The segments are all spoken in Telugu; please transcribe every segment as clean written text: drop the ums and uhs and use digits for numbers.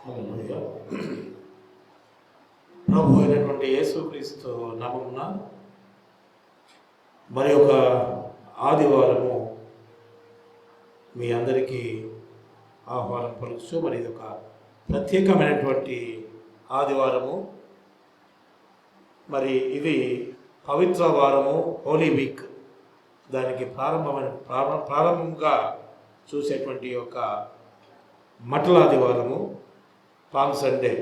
హల్లెలూయా. ప్రభు అయినటువంటి యేసుక్రీస్తు నామమున మరి ఒక ఆదివారము మీ అందరికీ ఆహ్వానం పలుకుతూ, మరి ఇది ఒక ప్రత్యేకమైనటువంటి ఆదివారము. మరి ఇది పవిత్ర వారము, హోలీ వీక్, దానికి ప్రారంభంగా చూసేటువంటి ఒక మటల ఆదివారము, పామ్ సండే.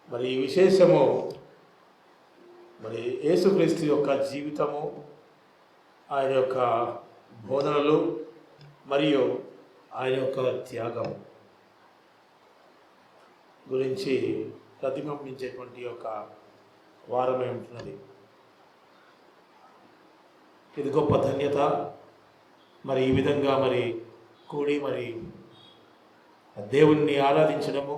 మరి ఈ విశేషము మరి యేసుక్రీస్తు యొక్క జీవితము, ఆయన యొక్క బోధనలు మరియు ఆయన యొక్క త్యాగం గురించి ప్రతిబింబించేటువంటి ఒక వారమే ఉంటున్నది. ఇది గొప్ప ధన్యత. మరి ఈ విధంగా మరి కూడి మరి దేవుణ్ణి ఆరాధించడము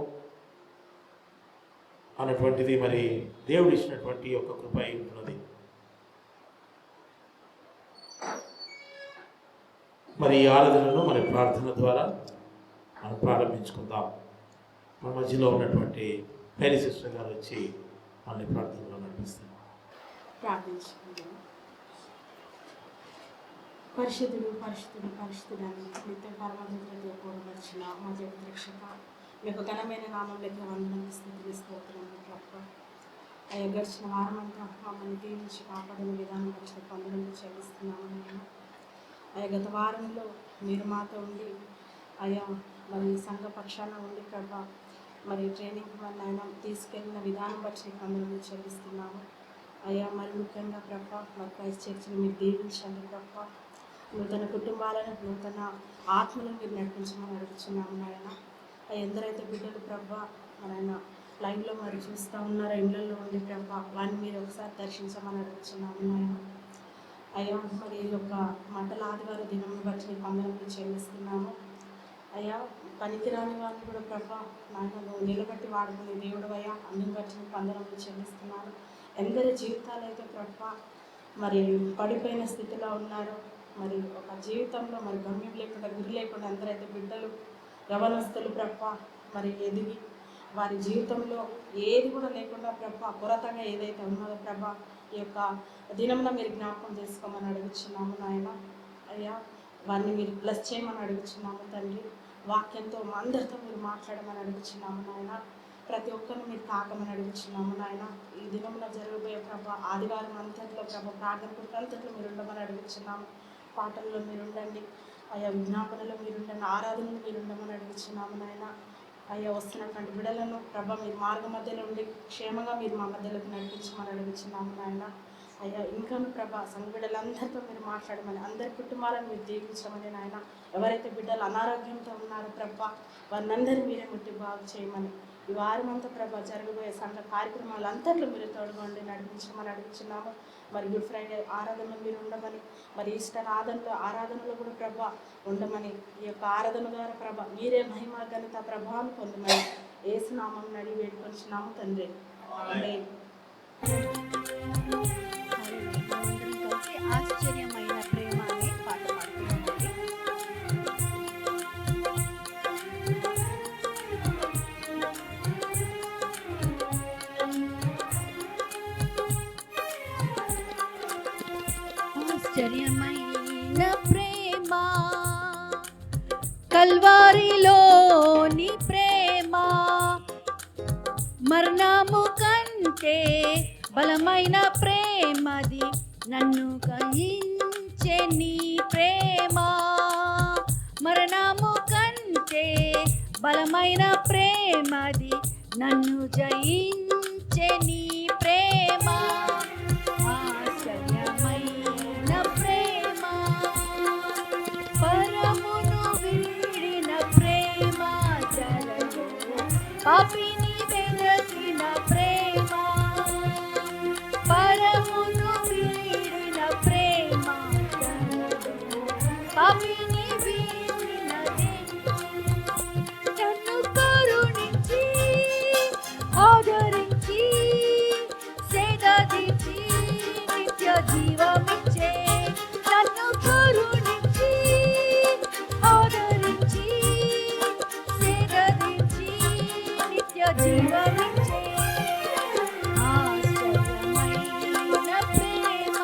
అన్నటువంటిది మరి దేవుడు ఇచ్చినటువంటి ఒక కృప అయి ఉంటున్నది. మరి ఈ ఆరాధనను మరి ప్రార్థన ద్వారా మనం ప్రారంభించుకుందాం. మన మధ్యలో ఉన్నటువంటి పేరి సిస్టర్ గారు వచ్చి మన ప్రార్థనలో నడిపిస్తారు. ప్రార్థించుకుందాం. పరిశుద్ధుడు పరిశుద్ధుడు పరిశుద్ధుడని నిత్య పరమతంత్రంతో కూడబడిచిన మా జగత్ రక్షక, మీకు ఘనమైన నామంలోకి వందనాలు, స్తుతులు, స్తోత్రములు ప్రభు. అయ్యా, గడిచిన వారమంతా మమ్మల్ని దీవించి కాపాడిన విధానం వచ్చిన పొందడంలో చెల్లిస్తున్నాము. నేను అయ్యా, గత వారంలో మీరు మాతో ఉండి అయ్యా మరి సంఘ పక్షాన ఉండి ప్రభా మరి ట్రైనింగ్ వల్ల ఆయన తీసుకెళ్ళిన విధానం బట్టి పొందడంలో చెల్లిస్తున్నాము. అయ్యా, మరి ముఖ్యంగా ప్రభా మరి క్రైస్ట్ చర్చిని మీరు దీవించండి ప్రభా. నూతన కుటుంబాలను, నూతన ఆత్మలను మీరు నడిపించమని అడుగుతున్నాము నాయన. ఎందరైతే బిడ్డలు ప్రభా మన ఆయన లైవ్లో మరి చూస్తూ ఉన్నారో, ఇళ్ళల్లో ఉండి ప్రభా వాడిని మీరు ఒకసారి దర్శించమని అడుగుతున్నాము నాయన. అయ్యా, మరి ఈ యొక్క మంటల ఆదివారం దినం బట్టి పొందడంలో చెల్లిస్తున్నాము. అయ్యా, పనికిరాని వారిని కూడా ప్రభా నాయన నిలబెట్టి వాడుకునే దేవుడు అయ్యా, అన్ని బట్టి పొందడంలో చెల్లిస్తున్నాను. ఎందరి జీవితాలు అయితే ప్రభా మరి పడిపోయిన స్థితిలో ఉన్నారు, మరి ఒక జీవితంలో మరి గమ్యం లేకుండా, గురి లేకుండా ఎందరైతే బిడ్డలు యవనస్తులు ప్రభా మరి ఎదిగి వారి జీవితంలో ఏది కూడా లేకుండా ప్రభా కొరతగా ఏదైతే ఉన్నదో ప్రభా ఈ యొక్క దినంలో మీరు జ్ఞాపకం చేసుకోమని అడుగుతున్నాము నాయన. అయ్యా, వారిని మీరు బ్లెస్ చేయమని అడుగుతున్నాము తండ్రి. వాక్యంతో మా అందరితో మీరు మాట్లాడమని అడుగుతున్నాము నాయన. ప్రతి ఒక్కరిని మీరు తాకమని అడుగుతున్నాము నాయన. ఈ దినంలో జరగబోయే ప్రభా ఆదివారం అంతట్లో ప్రభా ప్రార్థన అంతట్లో మీరు ఉండమని అడుగుతున్నాము. పాటల్లో మీరు ఉండండి అయ్యా, విజ్ఞాపనలో మీరు ఉండండి, ఆరాధనలో మీరు ఉండమని అడుగుతున్నాము నాయన. అయ్యా, వస్తున్నటువంటి బిడ్డలను ప్రభా మీరు మార్గ మధ్యలో ఉండి క్షేమంగా మీరు మా మధ్యలోకి నడిపించమని అడుగుతున్నాము నాయన. అయ్యా, ఇంకా ప్రభా సంఘ బిడ్డలందరితో మీరు మాట్లాడమని, అందరి కుటుంబాలను మీరు దీవించమని నాయన. ఎవరైతే బిడ్డలు అనారోగ్యంతో ఉన్నారో ప్రభా వారిని అందరినీ మీరే ముట్టి బాగు చేయమని, ఈ వారమంతా ప్రభా జరగబోయే సంఘ కార్యక్రమాలు అంతట్లో మీరు తోడుగొండి నడిపించమని అడుగుతున్నాము. మరి గుడ్ ఫ్రైడే ఆరాధనలో మీరు ఉండమని, మరి ఈస్టర్ ఆరాధనలో కూడా ప్రభా ఉండమని, ఈ యొక్క ఆరాధన ద్వారా ప్రభా మీరే మహిమ ఘనత ప్రభావం పొందమని యేసు నామం నడి వేడుకొంచున్నాము తండ్రి. ఆశ్చర్యమైన ప్రేమ అనే పాట పాడుతున్నామండి. ఆశ్చర్యమైన ప్రేమ, కల్వారిలోని ప్రేమ, మరణము కంటే బలమైన ప్రేమది, నన్ను కయించే నీ ప్రేమ. మరణము కంటే బలమైన ప్రేమది, నన్ను జయించే నీ ప్రేమ. ఆశ్చర్యమైన ప్రేమ, పరమును వీడిన ప్రేమ, జలలో పాపిని వెదకిన ప్రేమ. పరమును వీడిన ప్రేమ, జలలో పాపిని వీడినదే. నన్ను కరుణించి ఆదరించి సేద జీవమిచ్చే ఆశ్చర్యమైన ప్రేమ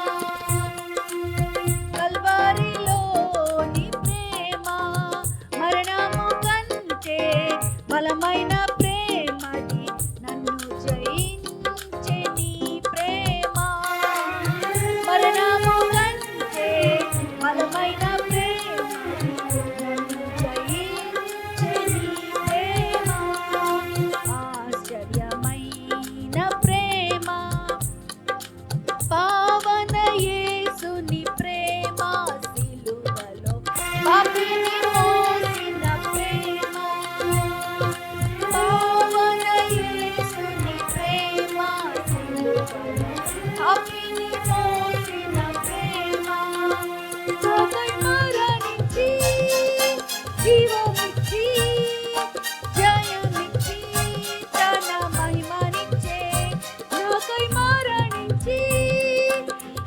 కల్వరిలోని ప్రేమ మరణము కంటే బలమైన ప్రేమది నన్ను జయించే నీ ప్రేమ మరణము కంటే బలమైన ప్రేమది నన్ను జయించే నీ ప్రేమ ఆశ్చర్యమైన ప్రేమ పావన యేసుని ప్రేమ సిలువలో పాపిని మోసిన ప్రేమ పావన యేసుని ప్రేమ సిలువలో పాపిని మోసిన ప్రేమ నాకై మరణించి జీవమిచ్చి జయమిచ్చి తన మహిమనిచ్చే నాకై మరణించి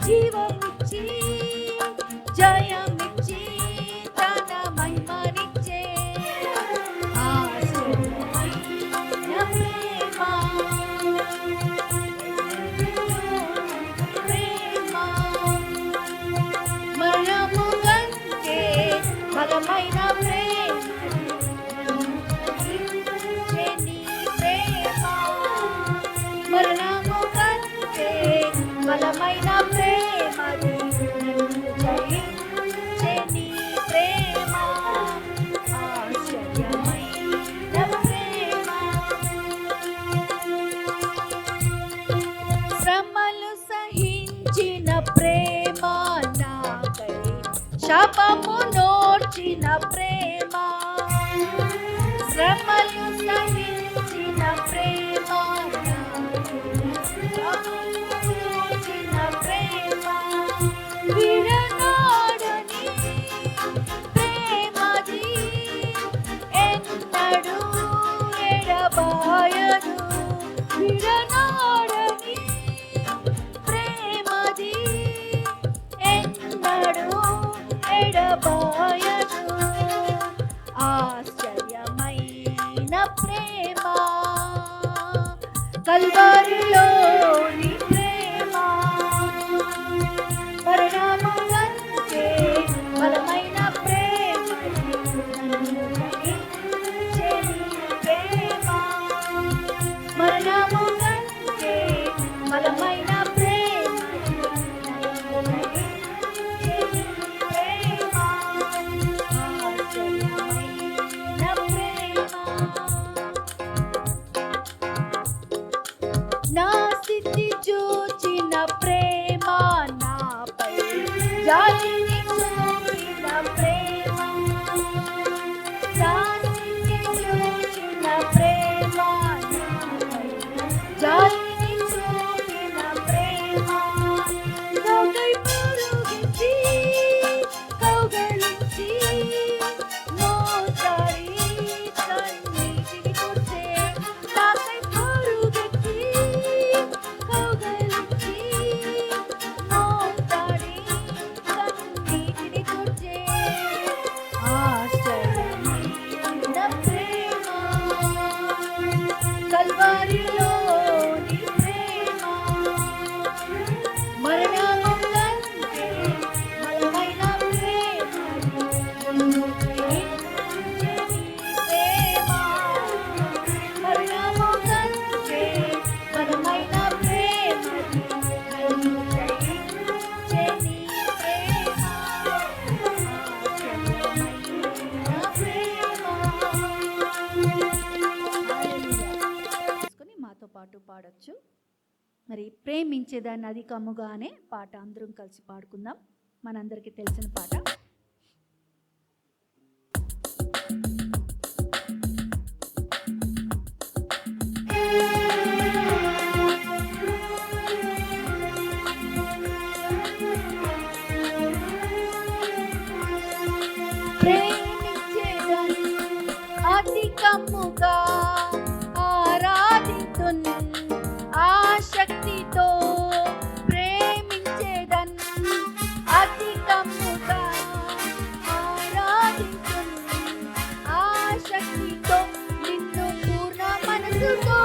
జీవమిచ్చి జయమిచ్చి తన మహిమనిచ్చే ఆశ్చర్యమైన ప్రేమ మరణము కంటే బలమైన ప్రేమ నీ ప్రేమ మరణము కంటే బలమైన ప్రేమ జయించే నీ ప్రేమ ఆశ్చర్యమైన ప్రేమ శ్రమలు సహించిన ప్రేమ నాకై శాపము నోర్చిన ప్రేమ శ్రమలు సహించిన ప్రేమ శాపము నోర్చిన ప్రేమ విడనాడని ప్రేమది ఎన్నడూ ఎడబాయదు విడనాడని ప్రేమది ఎన్నడూ ఎడబాయదు ఆశ్చర్యమైన ప్రేమ కల్వరిలోని ప్రేమ మరణము కంటే బలమైన ప్రేమ నన్ను జయించే నీ ప్రేమ మరణము కంటే బలమైన ప్రేమ నన్ను జయించే నీ ప్రేమ ఆశ్చర్యమైన ప్రేమ నా స్థితి చూచిన ప్రేమ నాపై జాలిని చూపిన ప్రేమ నా స్థితి చూచిన ప్రేమ నాపై జాలిని చూపిన ప్రేమ నాకై పరుగెత్తి కౌగలించి మోసారి కన్నీటిని తుడిచే నాకై పరుగెత్తి కౌగలించి మోసారి కన్నీటిని తుడిచే ఆశ్చర్యమైన ప్రేమ కల్వరిలోని ప్రేమ మరణము కంటే బలమైన ప్రేమ నన్ను జయించే నీ ప్రేమ మరణము కంటే బలమైన ప్రేమ నన్ను జయించే నీ ప్రేమ ఆశ్చర్యమైన ప్రేమ తీసుకొని మాతో పాటు పాడొచ్చు మరి ప్రేమించేదాన్ని అధికముగా అనే పాట అందరం కలిసి పాడుకుందాం మనందరికీ తెలిసిన పాట ప్రేమించేదాన్ని అధికముగా ఆరాధితున్ ఆశక్తితో ప్రేమించేదన్ అధికముగా ఆరాధితున్ ఆశక్తితో నిన్ను పూర్ణ మనసుతో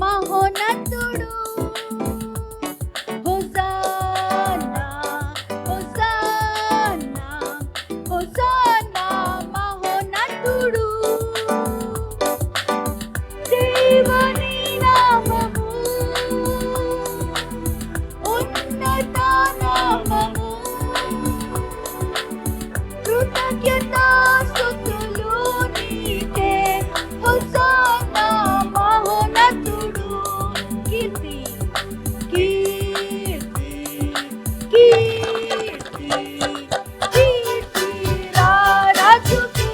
మహోన్నతుడు. హోసానా హోసానా హోసానా మహోన్నతుడు. దేవుని నామము ఉన్నత నామము. కృతజ్ఞతాస్తుతులు నీకే. హోసానా మహోన్నతుడు. కీర్తి కీర్తి కీర్తి కీర్తి రారాజుకి.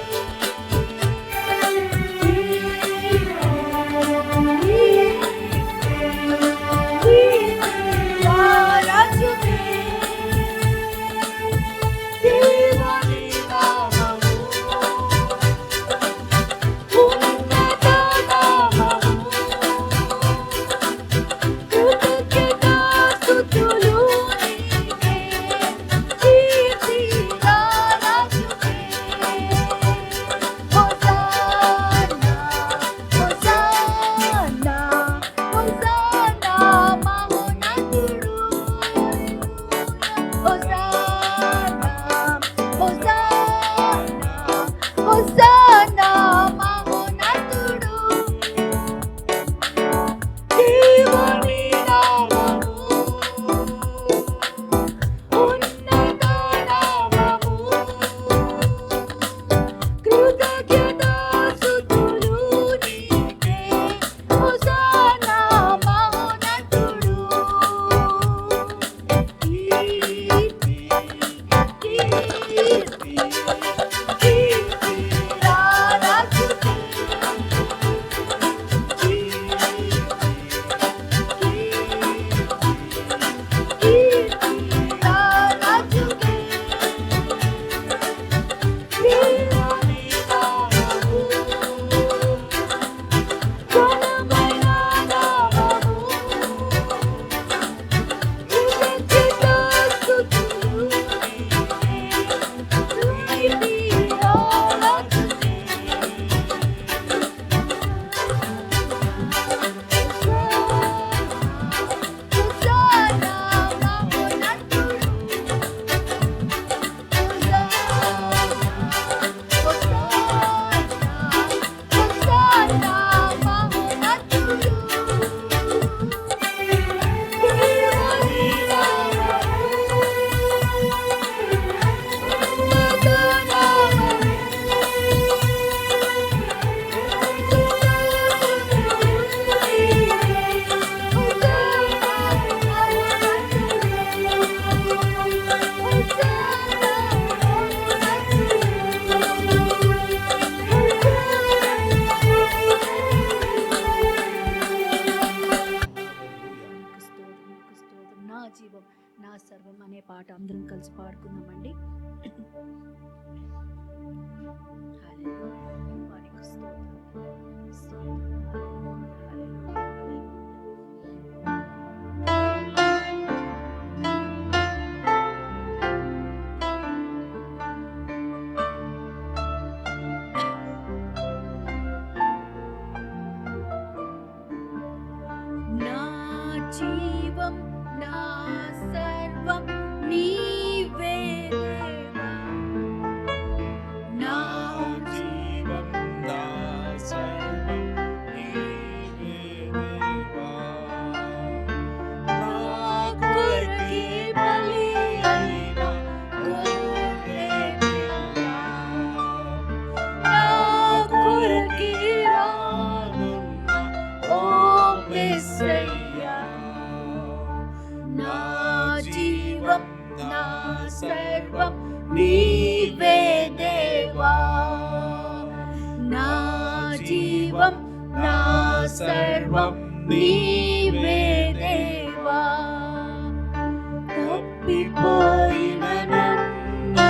హోసానా మహోన్నతుడు. దేవుని నామము ఉన్నత నామము. కృతజ్ఞతాస్తుతులు నీకే. హోసానా మహోన్నతుడు. కీర్తి కీర్తి జీవం నా సర్వం అనే పాట అందరం కలిసి పాడుకుందామండి. వారికి స్తోత్రం స్తోత్రం. నా జీవం నా సర్వం నీవే దేవా. నా జీవం నా సర్వం నీవే దేవా. నా కొరకే బలి అయిన గొర్రె పిల్ల. నా కొరకే రానున్న ఓ మెస్సయ్యా. నా జీవం నా సర్వం నీవే దేవా. నా జీవం నా సర్వం నీవే దేవా. తప్పిపోయిన నన్ను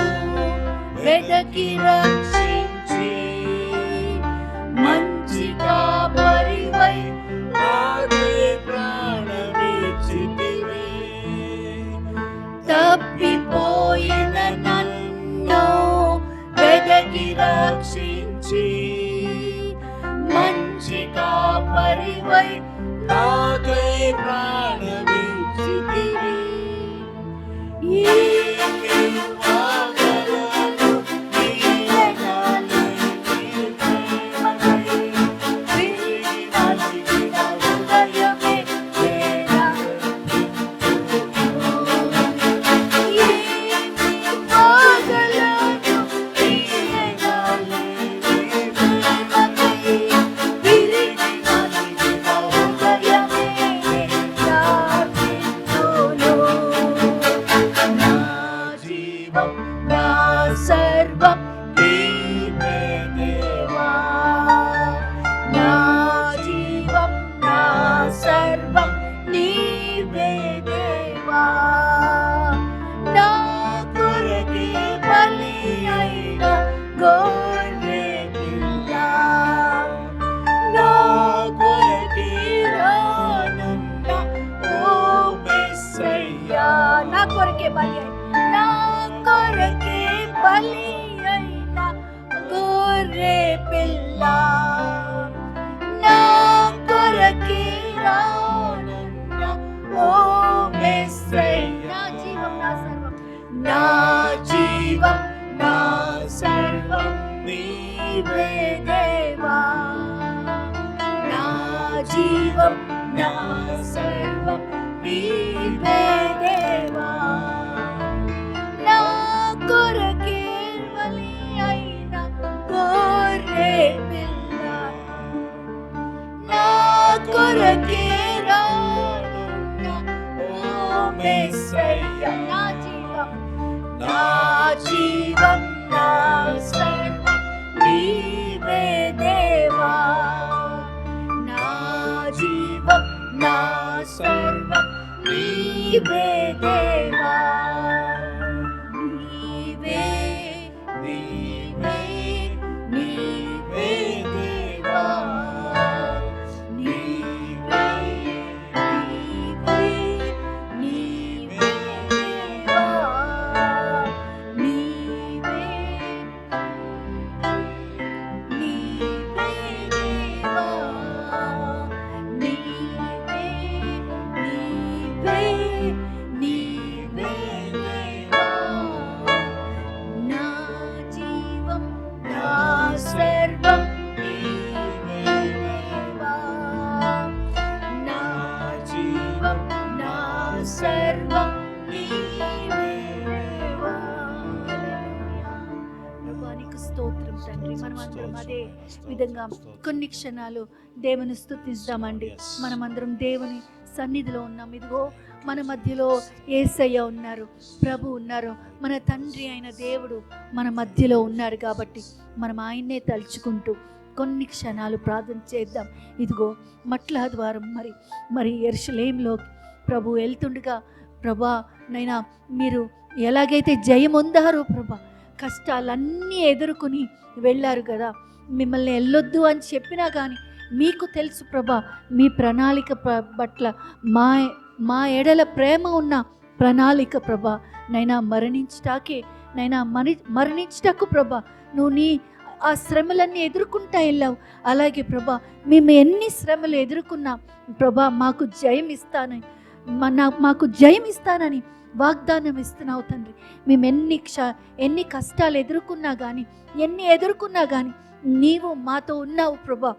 వెదకి రక్షించి మంచి కాపరివై నాదే ప్రాణమిచ్చితివే. తప్పిపోయిన నన్ను వెదకి రక్షించి మంచి కాపరివై నాకై ప్రాణమిచ్చితివి. ఏమి ఇవ్వగలను నీ ఎడలి నీ ప్రేమకై. విరిగి నలిగిన హృదయమే సర్వం నీవే దేవా. నా జీవం నా సర్వం నీవే దేవా. నా కొరకే బలి అయిన గొర్రె పిల్ల. నా కొరకే రానున్న ఓ మెస్సయ్యా. నా కొరకే బలి అయిన, నా కొరకే బలి అయిన గొర్రె పిల్ల. నా కొరకే రానున్న ఓ మెస్సయ్యా. నా జీవం నా సర్వం నీవే దేవా. నా జీవం నా సర్వం నీవే దేవా. నా కొరకే బలి అయిన గొర్రె పిల్ల. నా కొరకే రానున్న ఓ మెస్సయ్యా. నా జీవం నా సర్వం నీవే దేవా. నా జీవం నా సర్వం నీవే దేవా. నీవే నీవే నీవే దేవా. నీవే నీవే నీవే దేవా. నీవే నీవే దేవా. నీవే నీవే నీవే దేవా. నా జీవం నా సర్వం నీవే దేవా. నా జీవం నా సర్వం నీవే దేవా. ప్రభువానికి స్తోత్రం తండ్రి. మనమందరం అదే విధంగా కొన్ని క్షణాలు దేవుని స్తుతిద్దామండి. మనమందరం దేవుని సన్నిధిలో ఉన్నాం. ఇదిగో మన మధ్యలో యేసయ్య ఉన్నారు, ప్రభు ఉన్నారు, మన తండ్రి అయిన దేవుడు మన మధ్యలో ఉన్నాడు. కాబట్టి మనం ఆయన్నే తలుచుకుంటూ కొన్ని క్షణాలు ప్రార్థన చేద్దాం. ఇదిగో మట్ల ద్వారం మరి యెరూషలేములో ప్రభు వెళ్తుండగా, ప్రభా నైనా మీరు ఎలాగైతే జయం పొందారో ప్రభా, కష్టాలన్నీ ఎదుర్కొని వెళ్ళారు కదా. మిమ్మల్ని వెళ్ళొద్దు అని చెప్పినా కానీ మీకు తెలుసు ప్రభా, మీ ప్రణాళిక పట్ల మా ఎడల ప్రేమ ఉన్న ప్రణాళిక ప్రభా. నైనా మరణించటాకు ప్రభా నువ్వు నీ ఆ శ్రమలన్నీ ఎదుర్కొంటా వెళ్ళావు. అలాగే ప్రభా మేము ఎన్ని శ్రమలు ఎదుర్కొన్నా ప్రభా మాకు జయం ఇస్తానని వాగ్దానం ఇస్తున్నావు తండ్రి. మేము ఎన్ని కష్టాలు ఎదుర్కొన్నా కానీ నీవు మాతో ఉన్నావు ప్రభా.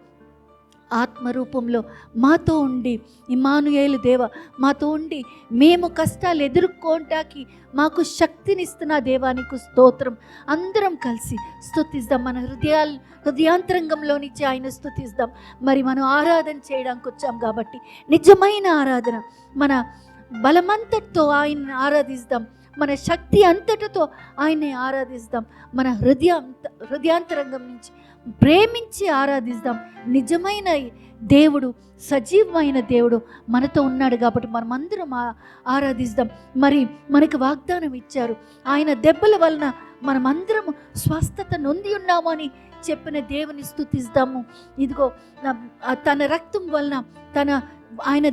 ఆత్మరూపంలో మాతో ఉండి, ఇమ్మానుయేలు దేవ మాతో ఉండి మేము కష్టాలు ఎదుర్కోవటానికి మాకు శక్తినిస్తున్న దేవానికి స్తోత్రం. అందరం కలిసి స్తుతిద్దాం. మన హృదయాంతరంగంలో నుంచి ఆయన స్తుతిద్దాం. మరి మనం ఆరాధన చేయడానికి వచ్చాం కాబట్టి నిజమైన ఆరాధన, మన బలమంతటితో ఆయన్ని ఆరాధిస్తాం, మన శక్తి అంతటితో ఆయన్ని ఆరాధిస్తాం. మన హృదయాంతరంగం నుంచి ప్రేమించి ఆరాధిస్తాం. నిజమైన దేవుడు, సజీవమైన దేవుడు మనతో ఉన్నాడు కాబట్టి మనమందరం ఆరాధిస్తాం. మరి మనకు వాగ్దానం ఇచ్చారు, ఆయన దెబ్బల వలన మనమందరం స్వస్థత నొంది ఉన్నామని చెప్పిన దేవుని స్తుతిస్తాము. ఇదిగో తన రక్తం వలన, తన ఆయన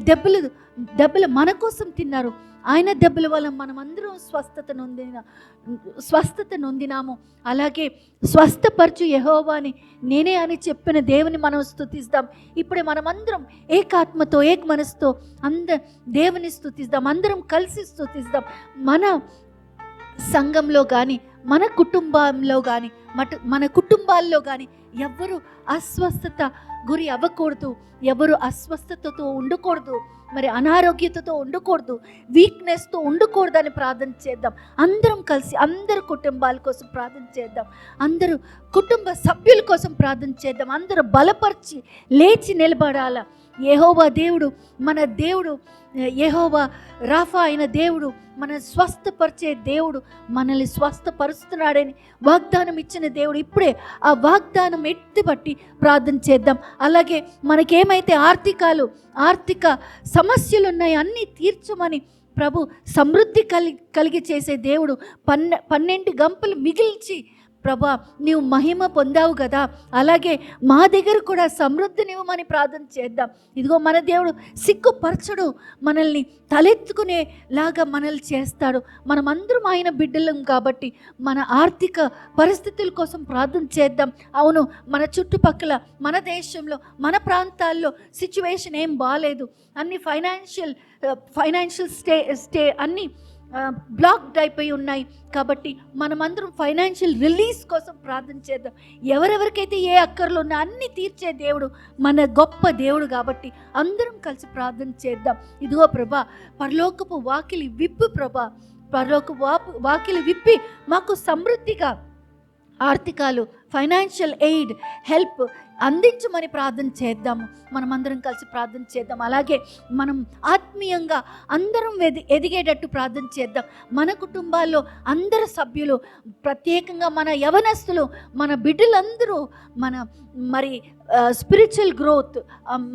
దెబ్బలు మన కోసం తిన్నారు. ఆయన దెబ్బల వల్ల మనమందరం స్వస్థత నొందినాము. అలాగే స్వస్థపరచు యెహోవాని నేనే అని చెప్పిన దేవుని మనం స్తుతిస్తాం. ఇప్పుడే మనమందరం ఏకాత్మతో ఏక మనసుతో దేవుని స్తుతిస్తాం. అందరం కలిసి స్తుతిస్తాం. మన సంఘంలో కానీ మన కుటుంబాల్లో కానీ ఎవరు అస్వస్థత గురి అవ్వకూడదు, ఎవరు అస్వస్థతతో ఉండకూడదు, మరి అనారోగ్యతతో ఉండకూడదు, వీక్నెస్తో ఉండకూడదని ప్రార్థన చేద్దాం. అందరం కలిసి అందరు కుటుంబాల కోసం ప్రార్థన చేద్దాం. అందరూ కుటుంబ సభ్యుల కోసం ప్రార్థన చేద్దాం. అందరూ బలపరిచి లేచి నిలబడాల. యెహోవా దేవుడు మన దేవుడు, యెహోవా రాఫా అయిన దేవుడు, మన స్వస్థపరిచే దేవుడు, మనల్ని స్వస్థపరుస్తున్నాడని వాగ్దానం ఇచ్చిన దేవుడు. ఇప్పుడే ఆ వాగ్దానం ఎత్తిపట్టి ప్రార్థన చేద్దాం. అలాగే మనకేమైతే ఆర్థిక సమస్యలు ఉన్నాయో అన్నీ తీర్చమని ప్రభు సమృద్ధి కలిగి చేసే దేవుడు. 12 గంపలు మిగిల్చి ప్రభా నీవు మహిమ పొందావు కదా, అలాగే మా దగ్గర కూడా సమృద్ధినివ్వమని ప్రార్థన చేద్దాం. ఇదిగో మన దేవుడు సిగ్గుపరచడు, మనల్ని తలెత్తుకునేలాగా మనల్ని చేస్తాడు. మనమందరం ఆయన బిడ్డలం కాబట్టి మన ఆర్థిక పరిస్థితుల కోసం ప్రార్థన చేద్దాం. అవును, మన చుట్టుపక్కల మన దేశంలో మన ప్రాంతాల్లో సిచ్యువేషన్ ఏం బాగాలేదు. అన్ని ఫైనాన్షియల్ స్టే అన్నీ బ్లాక్డ్ అయిపోయి ఉన్నాయి. కాబట్టి మనమందరం ఫైనాన్షియల్ రిలీజ్ కోసం ప్రార్థన చేద్దాం. ఎవరెవరికైతే ఏ అక్కర్లు ఉన్నా అన్నీ తీర్చే దేవుడు మన గొప్ప దేవుడు కాబట్టి అందరం కలిసి ప్రార్థన చేద్దాం. ఇదిగో ప్రభా, పరలోకపు వాకిలి విప్పు ప్రభా, వాకిలి విప్పి మాకు సమృద్ధిగా ఆర్థికాలు, ఫైనాన్షియల్ ఎయిడ్, హెల్ప్ అందించమని ప్రార్థన చేద్దాము. మనమందరం కలిసి ప్రార్థన చేద్దాం. అలాగే మనం ఆత్మీయంగా అందరం ఎదిగేటట్టు ప్రార్థన చేద్దాం. మన కుటుంబాల్లో అందరు సభ్యులు, ప్రత్యేకంగా మన యవనస్తులు, మన బిడ్డలందరూ మరి స్పిరిచువల్ గ్రోత్,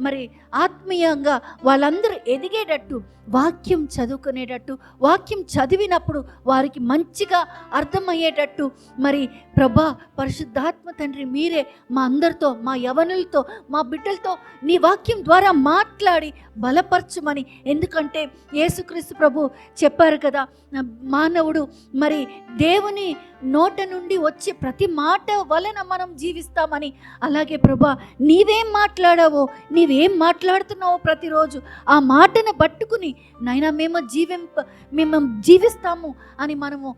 మరి ఆత్మీయంగా వాళ్ళందరూ ఎదిగేటట్టు, వాక్యం చదువుకునేటట్టు, వాక్యం చదివినప్పుడు వారికి మంచిగా అర్థమయ్యేటట్టు మరి ప్రభా పరిశుద్ధాత్మ తండ్రి మీరే మా అందరితో, మా యవనులతో, మా బిడ్డలతో నీ వాక్యం ద్వారా మాట్లాడి బలపరచమని. ఎందుకంటే యేసుక్రీస్తు ప్రభు చెప్పారు కదా, మానవుడు మరి దేవుని నోట నుండి వచ్చే ప్రతి మాట వలన మనం జీవిస్తామని. అలాగే ప్రభా నీవేం మాట్లాడావో, నీవేం మాట్లాడుతున్నావో ప్రతిరోజు ఆ మాటను పట్టుకుని నైనా మేము జీవిస్తాము అని మనము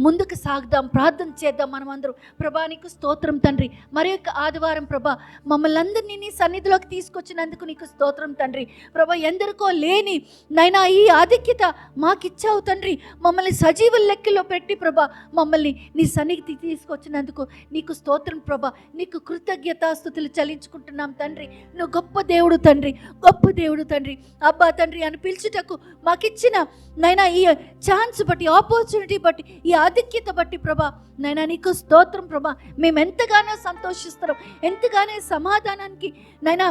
ముందుకు సాగుదాం, ప్రార్థన చేద్దాం. మనమందరం ప్రభా నీకు స్తోత్రం తండ్రి. మరి యొక్క ఆదివారం ప్రభా మమ్మల్ని అందరినీ నీ సన్నిధిలోకి తీసుకొచ్చినందుకు నీకు స్తోత్రం తండ్రి. ప్రభా ఎందరికో లేని నైనా ఈ ఆధిక్యత మాకిచ్చావు తండ్రి. మమ్మల్ని సజీవుల లెక్కలో పెట్టి ప్రభా మమ్మల్ని నీ సన్నిధి తీసుకొచ్చినందుకు నీకు స్తోత్రం ప్రభా. నీకు కృతజ్ఞతాస్తుతులు చెల్లించుకుంటున్నాం తండ్రి. నువ్వు గొప్ప దేవుడు తండ్రి, గొప్ప దేవుడు తండ్రి. అబ్బా తండ్రి అని పిలుచుటకు మాకిచ్చిన నైనా ఈ ఛాన్స్ బట్టి, ఆపర్చునిటీ బట్టి, ఈ ఆధిక్యత బట్టి ప్రభా నైనా నీకు స్తోత్రం ప్రభా. మేము ఎంతగానో సంతోషిస్తున్నాం, ఎంతగానో సమాధానానికి నైనా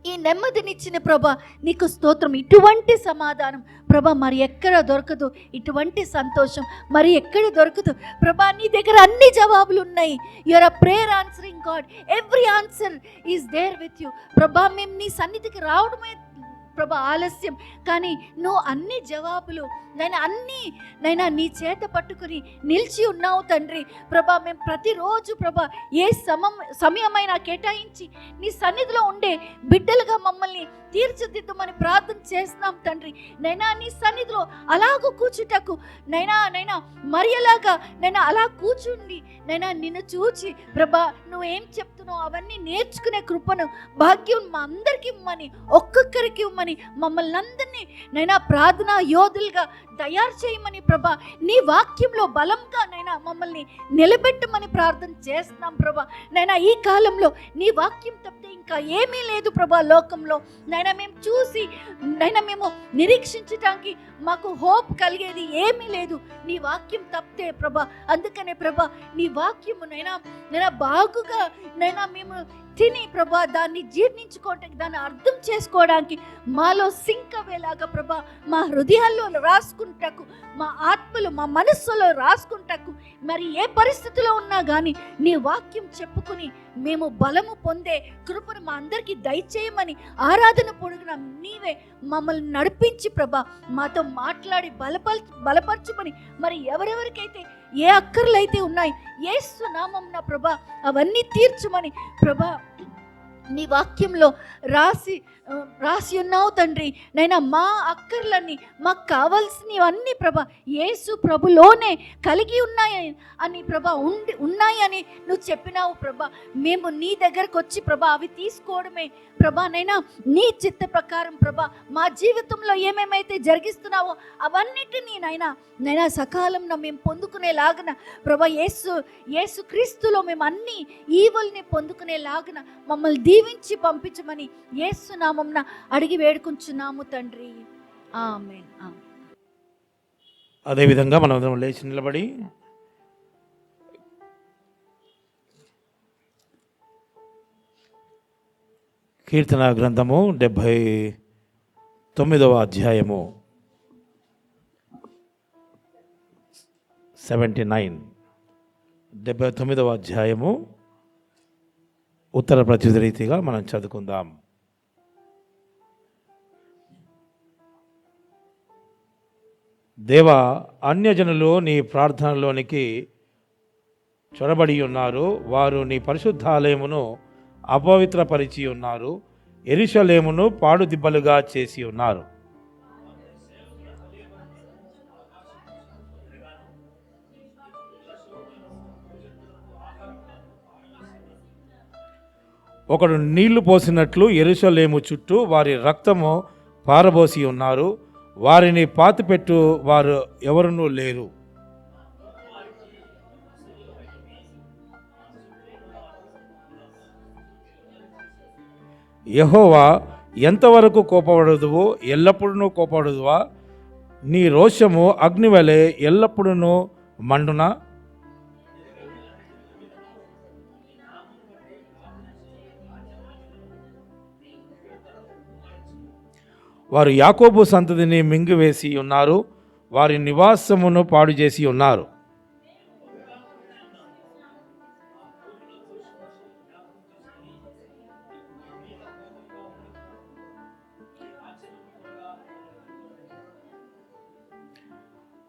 ఈ నెమ్మదినిచ్చిన ప్రభా నీకు స్తోత్రం. ఇటువంటి సమాధానం ప్రభా మరి ఎక్కడ దొరకదు, ఇటువంటి సంతోషం మరి ఎక్కడ దొరకదు ప్రభా. నీ దగ్గర అన్ని జవాబులు ఉన్నాయి. You are a prayer answering God. Every answer is there with you ప్రభా. మేము నీ సన్నిధికి రావడమే ప్రభా ఆలస్యం, కానీ నువ్వు అన్ని జవాబులు నైనా నీ చేత పట్టుకుని నిలిచి ఉన్నావు తండ్రి. ప్రభా మేము ప్రతిరోజు ప్రభా ఏ సమయమైనా కేటాయించి నీ సన్నిధిలో ఉండే బిడ్డలుగా మమ్మల్ని తీర్చిదిద్దమని ప్రార్థన చేస్తున్నాం తండ్రి. నైనా నీ సన్నిధిలో అలాగూ కూర్చుటకు నైనా మరియలాగా అలా కూర్చుండి నిన్ను చూచి ప్రభా నువ్వేం చెప్తున్నావు అవన్నీ నేర్చుకునే కృపను, భాగ్యం మా అందరికీ ఇమ్మని, ఒక్కొక్కరికి ఇమ్మని, మమ్మల్ని అందరినీ ప్రార్థనా యోధులుగా తయారు చేయమని ప్రభా. నీ వాక్యంలో బలంగా మమ్మల్ని నిలబెట్టమని ప్రార్థన చేస్తున్నాం ప్రభా. ఈ కాలంలో నీ వాక్యం తప్పితే ఇంకా ఏమీ లేదు ప్రభా లోకంలో. మేము చూసి మేము నిరీక్షించటానికి మాకు హోప్ కలిగేది ఏమీ లేదు నీ వాక్యం తప్పితే ప్రభా. అందుకనే ప్రభా నీ వాక్యము బాగుగా మేము తిని ప్రభా దాన్ని జీర్ణించుకోవటానికి, దాన్ని అర్థం చేసుకోవడానికి మాలో సింక్ అవేలాగా ప్రభా మా హృదయాల్లో రాసుకుంటకు, మా ఆత్మలు మా మనస్సులో రాసుకుంటకు, మరి ఏ పరిస్థితిలో ఉన్నా కానీ నీ వాక్యం చెప్పుకుని మేము బలము పొందే కృపను మా అందరికీ దయచేయమని ఆరాధన పొడుగున నీవే మమ్మల్ని నడిపించి ప్రభా మాతో మాట్లాడి బలపరచమని, మరి ఎవరెవరికైతే ఏ అక్కర్లు అయితే ఉన్నాయి యేసు నామమున ప్రభా అవన్నీ తీర్చమని ప్రభా నీ వాక్యంలో రాసి ఉన్నావు తండ్రి. నైనా మా అక్కర్లన్నీ, మాకు కావాల్సినవన్నీ ప్రభా యేసు ప్రభులోనే కలిగి ఉన్నాయి అని ప్రభా ఉన్నాయని నువ్వు చెప్పినావు ప్రభా. మేము నీ దగ్గరకు వచ్చి ప్రభా అవి తీసుకోవడమే ప్రభా. నైనా నీ చిత్త ప్రకారం ప్రభా మా జీవితంలో ఏమేమైతే జరిగిస్తున్నావో అవన్నిటినీ నైనా సకాలంలో మేము పొందుకునేలాగన ప్రభా యేసు క్రీస్తులో మేము అన్ని ఈవుల్ని పొందుకునేలాగన మమ్మల్ని దీవించి పంపించమని యేసు నామమున అడిగి వేడుకుంటున్నాము తండ్రి. ఆమేన్. అదేవిధంగా మనం లేచి నిలబడి కీర్తన గ్రంథము 79వ అధ్యాయము 79వ అధ్యాయము ఉత్తర ప్రత్యుత రీతిగా మనం చదువుకుందాం. దేవా, అన్యజనులు నీ ప్రార్థనలోనికి చొరబడి ఉన్నారు. వారు నీ పరిశుద్ధాలయమును అపవిత్రపరిచి ఉన్నారు. యెరూషలేమును పాడు దిబ్బలుగా చేసి ఉన్నారు. ఒకడు నీళ్లు పోసినట్లు యెరూషలేము చుట్టూ వారి రక్తము పారబోసి ఉన్నారు. వారిని పాతిపెట్టు వారు ఎవరునూ లేరు. యెహోవా, ఎంతవరకు కోపపడదువో ఎల్లప్పుడూ కోపపడదువా? నీ రోషము అగ్నివలె ఎల్లప్పుడూ మండునా? వారు యాకోబు సంతతిని మింగివేసి ఉన్నారు. వారి నివాసమును పాడు చేసి ఉన్నారు.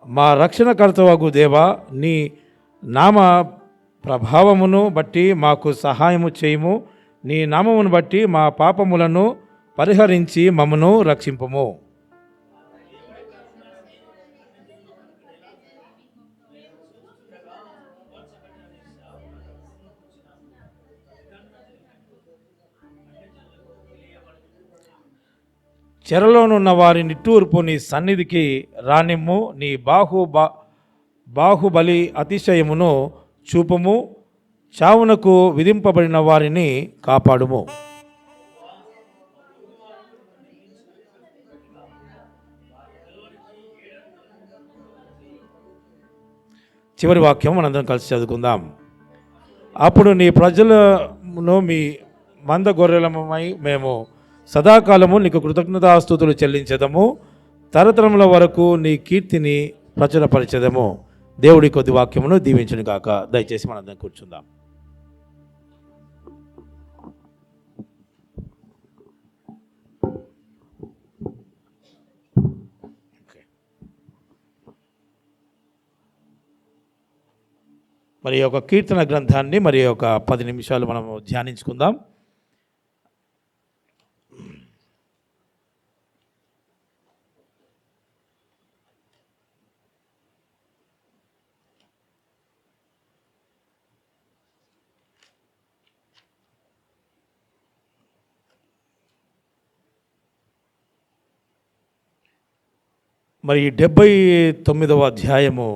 మా రక్షణకర్తవగు దేవా, నీ నామ ప్రభావమును బట్టి మాకు సహాయము చేయుము. నీ నామమును బట్టి మా పాపములను పరిహరించి మమ్మను రక్షింపుము. చెరలోనున్న వారి నిట్టూర్పు నీ సన్నిధికి రానిమ్ము. నీ బాహుబలి అతిశయమును చూపుము. చావునకు విధింపబడిన వారిని కాపాడుము. చివరి వాక్యం మనందరం కలిసి చదువుకుందాం. అప్పుడు నీ ప్రజలను మీ మంద గొర్రెలమై మేము సదాకాలము నీకు కృతజ్ఞతాస్తుతులు చెల్లించదము. తరతరముల వరకు నీ కీర్తిని ప్రచురపరిచెదము. దేవుడి కొద్ది వాక్యమును దీవించును గాక. దయచేసి మనందరం కూర్చుందాం. మరి ఒక కీర్తన గ్రంథాన్ని మరి ఒక 10 నిమిషాలు మనం ధ్యానించుకుందాం. మరి 79వ అధ్యాయము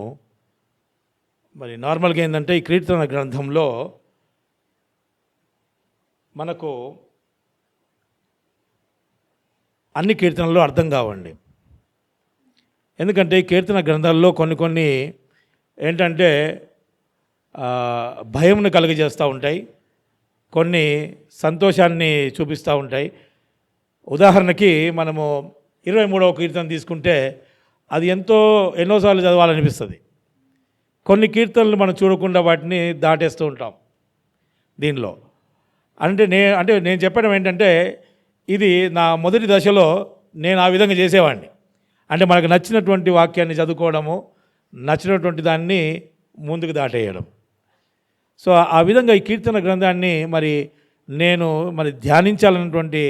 మరి నార్మల్గా ఏంటంటే ఈ కీర్తన గ్రంథంలో మనకు అన్ని కీర్తనలు అర్థం కావండి. ఎందుకంటే ఈ కీర్తన గ్రంథాల్లో కొన్ని ఏంటంటే భయంను కలుగజేస్తూ ఉంటాయి. కొన్ని సంతోషాన్ని చూపిస్తూ ఉంటాయి. ఉదాహరణకి మనము 23వ కీర్తన తీసుకుంటే అది ఎన్నోసార్లు చదవాలనిపిస్తుంది. కొన్ని కీర్తనలు మనం చూడకుండా వాటిని దాటేస్తూ ఉంటాం దీనిలో. అంటే నేను చెప్పడం ఏంటంటే, ఇది నా మొదటి దశలో నేను ఆ విధంగా చేసేవాడిని. అంటే మనకు నచ్చినటువంటి వాక్యాన్ని చదువుకోవడము, నచ్చినటువంటి దాన్ని ముందుకు దాటేయడం. సో ఆ విధంగా ఈ కీర్తన గ్రంథాన్ని నేను ధ్యానించాలన్నటువంటి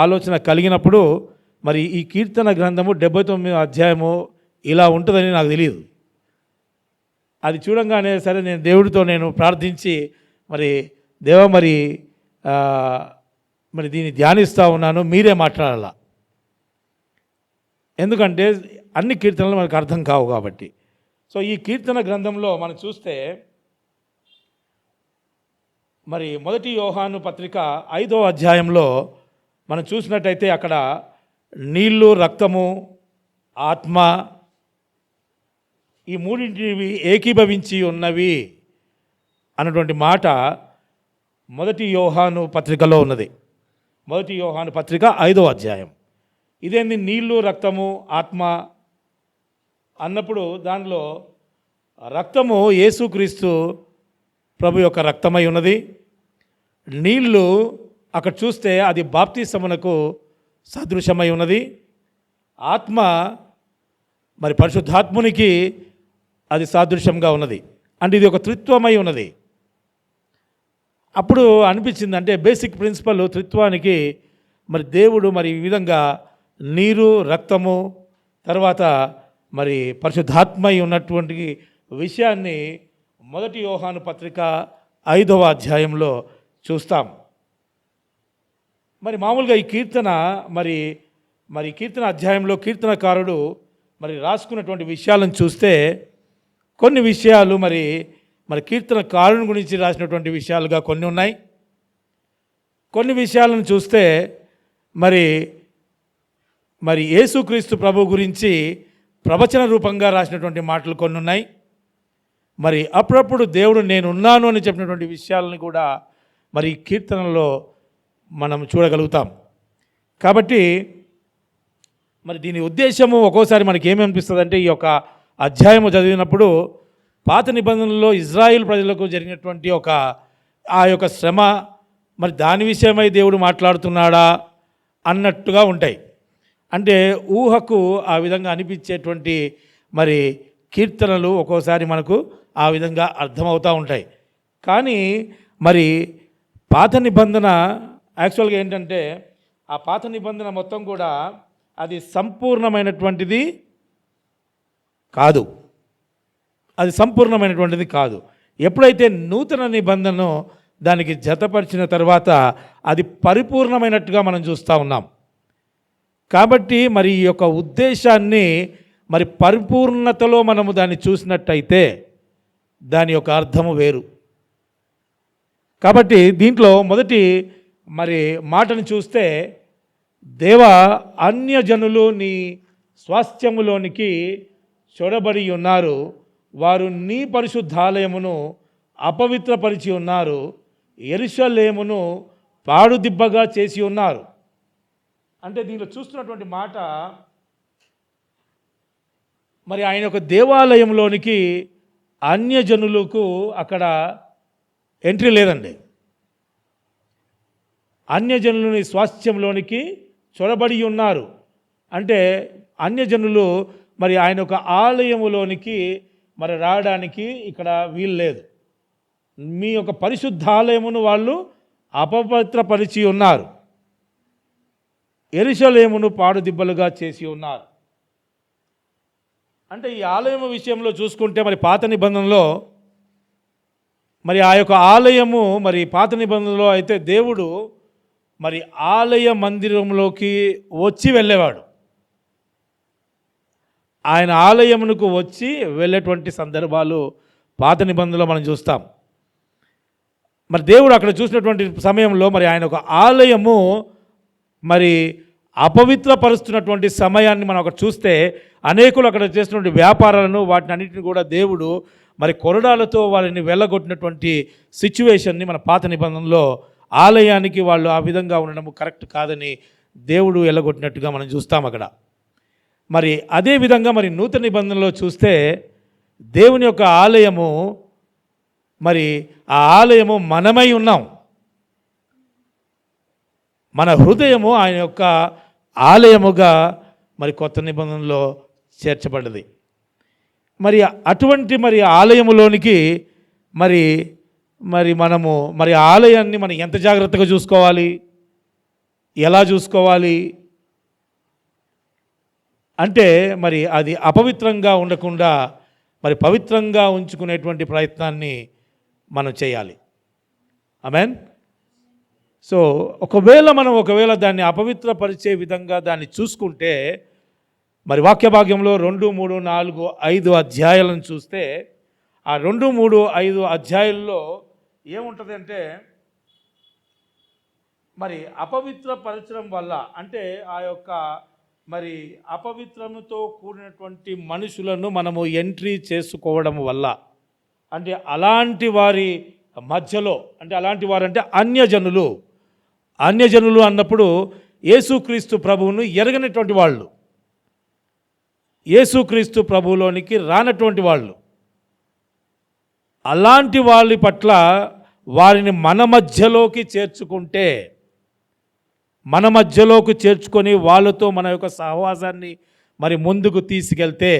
ఆలోచన కలిగినప్పుడు ఈ కీర్తన గ్రంథము 79వ అధ్యాయము ఇలా ఉంటుందని నాకు తెలియదు. అది చూడంగానే సరే నేను దేవుడితో ప్రార్థించి దేవా దీన్ని ధ్యానిస్తూ ఉన్నాను, మీరే మాట్లాడాల. ఎందుకంటే అన్ని కీర్తనలు మనకు అర్థం కావు కాబట్టి. సో ఈ కీర్తన గ్రంథంలో మనం చూస్తే మొదటి యోహాను పత్రిక 5వ అధ్యాయంలో మనం చూసినట్టయితే అక్కడ నీళ్ళు, రక్తము, ఆత్మ ఈ మూడింటివి ఏకీభవించి ఉన్నవి అన్నటువంటి మాట మొదటి యోహాను పత్రికలో ఉన్నది. మొదటి యోహాను పత్రిక 5వ అధ్యాయం. ఇదేంది నీళ్ళు, రక్తము, ఆత్మ అన్నప్పుడు దానిలో రక్తము యేసుక్రీస్తు ప్రభు యొక్క రక్తమై ఉన్నది. నీళ్ళు అక్కడ చూస్తే అది బాప్తిసమునకు సదృశమై ఉన్నది. ఆత్మ పరిశుద్ధాత్మునికి అది సాదృశ్యంగా ఉన్నది. అంటే ఇది ఒక త్రిత్వమై ఉన్నది. అప్పుడు అనిపించింది, అంటే బేసిక్ ప్రిన్సిపల్ త్రిత్వానికి దేవుడు ఈ విధంగా నీరు, రక్తము, తర్వాత పరిశుద్ధాత్మై ఉన్నటువంటి విషయాన్ని మొదటి యోహాను పత్రిక 5వ అధ్యాయంలో చూస్తాం. మామూలుగా ఈ కీర్తన కీర్తన అధ్యాయంలో కీర్తనకారుడు రాసుకున్నటువంటి విషయాలను చూస్తే కొన్ని విషయాలు కీర్తనకారుని గురించి రాసినటువంటి విషయాలుగా కొన్ని ఉన్నాయి. కొన్ని విషయాలను చూస్తే యేసుక్రీస్తు ప్రభు గురించి ప్రవచన రూపంగా రాసినటువంటి మాటలు కొన్ని ఉన్నాయి. అప్పుడప్పుడు దేవుడు నేనున్నాను అని చెప్పినటువంటి విషయాలను కూడా ఈ కీర్తనలో మనం చూడగలుగుతాం. కాబట్టి దీని ఉద్దేశము ఒక్కోసారి మనకి ఏమనిపిస్తుంది అంటే, ఈ యొక్క అధ్యాయము చదివినప్పుడు పాత నిబంధనలో ఇజ్రాయిల్ ప్రజలకు జరిగినటువంటి ఆ యొక్క శ్రమ దాని విషయమై దేవుడు మాట్లాడుతున్నాడా అన్నట్టుగా ఉంటాయి. అంటే ఊహకు ఆ విధంగా అనిపించేటువంటి కీర్తనలు ఒక్కోసారి మనకు ఆ విధంగా అర్థమవుతూ ఉంటాయి. కానీ పాత నిబంధన యాక్చువల్గా ఏంటంటే, ఆ పాత నిబంధన మొత్తం కూడా అది సంపూర్ణమైనటువంటిది కాదు. అది సంపూర్ణమైనటువంటిది కాదు. ఎప్పుడైతే నూతన నిబంధనను దానికి జతపరిచిన తర్వాత అది పరిపూర్ణమైనట్టుగా మనం చూస్తూ ఉన్నాం. కాబట్టి ఈ యొక్క ఉద్దేశాన్ని పరిపూర్ణతలో మనము దాన్ని చూసినట్టయితే దాని యొక్క అర్థము వేరు. కాబట్టి దీంట్లో మొదటి మాటను చూస్తే, దేవా అన్యజనులు నీ స్వాస్థ్యములోనికి చొరబడి ఉన్నారు, వారు నీ పరిశుద్ధాలయమును అపవిత్రపరిచి ఉన్నారు, యెరూషలేమును పాడుదిబ్బగా చేసి ఉన్నారు. అంటే దీనిలో చూస్తున్నటువంటి మాట ఆయన యొక్క దేవాలయంలోనికి అన్యజనులకు అక్కడ ఎంట్రీ లేదండి. అన్యజనులని స్వాస్థ్యంలోనికి చొరబడి ఉన్నారు అంటే అన్యజనులు ఆయన యొక్క ఆలయములోనికి రావడానికి ఇక్కడ వీలు లేదు. మీ యొక్క పరిశుద్ధాలయమును వాళ్ళు అపవిత్రపరిచి ఉన్నారు, యెరూషలేమును పాడుదిబ్బలుగా చేసి ఉన్నారు. అంటే ఈ ఆలయం విషయంలో చూసుకుంటే పాత నిబంధనలో ఆ యొక్క ఆలయము పాత నిబంధనలో అయితే దేవుడు ఆలయ మందిరంలోకి వచ్చి వెళ్ళేవాడు. ఆయన ఆలయమునకు వచ్చి వెళ్ళేటువంటి సందర్భాలు పాత నిబంధనలో మనం చూస్తాం. దేవుడు అక్కడ చూసినటువంటి సమయంలో ఆయన ఒక ఆలయము అపవిత్రపరుస్తున్నటువంటి సమయాన్ని మనం అక్కడ చూస్తే అనేకులు అక్కడ చేస్తున్నటువంటి వ్యాపారాలను వాటిని అన్నింటిని కూడా దేవుడు మరి కొరడాలతో వారిని వెళ్ళగొట్టినటువంటి సిచ్యువేషన్ని మన పాత నిబంధనలో ఆలయానికి వాళ్ళు ఆ విధంగా ఉండడం కరెక్ట్ కాదని దేవుడు వెళ్ళగొట్టినట్టుగా మనం చూస్తాం అక్కడ. మరి అదేవిధంగా మరి నూతన నిబంధనలో చూస్తే దేవుని యొక్క ఆలయము, మరి ఆ ఆలయము మనమై ఉన్నాం. మన హృదయము ఆయన యొక్క ఆలయముగా మరి కొత్త నిబంధనలో చేర్చబడ్డది. మరి అటువంటి మరి ఆలయములోనికి మరి మరి మనము మరి ఆలయాన్ని మనం ఎంత జాగ్రత్తగా చూసుకోవాలి, ఎలా చూసుకోవాలి అంటే మరి అది అపవిత్రంగా ఉండకుండా మరి పవిత్రంగా ఉంచుకునేటువంటి ప్రయత్నాన్ని మనం చేయాలి. ఆమేన్. సో ఒకవేళ దాన్ని అపవిత్రపరిచే విధంగా దాన్ని చూసుకుంటే మరి వాక్య భాగ్యంలో 2, 3, 4, 5 అధ్యాయాలను చూస్తే ఆ 2, 3, 5 అధ్యాయాల్లో ఏముంటుంది అంటే మరి అపవిత్రపరచడం వల్ల అంటే ఆ యొక్క మరి అపవిత్రముతో కూడినటువంటి మనుషులను మనము ఎంట్రీ చేసుకోవడం వల్ల అంటే అలాంటి వారి మధ్యలో అంటే అలాంటి వారంటే అన్యజనులు అన్నప్పుడు యేసుక్రీస్తు ప్రభువును ఎరగనటువంటి వాళ్ళు, యేసుక్రీస్తు ప్రభువులోనికి రానటువంటి వాళ్ళు, అలాంటి వాళ్ళ పట్ల వారిని మన మధ్యలోకి చేర్చుకొని వాళ్ళతో మన యొక్క సహవాసాన్ని మరి ముందుకు తీసుకెళ్తే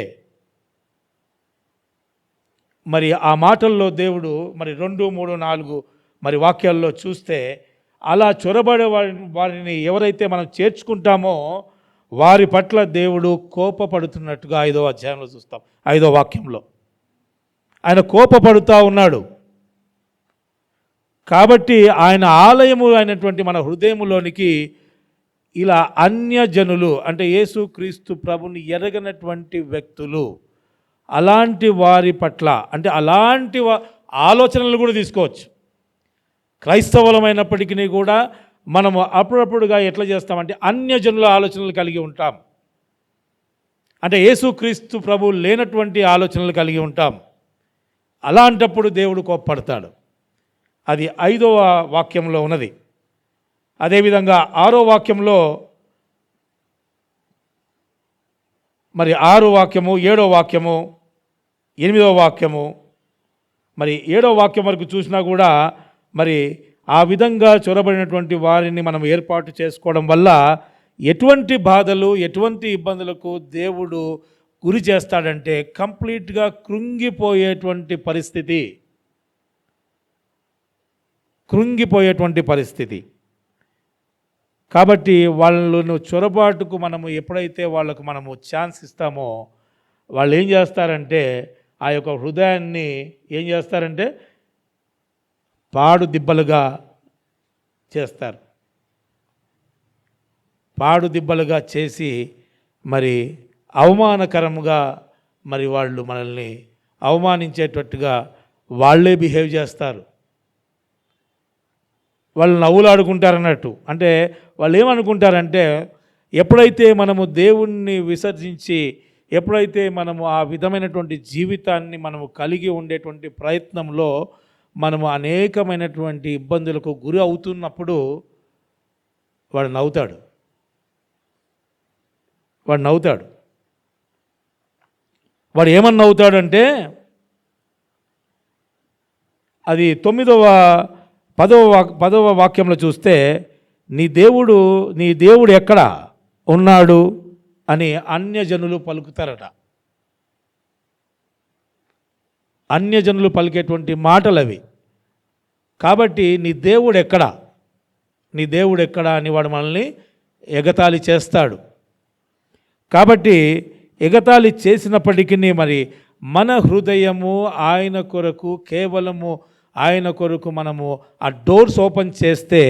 మరి ఆ మాటల్లో దేవుడు మరి 2, 3, 4 మరి వాక్యాల్లో చూస్తే అలా చొరబడే వారిని ఎవరైతే మనం చేర్చుకుంటామో వారి పట్ల దేవుడు కోపపడుతున్నట్టుగా 5వ అధ్యాయంలో చూస్తాం. 5వ వాక్యంలో ఆయన కోపపడుతూ ఉన్నాడు. కాబట్టి ఆయన ఆలయము అయినటువంటి మన హృదయములోనికి ఇలా అన్యజనులు అంటే యేసుక్రీస్తు ప్రభుని ఎరగనటువంటి వ్యక్తులు అలాంటి వారి పట్ల అంటే అలాంటి ఆలోచనలు కూడా తీసుకోవచ్చు. క్రైస్తవులమైనప్పటికీ కూడా మనము అప్పుడప్పుడుగా ఎట్లా చేస్తామంటే అన్యజనుల ఆలోచనలు కలిగి ఉంటాం. అంటే యేసుక్రీస్తు ప్రభు లేనటువంటి ఆలోచనలు కలిగి ఉంటాం. అలాంటప్పుడు దేవుడు కోప్పడతాడు. అది 5వ వాక్యంలో ఉన్నది. అదేవిధంగా 6వ వాక్యంలో మరి 6వ వాక్యము, 7వ వాక్యము, 8వ వాక్యము మరి 7వ వాక్యం వరకు చూసినా కూడా మరి ఆ విధంగా చొరబడినటువంటి వారిని మనం ఏర్పాటు చేసుకోవడం వల్ల ఎటువంటి బాధలు ఎటువంటి ఇబ్బందులకు దేవుడు గురి చేస్తాడంటే కంప్లీట్గా కృంగిపోయేటువంటి పరిస్థితి. కాబట్టి వాళ్ళను చొరబాటుకు మనము ఎప్పుడైతే వాళ్ళకు మనము ఛాన్స్ ఇస్తామో వాళ్ళు ఏం చేస్తారంటే ఆ యొక్క హృదయాన్ని ఏం చేస్తారంటే పాడు దిబ్బలుగా చేస్తారు. పాడు దిబ్బలుగా చేసి మరి అవమానకరంగా మరి వాళ్ళు మనల్ని అవమానించేటట్టుగా వాళ్ళే బిహేవ్ చేస్తారు. వాళ్ళు నవ్వులాడుకుంటారన్నట్టు. అంటే వాళ్ళు ఏమనుకుంటారంటే ఎప్పుడైతే మనము దేవుణ్ణి విసర్జించి ఎప్పుడైతే మనము ఆ విధమైనటువంటి జీవితాన్ని మనము కలిగి ఉండేటువంటి ప్రయత్నంలో మనము అనేకమైనటువంటి ఇబ్బందులకు గురి అవుతున్నప్పుడు వాడు నవ్వుతాడు. వాడు ఏమని నవ్వుతాడంటే అది 10వ వాక్యంలో చూస్తే నీ దేవుడు ఎక్కడ ఉన్నాడు అని అన్యజనులు పలుకుతారట. అన్యజనులు పలికేటువంటి మాటలు అవి. కాబట్టి నీ దేవుడు ఎక్కడా అని వాడు మనల్ని ఎగతాళి చేస్తాడు. కాబట్టి ఎగతాళి చేసినప్పటికీ మరి మన హృదయము ఆయన కొరకు కేవలము ఆయన కొరకు మనము ఆ డోర్స్ ఓపెన్ చేస్తే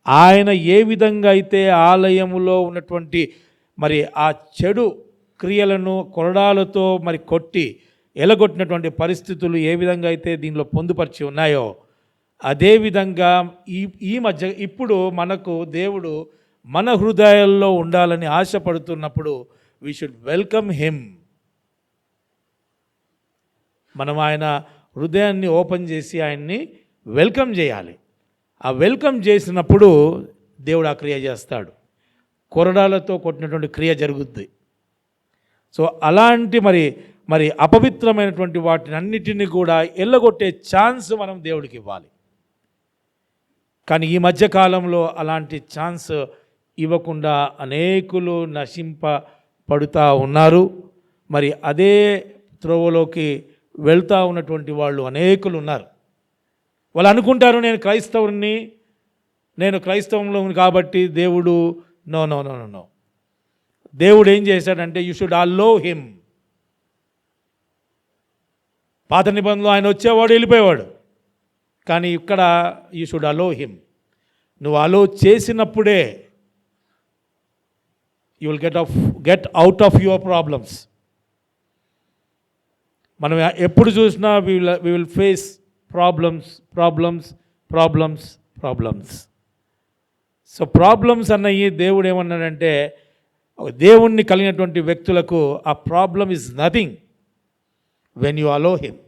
ఆయన ఏ విధంగా అయితే ఆలయములో ఉన్నటువంటి మరి ఆ చెడు క్రియలను కొరడాలతో మరి కొట్టి ఎలగొట్టినటువంటి పరిస్థితులు ఏ విధంగా అయితే దీనిలో పొందుపరిచి ఉన్నాయో అదేవిధంగా ఈ మధ్య ఇప్పుడు మనకు దేవుడు మన హృదయాల్లో ఉండాలని ఆశపడుతున్నప్పుడు వీ షుడ్ వెల్కమ్ హిమ్. మనం ఆయన హృదయాన్ని ఓపెన్ చేసి ఆయన్ని వెల్కమ్ చేయాలి. ఆ వెల్కమ్ చేసినప్పుడు దేవుడు ఆ క్రియ చేస్తాడు. కొరడాలతో కొట్టినటువంటి క్రియ జరుగుద్ది. సో అలాంటి మరి అపవిత్రమైనటువంటి వాటిని అన్నిటిని కూడా ఎల్లగొట్టే ఛాన్స్ మనం దేవుడికి ఇవ్వాలి. కానీ ఈ మధ్యకాలంలో అలాంటి ఛాన్స్ ఇవ్వకుండా అనేకులు నశింపబడుతూ ఉన్నారు. మరి అదే త్రోవలోకి వెళ్తూ ఉన్నటువంటి వాళ్ళు అనేకులు ఉన్నారు. వాళ్ళు అనుకుంటారు నేను క్రైస్తవంలో కాబట్టి దేవుడు no no no no no దేవుడు ఏం చేశాడంటే యూ షుడ్ అలో హిమ్. పాత నిబంధనలో ఆయన వచ్చేవాడు, వెళ్ళిపోయేవాడు. కానీ ఇక్కడ యూ షుడ్ అలో హిమ్. నువ్వు అలో చేసినప్పుడే you will get out of your problems. మనం ఎప్పుడు చూసినా we will face problems. So problems అన్నవి దేవుడు ఏమన్నాడంటే, దేవుణ్ణి కలిగినటువంటి వ్యక్తులకు ఆ problem is nothing when you allow him.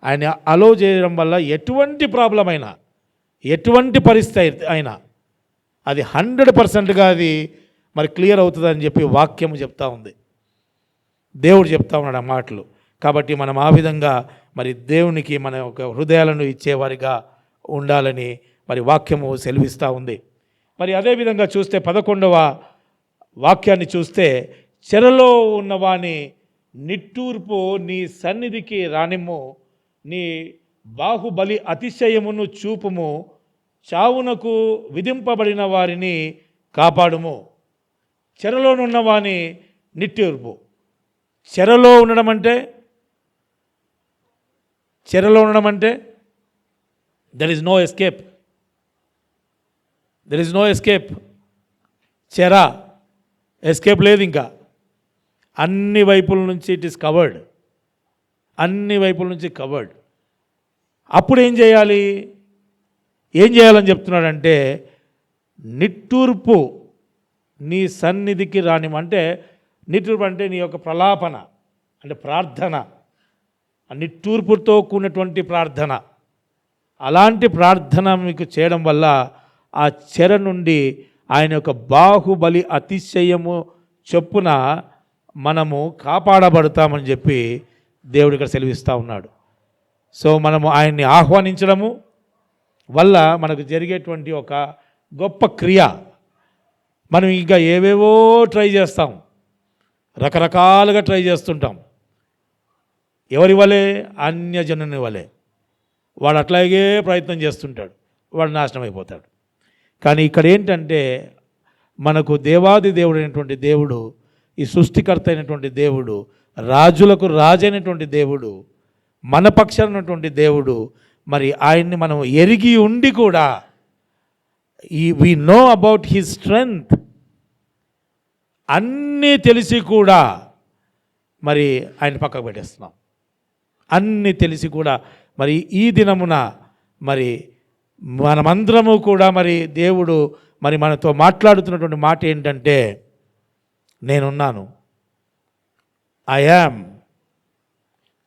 ఆయన అలో చేయడం వల్ల ఎటువంటి ప్రాబ్లం అయినా, ఎటువంటి పరిస్థితి అయినా అది 100%గా అది మరి క్లియర్ అవుతుందని చెప్పి వాక్యము చెప్తా ఉంది. దేవుడు చెప్తా ఉన్నాడు ఆ మాటలు. కాబట్టి మనం ఆ విధంగా మరి దేవునికి మన యొక్క హృదయాలను ఇచ్చేవారిగా ఉండాలని మరి వాక్యము సెలవిస్తూ ఉంది. మరి అదేవిధంగా చూస్తే 11వ వాక్యాన్ని చూస్తే, చెరలో ఉన్నవాని నిట్టూర్పు నీ సన్నిధికి రానిమ్ము, నీ బాహుబలి అతిశయమును చూపుము, చావునకు విధింపబడిన వారిని కాపాడుము. చెరలోనున్నవాని నిట్టూర్పు. చెరలో ఉండడం అంటే దెర్ ఇస్ నో ఎస్కేప్. చెర ఎస్కేప్ లేదు. ఇంకా అన్ని వైపుల నుంచి ఇట్ ఈస్ కవర్డ్. అన్ని వైపుల నుంచి కవర్డ్. అప్పుడు ఏం చేయాలని చెప్తున్నాడంటే, నిట్టూర్పు నీ సన్నిధికి రానిమంటే, నిట్టూర్పు అంటే నీ యొక్క ప్రలాపన అంటే ప్రార్థన, నిట్టూర్పుతో కూడినటువంటి ప్రార్థన. అలాంటి ప్రార్థన మీకు చేయడం వల్ల ఆ చెర నుండి ఆయన యొక్క బాహుబలి అతిశయము చొప్పున మనము కాపాడబడతామని చెప్పి దేవుడు ఇక్కడ సెలవిస్తూ ఉన్నాడు. సో మనము ఆయన్ని ఆహ్వానించడము వల్ల మనకు జరిగేటువంటి ఒక గొప్ప క్రియ. మనం ఇంకా ఏవేవో ట్రై చేస్తాం, రకరకాలుగా ట్రై చేస్తుంటాం. ఎవరి వలే? అన్యజనుని వలే. వాడు అట్లాగే ప్రయత్నం చేస్తుంటాడు, వాడు నాశనం అయిపోతాడు. కానీ ఇక్కడ ఏంటంటే, మనకు దేవాది దేవుడు అయినటువంటి దేవుడు, ఈ సృష్టికర్త అయినటువంటి దేవుడు, రాజులకు రాజైనటువంటి దేవుడు, మన పక్షాన ఉన్నటువంటి దేవుడు, మరి ఆయన్ని మనం ఎరిగి ఉండి కూడా we know about his strength, అన్నీ తెలిసి కూడా మరి ఆయన పక్కకు పెట్టేస్తున్నాం. అన్నీ తెలిసి కూడా మరి ఈ దినమున మరి మనమందరము కూడా మరి దేవుడు మరి మనతో మాట్లాడుతున్నటువంటి మాట ఏంటంటే, నేనున్నాను, ఐ యామ్,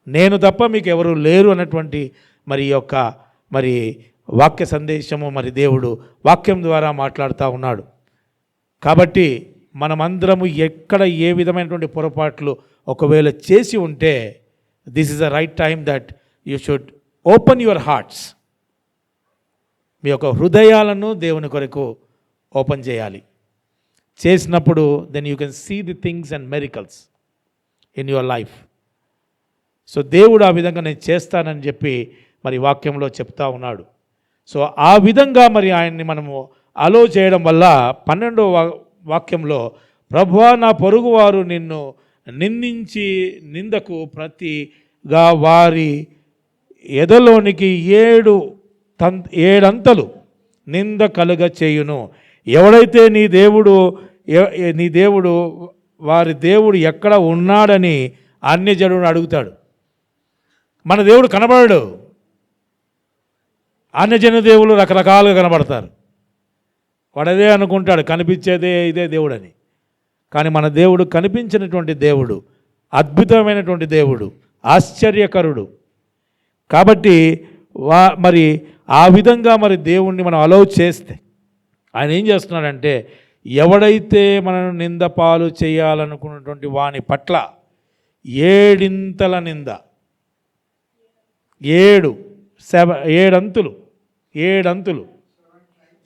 నేను తప్ప మీకు ఎవరు లేరు అన్నటువంటి మరి యొక్క మరి వాక్య సందేశము మరి దేవుడు వాక్యం ద్వారా మాట్లాడుతూ ఉన్నాడు. కాబట్టి మనమందరము ఎక్కడ ఏ విధమైనటువంటి పొరపాట్లు ఒకవేళ చేసి ఉంటే, this is the right time that you should open your hearts. మీ యొక్క హృదయాలను దేవుని కొరకు ఓపెన్ చేయాలి. చేసినప్పుడు then you can see the things and miracles in your life. So దేవుడు ఆ విధంగా నేను చేస్తానని చెప్పి మరి వాక్యంలో చెప్తా ఉన్నాడు. సో ఆ విధంగా మరి ఆయన్ని మనము అలో చేయడం వల్ల 12వ వాక్యంలో, ప్రభువా నా పొరుగువారు నిన్ను నిందించి నిందకు ప్రతిగా వారి ఎదలోనికి 7 అంతలు నింద కలుగ చేయును. ఎవడైతే నీ దేవుడు వారి దేవుడు ఎక్కడ ఉన్నాడని అన్యజనుడు అడుగుతాడు. మన దేవుడు కనబడడు. అన్యజన దేవులు రకరకాలుగా కనబడతారు. వాడదే అనుకుంటాడు కనిపించేదే ఇదే దేవుడని. కానీ మన దేవుడు కనిపించినటువంటి దేవుడు, అద్భుతమైనటువంటి దేవుడు, ఆశ్చర్యకరుడు. కాబట్టి మరి ఆ విధంగా మరి దేవుణ్ణి మనం అలౌ చేస్తే ఆయన ఏం చేస్తున్నాడంటే, ఎవడైతే మనను నింద పాలు చేయాలనుకున్నటువంటి వాని పట్ల 7 నింద, 7 అంతులు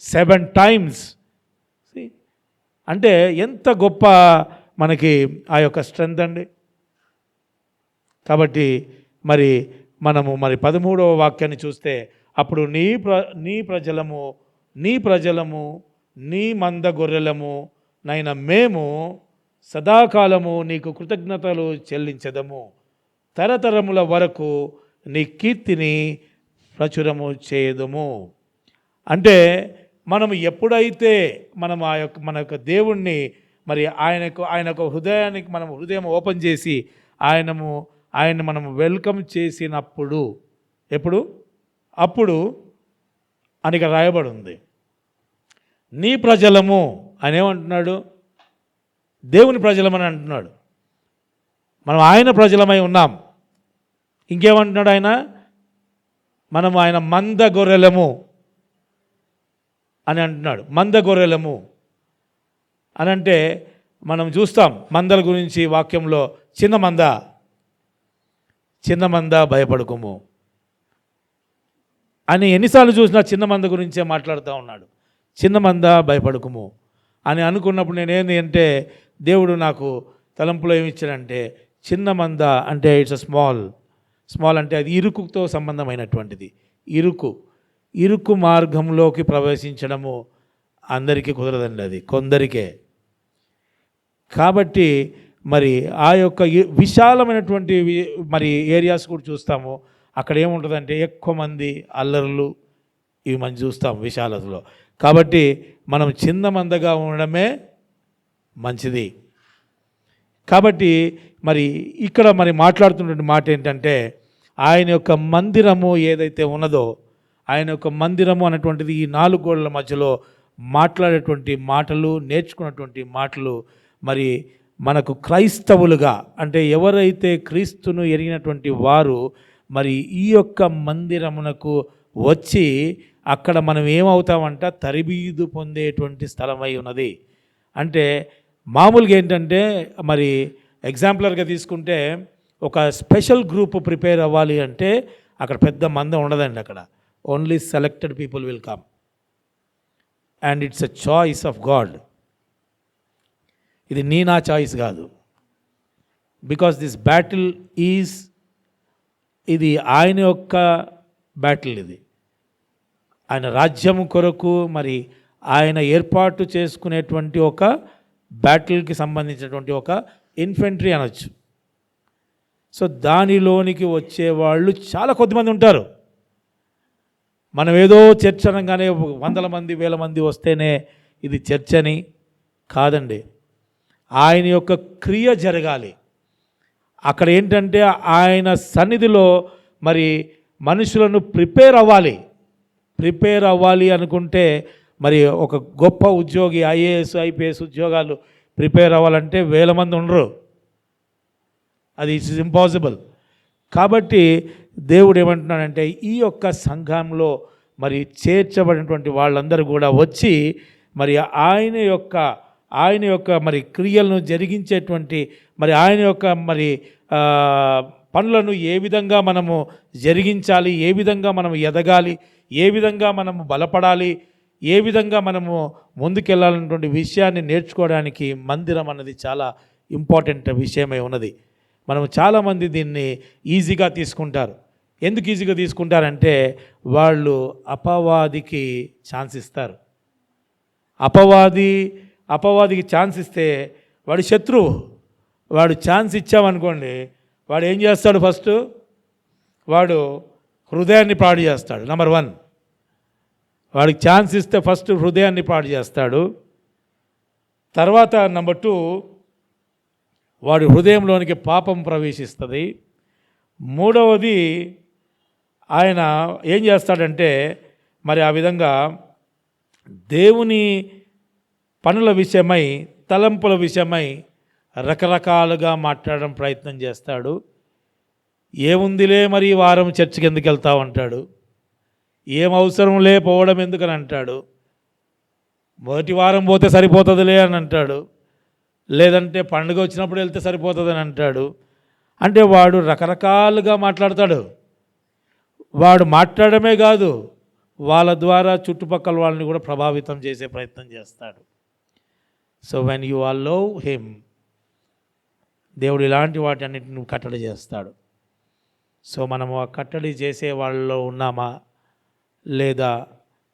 7 times. అంటే ఎంత గొప్ప మనకి ఆ యొక్క స్ట్రెంత్ అండి. కాబట్టి మరి మనము 13వ వాక్యాన్ని చూస్తే, అప్పుడు నీ ప్రజలము నీ మంద గొర్రెలము నైన మేము సదాకాలము నీకు కృతజ్ఞతలు చెల్లించెదము, తరతరముల వరకు నీ కీర్తిని ప్రచురము చేయదము. అంటే మనము ఎప్పుడైతే మనం మన యొక్క దేవుణ్ణి మరి ఆయన హృదయానికి మనం హృదయం ఓపెన్ చేసి ఆయన్ని మనం వెల్కమ్ చేసినప్పుడు, అప్పుడు అని రాయబడి ఉంది, నీ ప్రజలము అని ఏమంటున్నాడు, దేవుని ప్రజలమని అంటున్నాడు. మనం ఆయన ప్రజలమై ఉన్నాం. ఇంకేమంటున్నాడు ఆయన, మనం ఆయన మంద గొర్రెలము అని అంటున్నాడు. మంద గొర్రెలము అని అంటే మనం చూస్తాం మందల గురించి వాక్యంలో, చిన్న మంద భయపడకుము అని ఎన్నిసార్లు చూసినా చిన్న మంద గురించే మాట్లాడుతూ ఉన్నాడు. చిన్న మంద భయపడకుము అని అనుకున్నప్పుడు నేనేంది అంటే, దేవుడు నాకు తలంపులో ఏమిచ్చాడంటే, చిన్న మంద అంటే ఇట్స్ స్మాల్ అంటే అది ఇరుకుతో సంబంధమైనటువంటిది. ఇరుకు మార్గంలోకి ప్రవేశించడము అందరికీ కుదరదండి, అది కొందరికే. కాబట్టి మరి ఆ యొక్క విశాలమైనటువంటి మరి ఏరియాస్ కూడా చూస్తాము. అక్కడ ఏముంటుందంటే ఎక్కువ మంది అల్లర్లు ఇవి మనం చూస్తాం విశాలతలో. కాబట్టి మనం చిన్న మందగా ఉండడమే మంచిది. కాబట్టి మరి ఇక్కడ మరి మాట్లాడుతున్నటువంటి మాట ఏంటంటే, ఆయన యొక్క మందిరము ఏదైతే ఉన్నదో, ఆయన యొక్క మందిరము అనేటువంటిది ఈ 4 గోడల మధ్యలో మాట్లాడేటువంటి మాటలు, నేర్చుకున్నటువంటి మాటలు మరి మనకు క్రైస్తవులుగా అంటే ఎవరైతే క్రీస్తును ఎరిగినటువంటి వారు మరి ఈ యొక్క మందిరమునకు వచ్చి అక్కడ మనం ఏమవుతామంట, తరబీదు పొందేటువంటి స్థలమై ఉన్నది. అంటే మామూలుగా ఏంటంటే మరి ఎగ్జాంపులర్గా తీసుకుంటే ఒక స్పెషల్ గ్రూప్ ప్రిపేర్ అవ్వాలి అంటే అక్కడ పెద్ద మంద ఉండదండి. అక్కడ only selected people will come and it's a choice of God. ఇది నా చాయిస్ కాదు. బికాస్ దిస్ బ్యాటిల్ ఇది ఆయన యొక్క బ్యాటిల్. ఇది ఆయన రాజ్యము కొరకు మరి ఆయన ఏర్పాటు చేసుకునేటువంటి ఒక బ్యాటిల్కి సంబంధించినటువంటి ఒక ఇన్ఫెంట్రీ అనొచ్చు. సో దానిలోనికి వచ్చేవాళ్ళు చాలా కొద్దిమంది ఉంటారు. మనం ఏదో చర్చ్ అనగానే 100 మంది 1000 మంది వస్తేనే ఇది చర్చ్ అని కాదండి. ఆయన యొక్క క్రియ జరగాలి. అక్కడ ఏంటంటే ఆయన సన్నిధిలో మరి మనుషులను ప్రిపేర్ అవ్వాలి అనుకుంటే మరి ఒక గొప్ప ఉద్యోగి ఐఏఎస్ ఐపీఎస్ ఉద్యోగాలు ప్రిపేర్ అవ్వాలంటే 1000 మంది ఉండరు. అది ఇట్స్ ఇంపాసిబుల్. కాబట్టి దేవుడు ఏమంటున్నాడంటే ఈ యొక్క సంఘంలో మరి చేర్చబడినటువంటి వాళ్ళందరూ కూడా వచ్చి మరి ఆయన యొక్క మరి క్రియలను జరిగించేటువంటి మరి ఆయన యొక్క మరి పనులను ఏ విధంగా మనము జరిగించాలి, ఏ విధంగా మనం ఎదగాలి, ఏ విధంగా మనము బలపడాలి, ఏ విధంగా మనము ముందుకెళ్ళాలన్నటువంటి విషయాన్ని నేర్చుకోవడానికి మందిరం అన్నది చాలా ఇంపార్టెంట్ విషయమై ఉన్నది. మనం చాలామంది దీన్ని ఈజీగా తీసుకుంటారు. ఎందుకు ఈజీగా తీసుకుంటారంటే వాళ్ళు అపవాదికి ఛాన్స్ ఇస్తారు. అపవాదికి ఛాన్స్ ఇస్తే వాడి శత్రువు. వాడు ఛాన్స్ ఇచ్చామనుకోండి, వాడు ఏం చేస్తాడు? ఫస్ట్ వాడు హృదయాన్ని పాడు చేస్తాడు. నెంబర్ 1, వాడికి ఛాన్స్ ఇస్తే ఫస్ట్ హృదయాన్ని పాడు చేస్తాడు. తర్వాత నెంబర్ 2, వాడి హృదయంలోనికి పాపం ప్రవేశిస్తుంది. మూడవది ఆయన ఏం చేస్తాడంటే మరి ఆ విధంగా దేవుని పనుల విషయమై, తలంపుల విషయమై రకరకాలుగా మాట్లాడడం ప్రయత్నం చేస్తాడు. ఏముందిలే మరి ఈ వారం చర్చికి ఎందుకు వెళ్తావు అంటాడు. ఏం అవసరంలే పోవడం ఎందుకని అంటాడు. మొదటి వారం పోతే సరిపోతుందిలే అని అంటాడు. లేదంటే పండుగ వచ్చినప్పుడు వెళ్తే సరిపోతుందని అంటాడు. అంటే వాడు రకరకాలుగా మాట్లాడతాడు. వాడు మాట్లాడమే కాదు, వాళ్ళ ద్వారా చుట్టుపక్కల వాళ్ళని కూడా ప్రభావితం చేసే ప్రయత్నం చేస్తాడు. So when you are love him, దేవుడు ఇలాంటి వాటి అన్నిటిని కట్టడి చేస్తాడు. సో మనము ఆ కట్టడి చేసే వాళ్ళలో ఉన్నామా, లేదా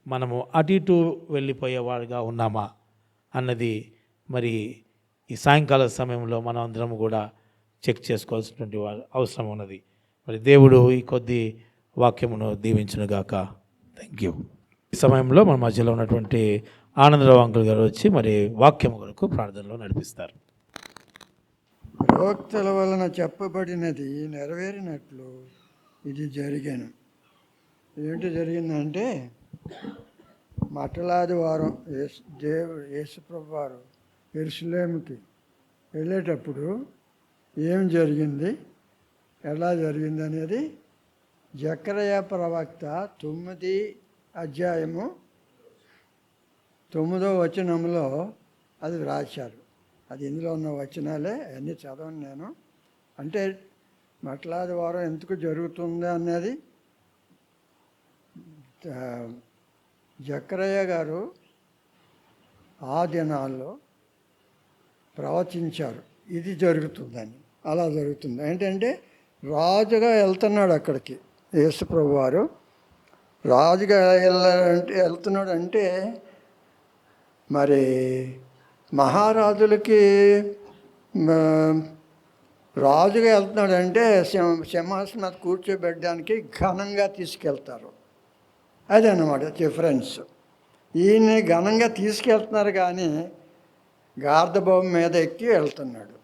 మనము అటు ఇటు వెళ్ళిపోయేవాడుగా ఉన్నామా అన్నది మరి ఈ సాయంకాల సమయంలో మనం అందరం కూడా చెక్ చేసుకోవాల్సినటువంటి అవసరం ఉన్నది. మరి దేవుడు ఈ కొద్ది వాక్యమును దీవించునుగాక. Thank you. ఈ సమయంలో మన మధ్యలో ఉన్నటువంటి ఆనందరావు అంకుల్ గారు వచ్చి మరి వాక్యము కొరకు ప్రార్థనలో నడిపిస్తారు. ప్రవక్తల వలన చెప్పబడినది నెరవేరినట్లు ఇది జరిగాను. ఏంటి జరిగిందంటే, మట్టలాది వారం యేసుప్రభు వారు యెరూషలేముకి వెళ్ళేటప్పుడు ఏం జరిగింది, ఎలా జరిగింది అనేది జకర్యా ప్రవక్త 9వ అధ్యాయము 9వ వచనంలో అది వ్రాశారు. అది ఇందులో ఉన్న వచనాలే అన్నీ చదవను నేను. అంటే మట్లాది వారం ఎందుకు జరుగుతుంది అన్నది జకర్యా గారు ఆ దినాల్లో ప్రవచించారు ఇది జరుగుతుందని. అలా జరుగుతుంది. ఏంటంటే రాజుగా వెళ్తున్నాడు అక్కడికి యేసుప్రభు వారు. రాజుగా వెళ్తున్నాడు అంటే మరి మహారాజులకి రాజుగా వెళ్తున్నాడు అంటే సింహాసనం మీద కూర్చోబెట్టడానికి ఘనంగా తీసుకెళ్తారు. అదన్నమాట డిఫరెన్స్. ఈయన ఘనంగా తీసుకెళ్తున్నారు కానీ గార్ధబొమ్మ మీద ఎక్కి వెళ్తున్నాడు.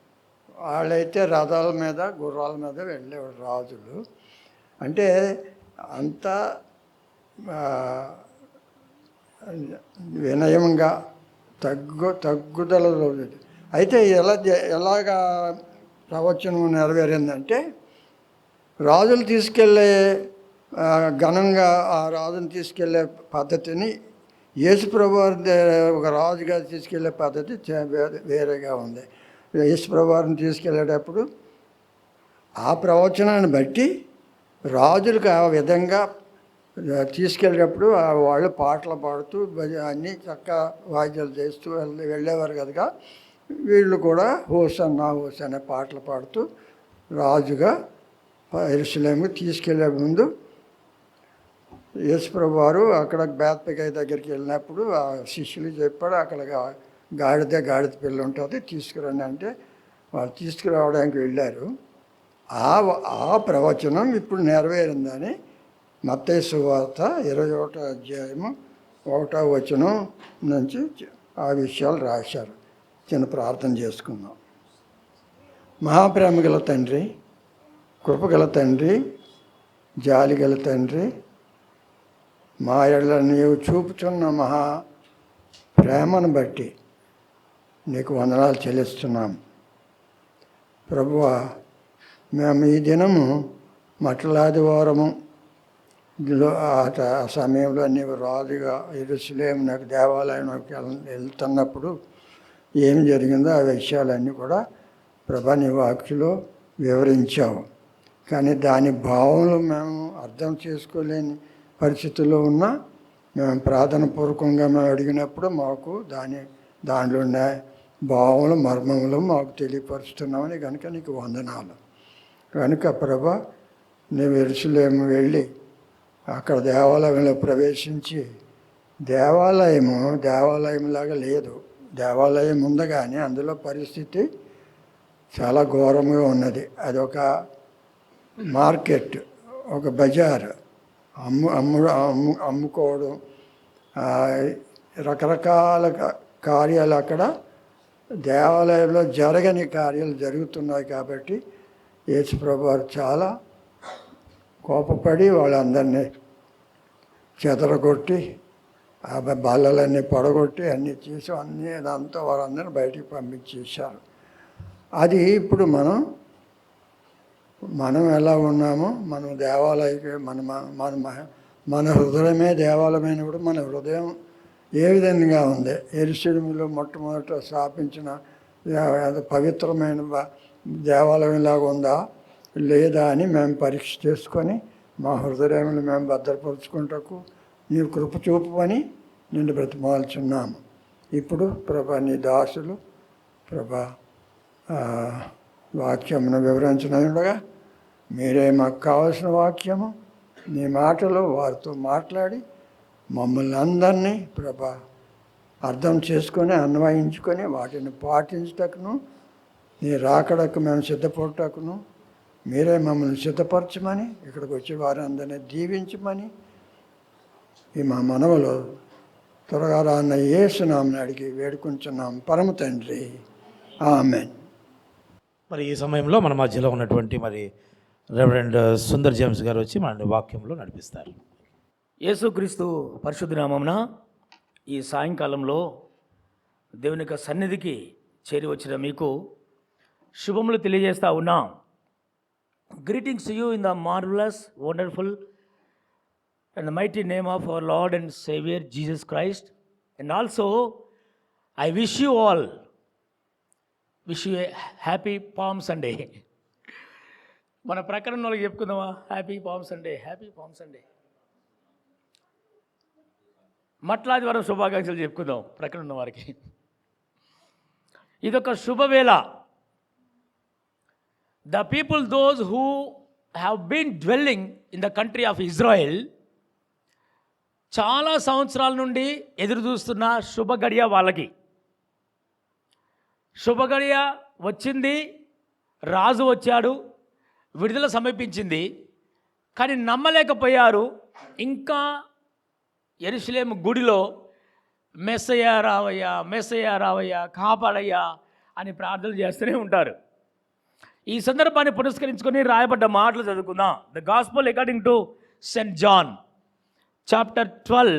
వాళ్ళైతే రథాల మీద గుర్రాల మీద వెళ్ళేవాడు రాజులు. అంటే అంత వినయంగా తగ్గుదల రోజు. అయితే ఎలాగా ప్రవచనం నెరవేరిందంటే, రాజులు తీసుకెళ్ళే ఘనంగా ఆ రాజుని తీసుకెళ్ళే పద్ధతిని యేసుప్రభు ఒక రాజుగా తీసుకెళ్లే పద్ధతి వేరేగా ఉంది. యేసుప్రభు వారిని తీసుకెళ్ళేటప్పుడు ఆ ప్రవచనాన్ని బట్టి రాజులకు ఆ విధంగా తీసుకెళ్ళేటప్పుడు వాళ్ళు పాటలు పాడుతూ అన్నీ చక్కగా వాయిద్యాలు చేస్తూ వెళ్ళేవారు కనుక వీళ్ళు కూడా హోసన్నా హోసన్నా పాటలు పాడుతూ రాజుగా యెరూషలేముకి తీసుకెళ్లే ముందు యేసుప్రభు వారు అక్కడ బేత్పగే దగ్గరికి వెళ్ళినప్పుడు ఆ శిష్యులు చెప్పాడు, అక్కడ గాడిద పిల్ల ఉంటుంది తీసుకురండి అంటే వాళ్ళు తీసుకురావడానికి వెళ్ళారు. ఆ ప్రవచనం ఇప్పుడు నెరవేరిందని మత్తయి సువార్త 21వ అధ్యాయము 1వ వచనం నుంచి ఆ విషయాలు రాశారు. చిన్న ప్రార్థన చేసుకుందాం. మహాప్రేమ గల తండ్రి, కృపగల తండ్రి, జాలి గల తండ్రి, మా ఎడల నీవు చూపుతున్న మహా ప్రేమను బట్టి నీకు వందనాలు చెల్లిస్తున్నాం. ప్రభువా, మేము ఈ దినము మట్టలాది వారము ఆ సమయంలో నీవు రాజుగా యెరూషలేము నాకు దేవాలయంలోకి వెళ్తున్నప్పుడు ఏం జరిగిందో ఆ విషయాలన్నీ కూడా ప్రభా నీ వాక్యలో వివరించావు. కానీ దాని భావనలు మేము అర్థం చేసుకోలేని పరిస్థితుల్లో ఉన్నా మేము ప్రార్థనపూర్వకంగా మేము అడిగినప్పుడు మాకు దానిలో ఉన్న భావములు మర్మములు మాకు తెలియపరుస్తున్నామని కనుక నీకు వందనాలు. కనుక ప్రభా నీవు యెరూషలేము వెళ్ళి అక్కడ దేవాలయంలో ప్రవేశించి, దేవాలయంలాగా లేదు, దేవాలయం ఉంది కానీ అందులో పరిస్థితి చాలా ఘోరంగా ఉన్నది. అదొక మార్కెట్, ఒక బజార్, అమ్ముకోవడం, రకరకాల కార్యాలు అక్కడ దేవాలయంలో జరగని కార్యాలు జరుగుతున్నాయి. కాబట్టి యేసుప్రభు వారు చాలా కోపపడి వాళ్ళందరినీ చెదరగొట్టి ఆ బల్లలన్నీ పడగొట్టి అన్నీ చేసి అదంతా వారందరినీ బయటికి పంపించేశారు. అది ఇప్పుడు మనం మనం ఎలా ఉన్నామో మనం దేవాలయకి మన హృదయమే దేవాలయమైనప్పుడు మన హృదయం ఏ విధంగా ఉంది? యెరూషలేములో మొట్టమొదట స్థాపించిన పవిత్రమైన దేవాలయంలాగా ఉందా లేదా అని మేము పరీక్ష చేసుకొని మా హృదయములు మేము భద్రపరుచుకుంటకు నీవు కృప చూపమని నిన్ను బ్రతిమాలుచున్నాము. ఇప్పుడు ప్రభా నీ దాసులు ప్రభా వాక్యమును వివరించనుండగా మీరే మాకు కావలసిన వాక్యము నీ మాటలు వారితో మాట్లాడి మమ్మల్ని అందరినీ ప్రభా అర్థం చేసుకొని అన్వయించుకొని వాటిని పాటించటకును నీ రాకడకు మేము సిద్ధపడటకును మీరే మమ్మల్ని సిద్ధపరచమని ఇక్కడికి వచ్చే వారందరినీ దీవించమని ఈ మా మనవలో త్వరగా రాన్న యేసునామని అడిగి వేడుకుంటున్నాం పరమ తండ్రి, ఆమేన్. మరి ఈ సమయంలో మన మధ్యలో ఉన్నటువంటి మరి రెవరెండ్ సుందర్ జేమ్స్ గారు వచ్చి మన వాక్యంలో నడిపిస్తారు. యేసుక్రీస్తు పరిశుద్ధ నామమున ఈ సాయంకాలంలో దేవుని యొక్క సన్నిధికి చేరి వచ్చిన మీకు శుభములు తెలియజేస్తూ ఉన్నాం. Greetings you in the marvellous, wonderful and the mighty name of our Lord and saviour Jesus Christ. And also I wish you all a happy Palm Sunday. మన ప్రకరణ వాళ్ళకి చెప్పుకుందామా? Happy Palm Sunday, happy Palm Sunday. మట్లాదివారం శుభాకాంక్షలు చెప్పుకుందాం ప్రకరణ ఉన్న వారికి. ఇదొక శుభవేళ. The people those who have been dwelling in the country of Israel చాలా సంవత్సరాల నుండి ఎదురు చూస్తున్న శుభగడియ వాళ్ళకి. శుభగడియ వచ్చింది, రాజు వచ్చాడు, విడుదల సమీపించింది. కానీ నమ్మలేకపోయారు. ఇంకా యెరూషలేము గుడిలో మెస్సయ్య రావయ్యా, మెస్సయ్య రావయ్యా, కాపాడయ్యా అని ప్రార్థనలు చేస్తూనే ఉంటారు. ఈ సందర్భాన్ని పురస్కరించుకొని రాయబడ్డ మాటలు చదువుకుందాం. The gospel according to saint John chapter 12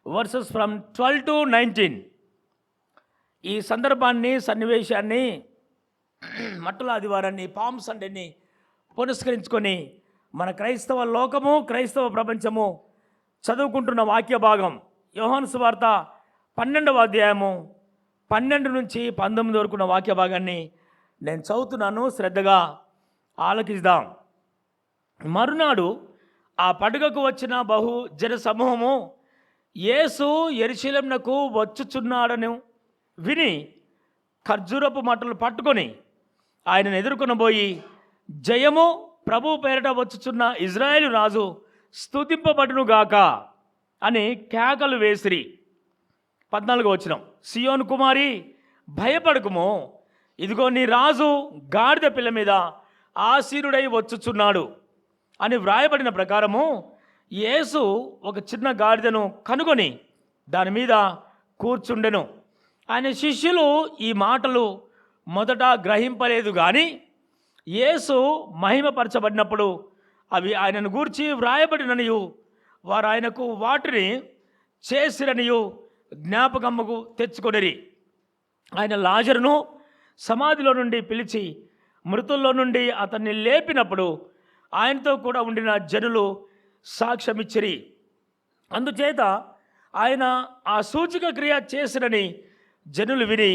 verses from 12 to 19. ఈ సందర్భాన్ని, సన్నివేశాన్ని, మట్టల ఆదివారాన్ని, పామ్ సండేని పురస్కరించుకొని మన క్రైస్తవ లోకము, క్రైస్తవ ప్రపంచము చదువుకుంటున్న వాక్య భాగం యోహాను సువార్త 12వ అధ్యాయము 12 నుంచి 19 వరకు ఉన్న వాక్య భాగాన్ని నేను చదువుతున్నాను. శ్రద్ధగా ఆలకిద్దాం. మరునాడు ఆ పండుగకు వచ్చిన బహు జన సమూహము యేసు యెరూషలేమునకు వచ్చుచున్నాడని విని ఖర్జూరపు మట్టలు పట్టుకొని ఆయనను ఎదుర్కొనబోయి, జయము, ప్రభు పేరిట వచ్చుచున్న ఇజ్రాయేలు రాజు స్తుతింపబడునుగాక అని కేకలు వేసిరి. 14వ వచనం, సియోను కుమారి భయపడకుము, ఇదిగో నీ రాజు గాడిద పిల్ల మీద ఆసీనుడై వచ్చుచున్నాడు అని వ్రాయబడిన ప్రకారము యేసు ఒక చిన్న గాడిదను కనుగొని దాని మీద కూర్చుండెను. ఆయన శిష్యులు ఈ మాటలు మొదట గ్రహింపలేదు. కానీ యేసు మహిమపరచబడినప్పుడు అవి ఆయనను గూర్చి వ్రాయబడిననియు వారు ఆయనకు వాటిని చేసిరనియు జ్ఞాపకముకు తెచ్చుకొనిరి. ఆయన లాజరును సమాధిలో నుండి పిలిచి మృతుల్లో నుండి అతన్ని లేపినప్పుడు ఆయనతో కూడా ఉండిన జనులు సాక్ష్యమిచ్చిరి. అందుచేత ఆయన ఆ సూచక క్రియ చేసినని జనులు విని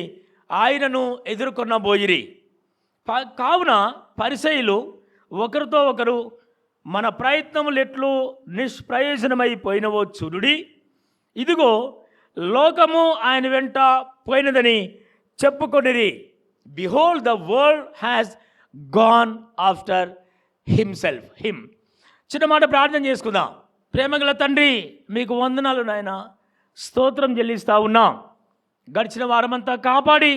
ఆయనను ఎదుర్కొనబోయిరి. కావున పరిసయ్యులు ఒకరితో ఒకరు, మన ప్రయత్నములు ఎట్లు నిష్ప్రయోజనమైపోయినవో చూడుడి, ఇదిగో లోకము ఆయన వెంట పోయినదని చెప్పుకొనిరి. Behold the world has gone after himself him. చిన్న మాట ప్రార్థన చేసుకుందాం. ప్రేమగల తండ్రి, మీకు వందనాలు నాయన, స్తోత్రం చెల్లిస్తూ ఉన్నాం. గడిచిన వారమంతా కాపాడి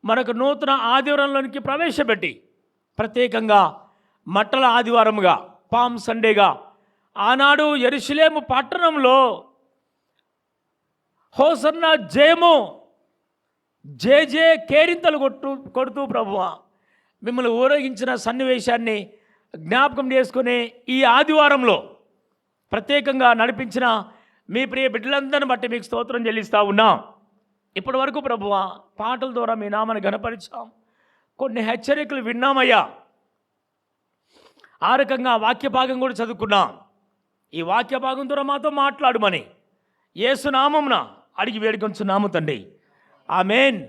మనకు నూతన ఆదివారంలోనికి ప్రవేశపెట్టి ప్రత్యేకంగా మట్టల ఆదివారముగా, పామ్ సండేగా ఆనాడు యెరూషలేము పట్టణంలో హోసన్నా జయము, జే కేరింతలు కొడుతూ ప్రభువా మిమ్మల్ని ఊరేగించిన సన్నివేశాన్ని జ్ఞాపకం చేసుకునే ఈ ఆదివారంలో ప్రత్యేకంగా నడిపించిన మీ ప్రియ బిడ్డలందరిని బట్టి మీకు స్తోత్రం చెల్లిస్తూ ఉన్నాం. ఇప్పటి వరకు ప్రభువా పాటల ద్వారా మీ నామాన్ని ఘనపరిచాం, కొన్ని హెచ్చరికలు విన్నామయ్యా. ఆ రకంగా వాక్య భాగం కూడా చదువుకున్నాం. ఈ వాక్య భాగం ద్వారా మాతో మాట్లాడమని యేసు నామమున అడిగి వేడుకొంచున్నాము తండ్రి, ఆమేన్.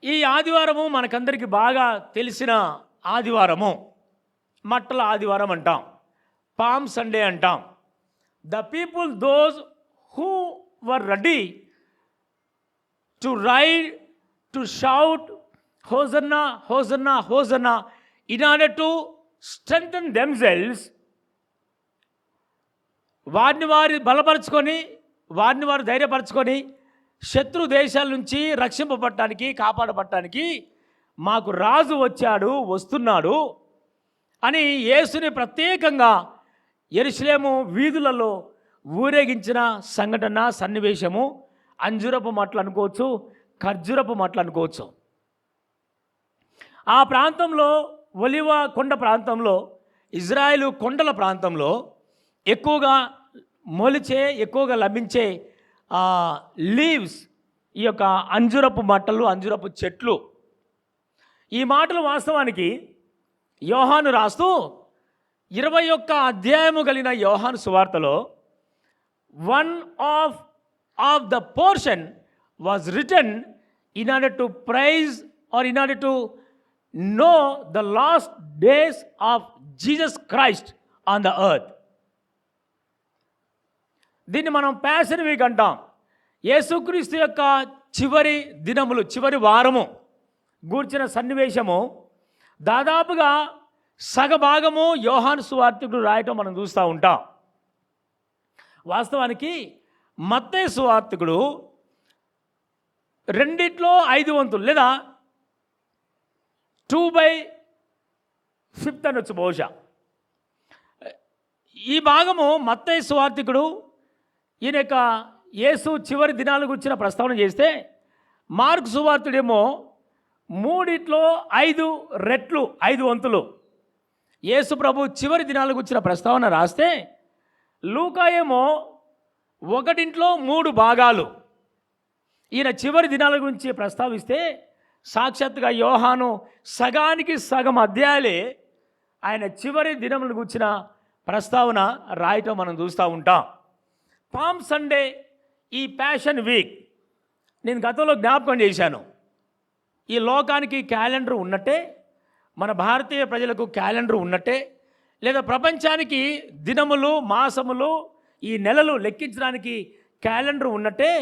ఈ ఆదివారము మనకందరికీ బాగా తెలిసిన ఆదివారము, మట్టల ఆదివారం అంటాం, పామ్ సండే అంటాం. The people those who were ready to ride, to shout hosanna hosanna hosanna in order to strengthen themselves, వారిని వారు బలపరుచుకొని, వారిని వారు ధైర్యపరచుకొని శత్రు దేశాల నుంచి రక్షింపబడటానికి, కాపాడబడటానికి మాకు రాజు వచ్చాడు, వస్తున్నాడు అని యేసుని ప్రత్యేకంగా యెరూషలేము వీధులలో ఊరేగించిన సంఘటన, సన్నివేశము అంజురపు మట్లు అనుకోవచ్చు, ఖర్జూరపు మట్లు అనుకోవచ్చు. ఆ ప్రాంతంలో, ఒలివ కొండ ప్రాంతంలో, ఇజ్రాయేలు కొండల ప్రాంతంలో ఎక్కువగా మొలిచే, ఎక్కువగా లభించే లీవ్స్ ఈ యొక్క అంజురపు మట్టలు, అంజురపు చెట్లు. ఈ మాటలు వాస్తవానికి యోహాను రాస్తూ 21 అధ్యాయము కలిగిన యోహాను సువార్తలో one of the portion was written in order to praise or in order to know the last days of Jesus Christ on the earth. దీన్ని మనం ప్యాషన్ వీక్ అంటాం. యేసుక్రీస్తు యొక్క చివరి దినములు, చివరి వారము గూర్చిన సన్నివేశము దాదాపుగా సగభాగము యోహాను సువార్తికుడు రాయటం మనం చూస్తూ ఉంటాం. వాస్తవానికి మత్తయి సువార్తికుడు రెండిట్లో 5 వంతులు లేదా 2/5 అనొచ్చు బహుశా. ఈ భాగము మత్తయి సువార్తికుడు ఈయన యొక్క యేసు చివరి దినాలకు వచ్చిన ప్రస్తావన చేస్తే, మార్కు సువార్తుడేమో 3/5 రెట్లు, 5 వంతులు యేసు ప్రభు చివరి దినాలకు వచ్చిన ప్రస్తావన రాస్తే, లూకా ఏమో 1/3 భాగాలు ఈయన చివరి దినాల గురించి ప్రస్తావిస్తే, సాక్షాత్తుగా యోహాను సగానికి సగం అధ్యాయాలే ఆయన చివరి దినములకు వచ్చిన ప్రస్తావన రాయటం మనం చూస్తూ ఉంటాం. పామ్ సండే, ఈ ప్యాషన్ వీక్ నేను గతంలో జ్ఞాపకం చేశాను. ఈ లోకానికి క్యాలెండర్ ఉన్నట్టే, మన భారతీయ ప్రజలకు క్యాలెండర్ ఉన్నట్టే, లేదా ప్రపంచానికి దినములు, మాసములు, ఈ నెలలు లెక్కించడానికి క్యాలెండర్ ఉన్నట్టే,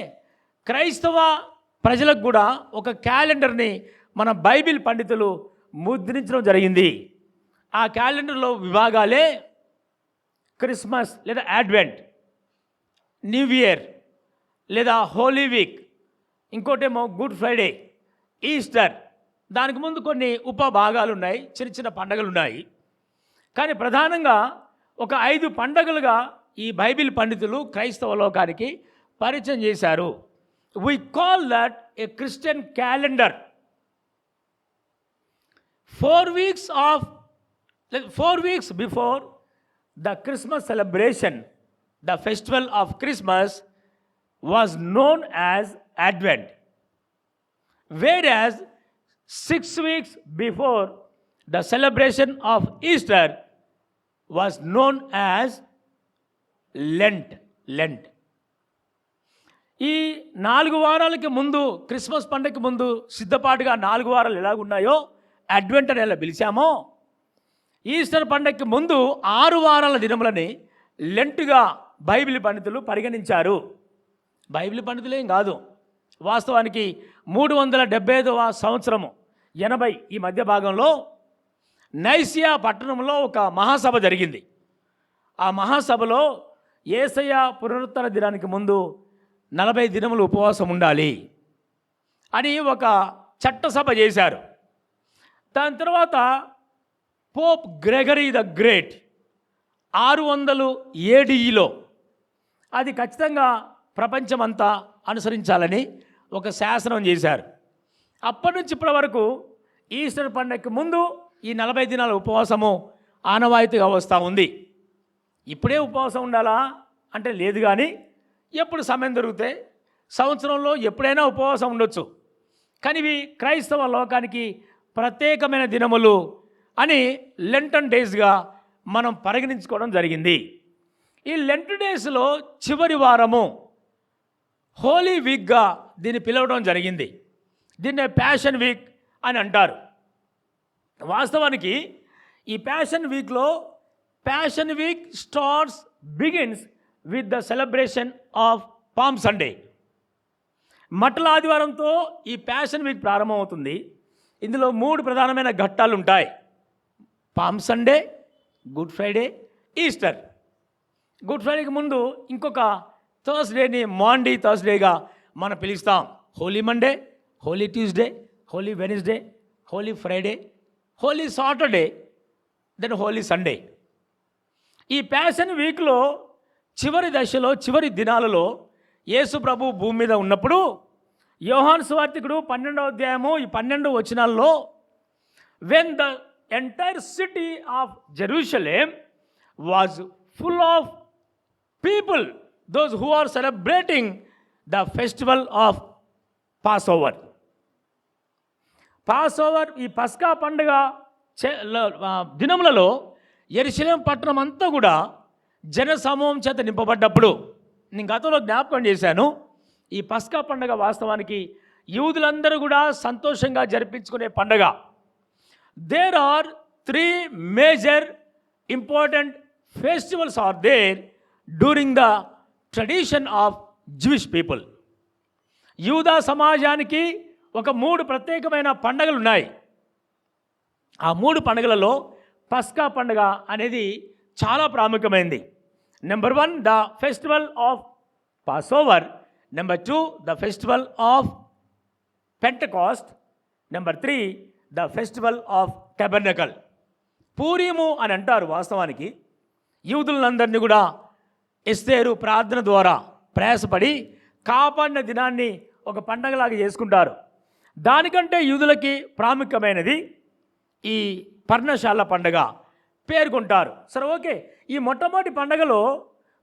క్రైస్తవ ప్రజలకు కూడా ఒక క్యాలెండర్ని మన బైబిల్ పండితులు ముద్రించడం జరిగింది. ఆ క్యాలెండర్లో విభాగాలే క్రిస్మస్ లేదా అడ్వెంట్, న్యూ ఇయర్ లేదా హోలీ వీక్, ఇంకోటేమో గుడ్ ఫ్రైడే, ఈస్టర్. దానికి ముందు కొన్ని ఉపభాగాలు ఉన్నాయి, చిన్న చిన్న పండగలు ఉన్నాయి. కానీ ప్రధానంగా ఒక 5 పండగలుగా ఈ బైబిల్ పండితులు క్రైస్తవ లోకానికి పరిచయం చేశారు. We call that a Christian calendar. 4 weeks before the Christmas celebration, the festival of Christmas was known as Advent, whereas 6 weeks before the celebration of Easter was known as Lent. ఈ 4 వారాలకి ముందు, క్రిస్మస్ పండుగకి ముందు సిద్ధపాటుగా 4 వారాలు ఎలాగున్నాయో అడ్వెంట్ అని ఎలా పిలిచామో, ఈస్టర్ పండుగకి ముందు 6 వారాల దినములని లెంట్గా బైబిల్ పండితులు పరిగణించారు. బైబిల్ పండితులేం కాదు, వాస్తవానికి 375వ సంవత్సరము 80 ఈ మధ్య భాగంలో నైసియా పట్టణంలో ఒక మహాసభ జరిగింది. ఆ మహాసభలో యేసయ్య పునరుత్తర దినానికి ముందు 40 దినములు ఉపవాసం ఉండాలి అని ఒక చట్టసభ చేశారు. దాని తర్వాత పోప్ గ్రెగరీ ద గ్రేట్ 600 ADలో అది ఖచ్చితంగా ప్రపంచమంతా అనుసరించాలని ఒక శాసనం చేశారు. అప్పటి నుంచి ఇప్పటి వరకు ఈస్టర్ పండుగకి ముందు ఈ 40 దినాల ఉపవాసము ఆనవాయితీగా వస్తూ ఉంది. ఇప్పుడే ఉపవాసం ఉండాలా అంటే లేదు, కానీ ఎప్పుడు సమయం దొరికితే సంవత్సరంలో ఎప్పుడైనా ఉపవాసం ఉండొచ్చు. కానీ ఇవి క్రైస్తవ లోకానికి ప్రత్యేకమైన దినములు, అని లెంటన్ డేస్గా మనం పరిగణించుకోవడం జరిగింది. ఈ లెంట్ డేస్లో చివరి వారము హోలీ వీక్గా దీన్ని పిలవడం జరిగింది. దీన్నే ప్యాషన్ వీక్ అని అంటారు. వాస్తవానికి ఈ ప్యాషన్ వీక్లో Passion Week begins with the celebration of Palm Sunday. మట్టల ఆదివారంతో ఈ ప్యాషన్ వీక్ ప్రారంభమవుతుంది. ఇందులో 3 ప్రధానమైన ఘట్టాలు ఉంటాయి: Palm Sunday, Good Friday, Easter. గుడ్ ఫ్రైడేకి ముందు ఇంకొక థర్స్డేని మాండీ థర్స్డేగా మనం పిలుస్తాం. Holy Monday, Holy Tuesday, Holy Wednesday, Holy Friday, Holy Saturday, then Holy Sunday. ఈ ప్యాషన్ వీక్లో చివరి దశలో, చివరి దినాలలో యేసు ప్రభు భూమి మీద ఉన్నప్పుడు యోహాను సువార్తికుడు 12వ అధ్యాయము ఈ 12 వచనాల్లో, when the entire city of Jerusalem was full of people, those who are celebrating the festival of passover. ఈ పస్కా పండుగ దినములలో యెరూషలేం పట్టణం అంతా కూడా జన సమూహం చేత నింపబడ్డప్పుడు, నేను గతంలో జ్ఞాపకం చేశాను, ఈ పస్కా పండుగ వాస్తవానికి యూదులందరూ కూడా సంతోషంగా జరిపించుకునే పండుగ. There are 3 major important festivals are there during the tradition of Jewish people. యూదా సమాజానికి ఒక 3 ప్రత్యేకమైన పండుగలు ఉన్నాయి. ఆ 3 పండుగలలో పస్కా పండుగ అనేది చాలా ప్రాముఖ్యమైనది. Number 1 the festival of Passover, number 2 the festival of Pentecost, number 3 the festival of tabernacle. పూరీము అని అంటారు. వాస్తవానికి యూదులందరినీ కూడా ఎస్తేరు ప్రార్థన ద్వారా ప్రయాసపడి కాపాడిన దినాన్ని ఒక పండగలాగా చేసుకుంటారు. దానికంటే యూదులకి ప్రాముఖ్యమైనది ఈ పర్ణశాల పండగ పేర్కొంటారు. సరే, ఓకే. ఈ మొట్టమొదటి పండగలో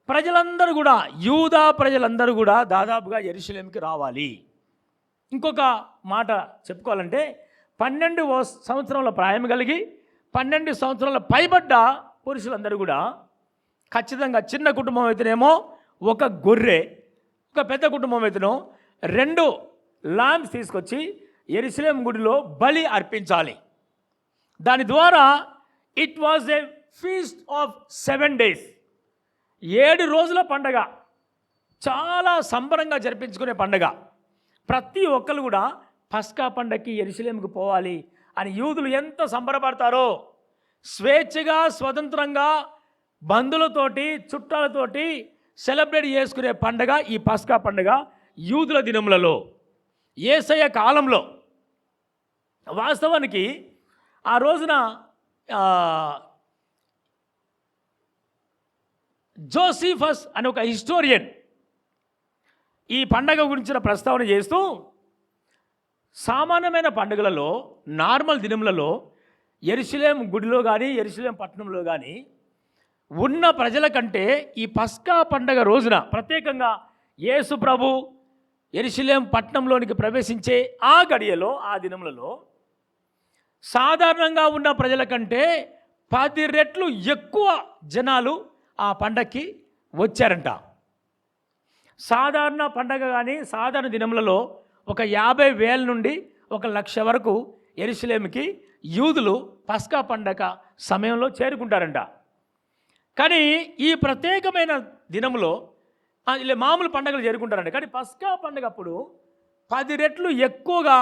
ప్రజలందరూ కూడా, యూదా ప్రజలందరూ కూడా దాదాపుగా యెరూషలేంకి రావాలి. ఇంకొక మాట చెప్పుకోవాలంటే 12 సంవత్సరంల ప్రాయం కలిగి 12 సంవత్సరాల పైబడ్డ పురుషులందరూ కూడా ఖచ్చితంగా, చిన్న కుటుంబం అయితేనేమో ఒక గొర్రె, ఒక పెద్ద కుటుంబం అయితేనో 2 లాంబ్స్ తీసుకొచ్చి యెరూషలేం గుడిలో బలి అర్పించాలి. దాని ద్వారా it was a feast of 7 days, 7 రోజుల పండగ, చాలా సంబరంగా జరిపించుకునే పండగ. ప్రతి ఒక్కరు కూడా పస్కా పండగకి యెరూషలేంకి పోవాలి అని యూదులు ఎంత సంబరపడతారో, స్వేచ్ఛగా స్వతంత్రంగా బంధువులతోటి చుట్టాలతోటి సెలబ్రేట్ చేసుకునే పండగ ఈ పస్కా పండగ యూదుల దినములలో, యేసయ్య కాలంలో. వాస్తవానికి ఆ రోజున జోసిఫస్ అనే ఒక హిస్టోరియన్ ఈ పండగ గురించిన ప్రస్తావన చేస్తూ, సామాన్యమైన పండుగలలో, నార్మల్ దినములలో యెరూషలేం గుడిలో కానీ యెరూషలేం పట్టణంలో కానీ ఉన్న ప్రజల కంటే ఈ పస్కా పండగ రోజున, ప్రత్యేకంగా యేసు ప్రభు యెరూషలేం పట్టణంలోనికి ప్రవేశించే ఆ గడియలో, ఆ దినములలో సాధారణంగా ఉన్న ప్రజల కంటే 10 రెట్లు ఎక్కువ జనాలు ఆ పండగకి వచ్చారంట. సాధారణ పండగ కానీ సాధారణ దినములలో ఒక 50,000 నుండి 1,00,000 వరకు యెరూషలేంకి యూదులు పస్కా పండగ సమయంలో చేరుకుంటారంట. కానీ ఈ ప్రత్యేకమైన దినములో ఇలా మామూలు పండుగలు చేరుకుంటారంట. కానీ పస్కా పండుగ అప్పుడు 10 రెట్లు ఎక్కువగా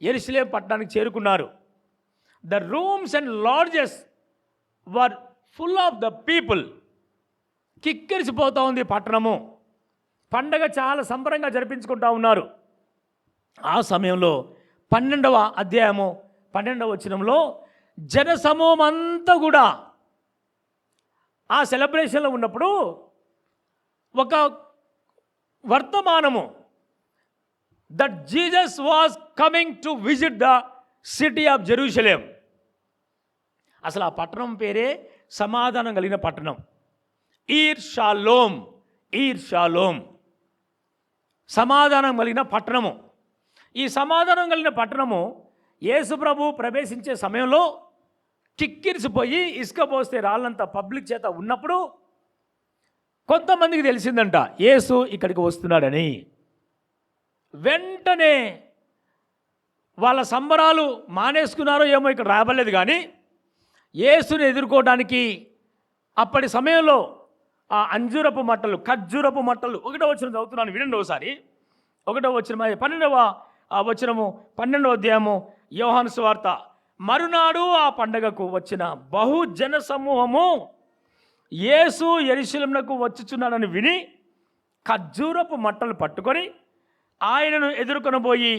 యెరూషలేం పట్టణానికి చేరుకున్నారు. The rooms and lodges were full of the people. కిక్కిరిసిపోతూ ఉంది పట్టణము. పండగ చాలా సంబరంగా జరిపించుకుంటూ ఉన్నారు. ఆ సమయంలో 12వ అధ్యాయము 12వ వచనంలో జనసమూహం అంతా కూడా ఆ సెలబ్రేషన్లో ఉన్నప్పుడు ఒక వర్తమానము, that Jesus was coming to visit the city of Jerusalem. అసలు ఆ పట్టణం పేరే సమాధానం కలిగిన పట్టణం, ఈర్ షాలోమ్. ఈర్ షాలోమ్, సమాధానం కలిగిన పట్టణము. ఈ సమాధానం కలిగిన పట్టణము యేసు ప్రభు ప్రవేశించే సమయంలో కిక్కిరిసిపోయి ఇసుక పోస్తే రాళ్ళంతా పబ్లిక్ చేత ఉన్నప్పుడు కొంతమందికి తెలిసిందంట యేసు ఇక్కడికి వస్తున్నాడని. వెంటనే వాళ్ళ సంబరాలు మానేసుకున్నారో ఏమో ఇక్కడ రాబలేదు, కానీ యేసుని ఎదుర్కోవడానికి అప్పటి సమయంలో ఆ అంజూరపు మట్టలు, ఖర్జూరపు మట్టలు, 1వ వచనం చదువుతున్నాను, వినండి ఒకసారి. 1వ వచనం 12వ వచనము 12వ అధ్యాయము యోహాను సువార్త. మరునాడు ఆ పండగకు వచ్చిన బహుజన సమూహము యేసు యెరూషలేమునకు వచ్చుచున్నాడని విని ఖర్జూరపు మట్టలు పట్టుకొని ఆయనను ఎదుర్కొనబోయి,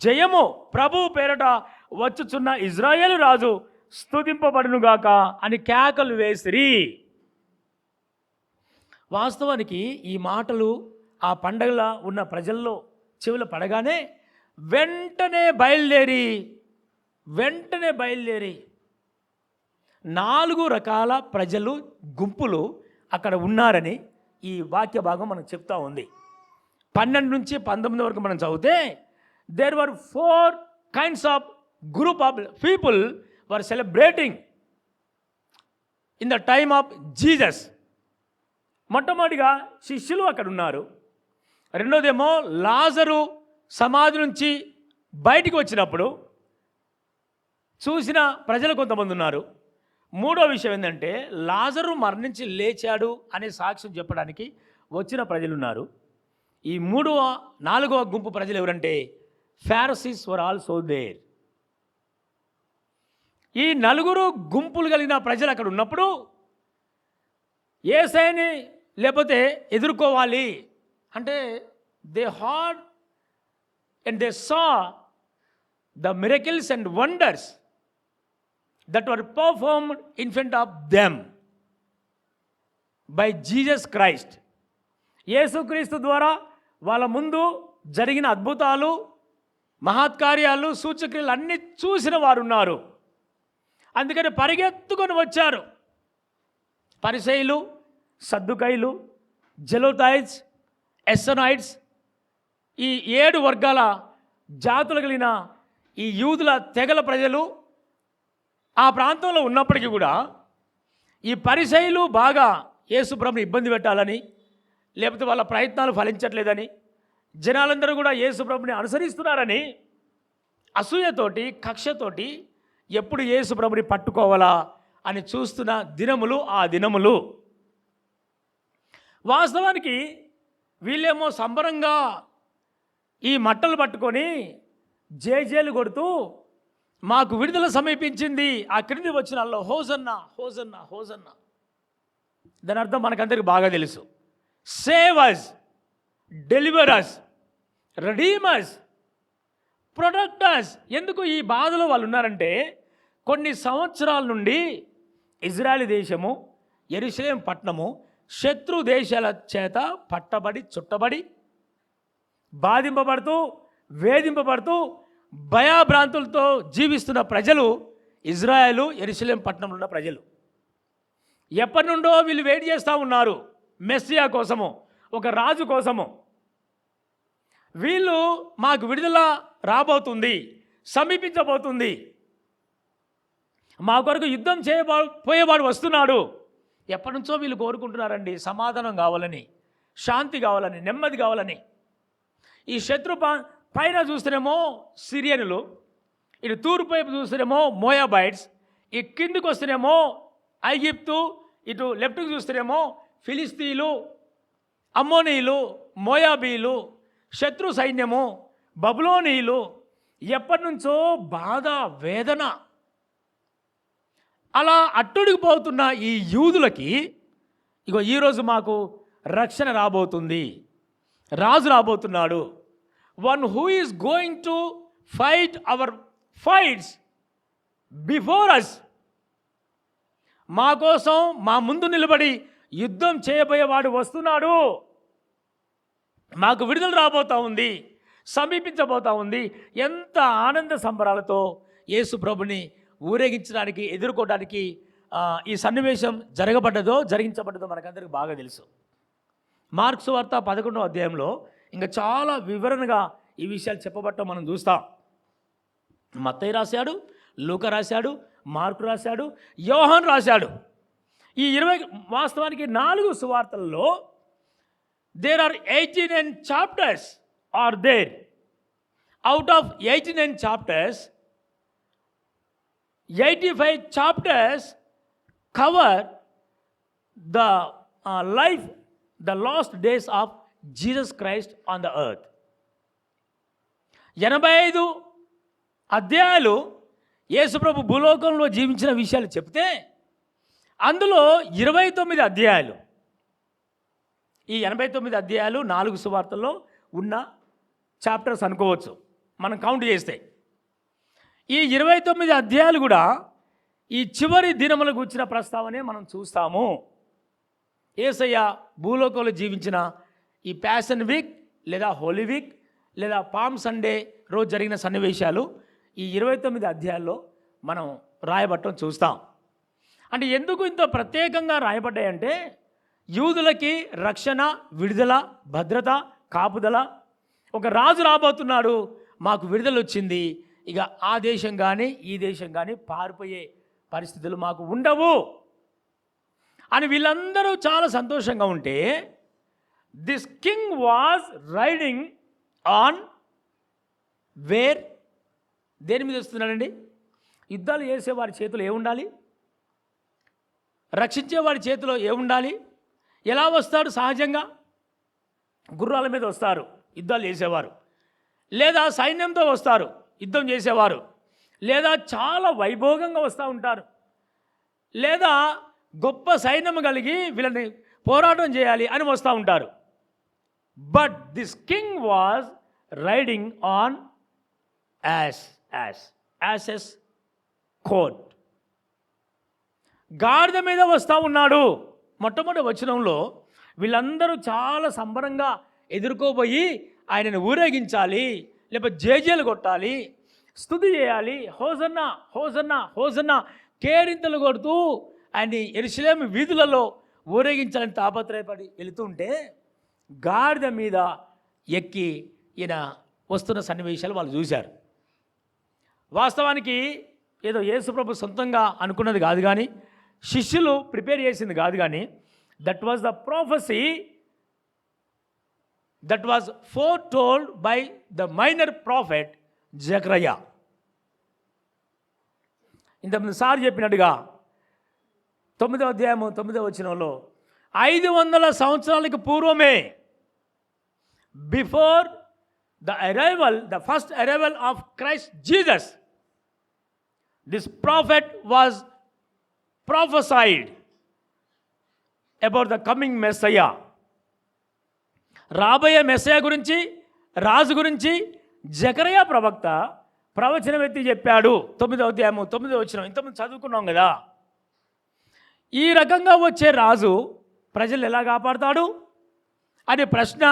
జయము ప్రభు పేరట వచ్చుచున్న ఇజ్రాయేలు రాజు స్తుతింపబడునుగాక అని కేకలు వేసిరి. వాస్తవానికి ఈ మాటలు ఆ పండగల ఉన్న ప్రజల్లో చెవులు పడగానే వెంటనే బయలుదేరి 4 రకాల ప్రజలు గుంపులు అక్కడ ఉన్నారని ఈ వాక్య భాగం మనకు చెప్తా ఉంది. 12 నుంచి 19 వరకు మనం చదివితే there were 4 kinds of group of people were celebrating in the time of Jesus. మొట్టమొదటిగా శిష్యులు అక్కడ ఉన్నారు. రెండోదేమో లాజరు సమాధి నుంచి బయటికి వచ్చినప్పుడు చూసిన ప్రజలు కొంతమంది ఉన్నారు. మూడో విషయం ఏంటంటే లాజరు మరణించి లేచాడు అనే సాక్ష్యం చెప్పడానికి వచ్చిన ప్రజలు ఉన్నారు. ఈ 4వ గుంపు ప్రజలు ఎవరంటే ఫారిసీస్ వర్ ఆల్సో దేర్. ఈ 4 గుంపులు కలిగిన ప్రజలు అక్కడ ఉన్నప్పుడు యేసయ్యని లేకపోతే ఎదుర్కోవాలి అంటే they hard and they saw the miracles and wonders that were performed in front of them by Jesus Christ. యేసుక్రీస్తు ద్వారా వాళ్ళ ముందు జరిగిన అద్భుతాలు, మహత్కార్యాలు, సూచక్రియలు అన్నీ చూసిన వారు ఉన్నారు. అందుకని పరిగెత్తుకొని వచ్చారు. పరిసయ్యులు, సద్దుకైలు, జెలోథైట్స్, ఎస్సనైట్స్, ఈ 7 వర్గాల జాతులు కలిగిన ఈ యూదుల తెగల ప్రజలు ఆ ప్రాంతంలో ఉన్నప్పటికీ కూడా ఈ పరిసయ్యులు బాగా యేసుప్రభుని ఇబ్బంది పెట్టాలని, లేకపోతే వాళ్ళ ప్రయత్నాలు ఫలించట్లేదని, జనాలందరూ కూడా యేసుప్రభుని అనుసరిస్తున్నారని అసూయతోటి, కక్షతోటి ఎప్పుడు యేసుప్రభుని పట్టుకోవాలా అని చూస్తున్న దినములు ఆ దినములు. వాస్తవానికి వీళ్ళేమో సంబరంగా ఈ మట్టలు పట్టుకొని జేజేలు కొడుతూ మాకు విడుదల సమీపించింది, ఆ క్రింది వచ్చిన అల్లో హోజన్నా హోజన్నా హోజన్నా. దాని అర్థం మనకందరికి బాగా తెలుసు. Save us, deliver us, redeem us, protect us. ఎందుకు ఈ బాధలో వాళ్ళు ఉన్నారంటే కొన్ని సంవత్సరాల నుండి ఇజ్రాయెల్ దేశము, యెరూషలేం పట్టణము శత్రు దేశాల చేత పట్టబడి చుట్టబడి బాధింపబడుతూ వేధింపబడుతూ భయాభ్రాంతులతో జీవిస్తున్న ప్రజలు ఇజ్రాయెలు, యెరూషలేం పట్టణంలో ఉన్న ప్రజలు. ఎప్పటి నుండో వీళ్ళు వెయిట్ చేస్తూ ఉన్నారు మెస్సియా కోసము, ఒక రాజు కోసము. వీళ్ళు మాకు విడుదల రాబోతుంది, సమీపించబోతుంది, మా కొరకు యుద్ధం పోయేవాడు వస్తున్నాడు. ఎప్పటి నుంచో వీళ్ళు కోరుకుంటున్నారండి సమాధానం కావాలని, శాంతి కావాలని, నెమ్మది కావాలని. ఈ శత్రు పైన చూస్తేనేమో సిరియనులు, ఇటు తూర్పు వైపు చూస్తేనేమో మోయాబైట్స్, ఈ కిందికి వస్తేనేమో ఐగిప్తు, ఇటు లెఫ్ట్కి చూస్తేనేమో ఫిలిస్తీన్లు, అమ్మోనీయులు, మోయాబీలు, శత్రు సైన్యము, బబులోనీయులు. ఎప్పటి నుంచో బాధ, వేదన. అలా అట్టుడికిపోతున్న ఈ యూదులకి ఇగో ఈరోజు మాకు రక్షణ రాబోతుంది, రాజు రాబోతున్నాడు. One who is going to fight our fights before us. మా కోసం మా ముందు నిలబడి యుద్ధం చేయబోయేవాడు వస్తున్నాడు. మాకు విడుదల రాబోతూ ఉంది, సమీపించబోతూ ఉంది. ఎంత ఆనంద సంబరాలతో యేసు ప్రభుని ఊరేగించడానికి, ఎదుర్కోవడానికి ఈ సన్నివేశం జరిగించబడ్డదో మనకందరికీ బాగా తెలుసు. మార్క్సు వార్త 11వ అధ్యాయంలో ఇంకా చాలా వివరణగా ఈ విషయాలు చెప్పబట్టం మనం చూస్తాం. మత్తయి రాశాడు, లూకా రాశాడు, మార్కు రాశాడు, యోహాను రాశాడు. ఈ 20 వాస్తవానికి 4 సువార్తలలో there are 89 chapters are there. Out of 89 chapters, 85 chapters cover the life, the last days of Jesus Christ on the earth. 85 అధ్యాయాలు యేసుప్రభు భూలోకంలో జీవించిన విషయాలు చెప్తే అందులో 29 అధ్యాయాలు, ఈ 89 అధ్యాయాలు 4 సువార్తల్లో ఉన్న చాప్టర్స్ అనుకోవచ్చు మనం కౌంట్ చేస్తే. ఈ 29 అధ్యాయాలు కూడా ఈ చివరి దినములకు వచ్చిన ప్రస్తావనే మనం చూస్తాము. యేసయ్య భూలోకంలో జీవించిన ఈ ప్యాషన్ వీక్ లేదా హోలీ వీక్ లేదా పామ్ సండే రోజు జరిగిన సన్నివేశాలు ఈ 29 అధ్యాయాల్లో మనం రాయబట్టం చూస్తాం. అంటే ఎందుకు ఇంత ప్రత్యేకంగా రాయబడ్డాయంటే యూదులకి రక్షణ, విడుదల, భద్రత, కాపుదల. ఒక రాజు రాబోతున్నాడు, మాకు విడుదల వచ్చింది, ఇక ఆ దేశం కానీ ఈ దేశం కానీ పారిపోయే పరిస్థితులు మాకు ఉండవు అని వీళ్ళందరూ చాలా సంతోషంగా ఉంటే, this king was riding on wear, దేని మీద వస్తున్నాడండి? యుద్ధాలు చేసేవారి చేతిలో ఏముండాలి? రక్షించేవాడి చేతిలో ఏముండాలి? ఎలా వస్తాడు? సహజంగా గుర్రాల మీద వస్తారు యుద్ధాలు చేసేవారు, లేదా సైన్యంతో వస్తారు యుద్ధం చేసేవారు, లేదా చాలా వైభోగంగా వస్తూ ఉంటారు, లేదా గొప్ప సైన్యం కలిగి వీళ్ళని పోరాటం చేయాలి అని వస్తూ ఉంటారు. But this king was riding on ass's colt, గాడిద మీద వస్తూ ఉన్నాడు. మొట్టమొదటి వచనంలో వీళ్ళందరూ చాలా సంబరంగా ఎదుర్కోబోయి ఆయనను ఊరేగించాలి, లేకపోతే జేజేలు కొట్టాలి, స్తుతి చేయాలి, హోజన్నా హోజన్నా హోజన్నా కేరింతలు కొడుతూ ఆయన్ని యెరూషలేము వీధులలో ఊరేగించాలని తాపత్రయపడి వెళుతుంటే గాడిద మీద ఎక్కి ఈయన వస్తున్న సన్నివేశాలు వాళ్ళు చూశారు. వాస్తవానికి ఏదో యేసుప్రభు సొంతంగా అనుకున్నది కాదు, కానీ శిష్యులు ప్రిపేర్ చేసింది కాదు, కానీ that was the prophecy that was foretold by the minor prophet Zechariah. ఇంతకుముందు సార్ చెప్పినట్టుగా 9వ అధ్యాయము 9వ వచనంలో 500 సంవత్సరాలకు పూర్వమే, before the first arrival of Christ Jesus, this prophet was prophesied about the coming Messiah. రాబోయే మెస్సయ గురించి, రాజు గురించి జకరియా ప్రవక్త ప్రవచనం ఎత్తి చెప్పాడు. 9వ అధ్యాయము 9వ వచనం ఇంతకుముందు చదువుకున్నాం కదా. ఈ రకంగా వచ్చే రాజు ప్రజలు ఎలా కాపాడుతాడు అనే ప్రశ్న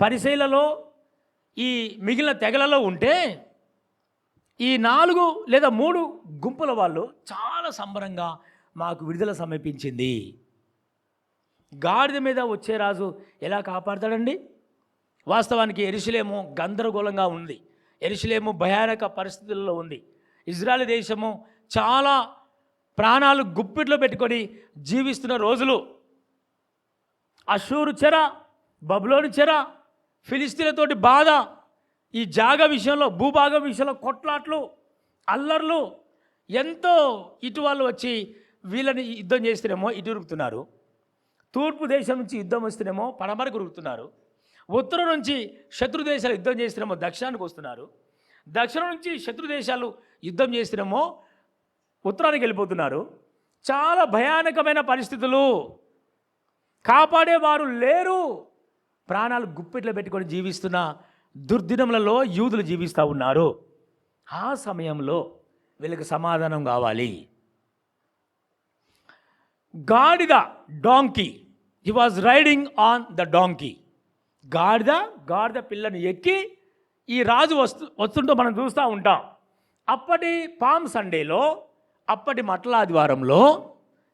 పరిసయ్యులలో, ఈ మిగిలిన తెగలలో ఉంటే, ఈ 4 లేదా 3 గుంపుల వాళ్ళు చాలా సంబరంగా మాకు విడుదల సమీపించింది. గాడిద మీద వచ్చే రాజు ఎలా కాపాడతాడండి? వాస్తవానికి యెరూషలేము గందరగోళంగా ఉంది, యెరూషలేము భయానక పరిస్థితుల్లో ఉంది. ఇజ్రాయెల్ దేశము చాలా ప్రాణాలు గుప్పిట్లో పెట్టుకొని జీవిస్తున్న రోజులు. అషూరు చెర, బబులోను చెర, ఫిలిస్తీన్లతోటి బాధ, ఈ జాగ విషయంలో, భూభాగం విషయంలో కొట్లాట్లు, అల్లర్లు, ఎంతో ఇటు వాళ్ళు వచ్చి వీళ్ళని యుద్ధం చేస్తేనేమో ఇటు ఉరుకుతున్నారు, తూర్పు దేశం నుంచి యుద్ధం వస్తేనేమో పడమరకు ఉరుకుతున్నారు, ఉత్తరం నుంచి శత్రు దేశాలు యుద్ధం చేస్తేనేమో దక్షిణానికి వస్తున్నారు, దక్షిణం నుంచి శత్రు దేశాలు యుద్ధం చేస్తేనేమో ఉత్తరానికి వెళ్ళిపోతున్నారు. చాలా భయానకమైన పరిస్థితులు, కాపాడేవారు లేరు, ప్రాణాలు గుప్పిట్లో పెట్టుకొని జీవిస్తున్న దుర్దినములలో యూదులు జీవిస్తూ ఉన్నారు. ఆ సమయంలో వీళ్ళకి సమాధానం కావాలి. గాడిద, donkey, he was riding on the donkey. గాడిద పిల్లని ఎక్కి ఈ రాజు వస్తుంటూ మనం చూస్తూ ఉంటాం. అప్పటి పామ్ సండేలో, అప్పటి మట్ల ఆదివారంలో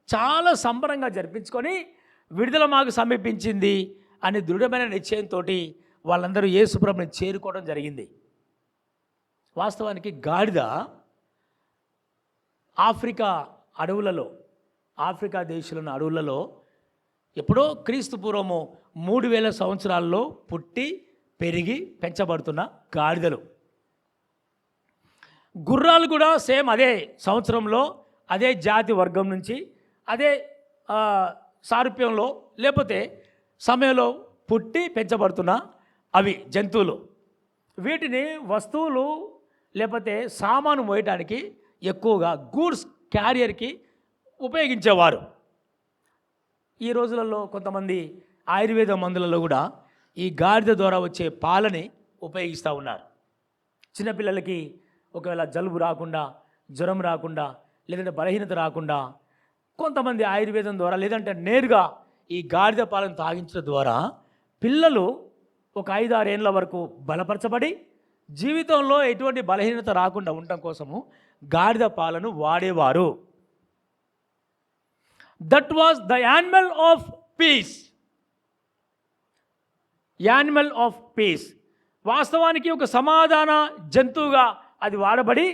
చాలా సంబరంగా జరిపించుకొని విడుదల మాకు సమీపించింది అని దృఢమైన నిశ్చయంతో వాళ్ళందరూ యేసుప్రభుని చేరుకోవడం జరిగింది. వాస్తవానికి గాడిద ఆఫ్రికా దేశంలోని అడవులలో ఎప్పుడో క్రీస్తు పూర్వము 3000 సంవత్సరాల్లో పుట్టి పెరిగి పెంచబడుతున్న గాడిదలు. గుర్రాలు కూడా సేమ్ అదే సంవత్సరంలో అదే జాతి వర్గం నుంచి అదే సారూప్యంలో లేకపోతే సమయంలో పుట్టి పెంచబడుతున్న అవి జంతువులు. వీటిని వస్తువులు లేకపోతే సామాను మోయటానికి ఎక్కువగా గూడ్స్ క్యారియర్కి ఉపయోగించేవారు. ఈ రోజులలో కొంతమంది ఆయుర్వేద మందులలో కూడా ఈ గాడిద ద్వారా వచ్చే పాలని ఉపయోగిస్తూ ఉన్నారు. చిన్నపిల్లలకి ఒకవేళ జలుబు రాకుండా, జ్వరం రాకుండా, లేదంటే బలహీనత రాకుండా కొంతమంది ఆయుర్వేదం ద్వారా లేదంటే నేరుగా ఈ గాడిద పాలను తాగించడం ద్వారా పిల్లలు ఒక 5-6 ఏళ్ళ వరకు బలపరచబడి జీవితంలో ఎటువంటి బలహీనత రాకుండా ఉండటం కోసము గాడిద పాలను వాడేవారు. That was the animal of piece. Animal of piece వాస్తవానికి ఒక సమాధాన జంతువుగా అది వాడబడి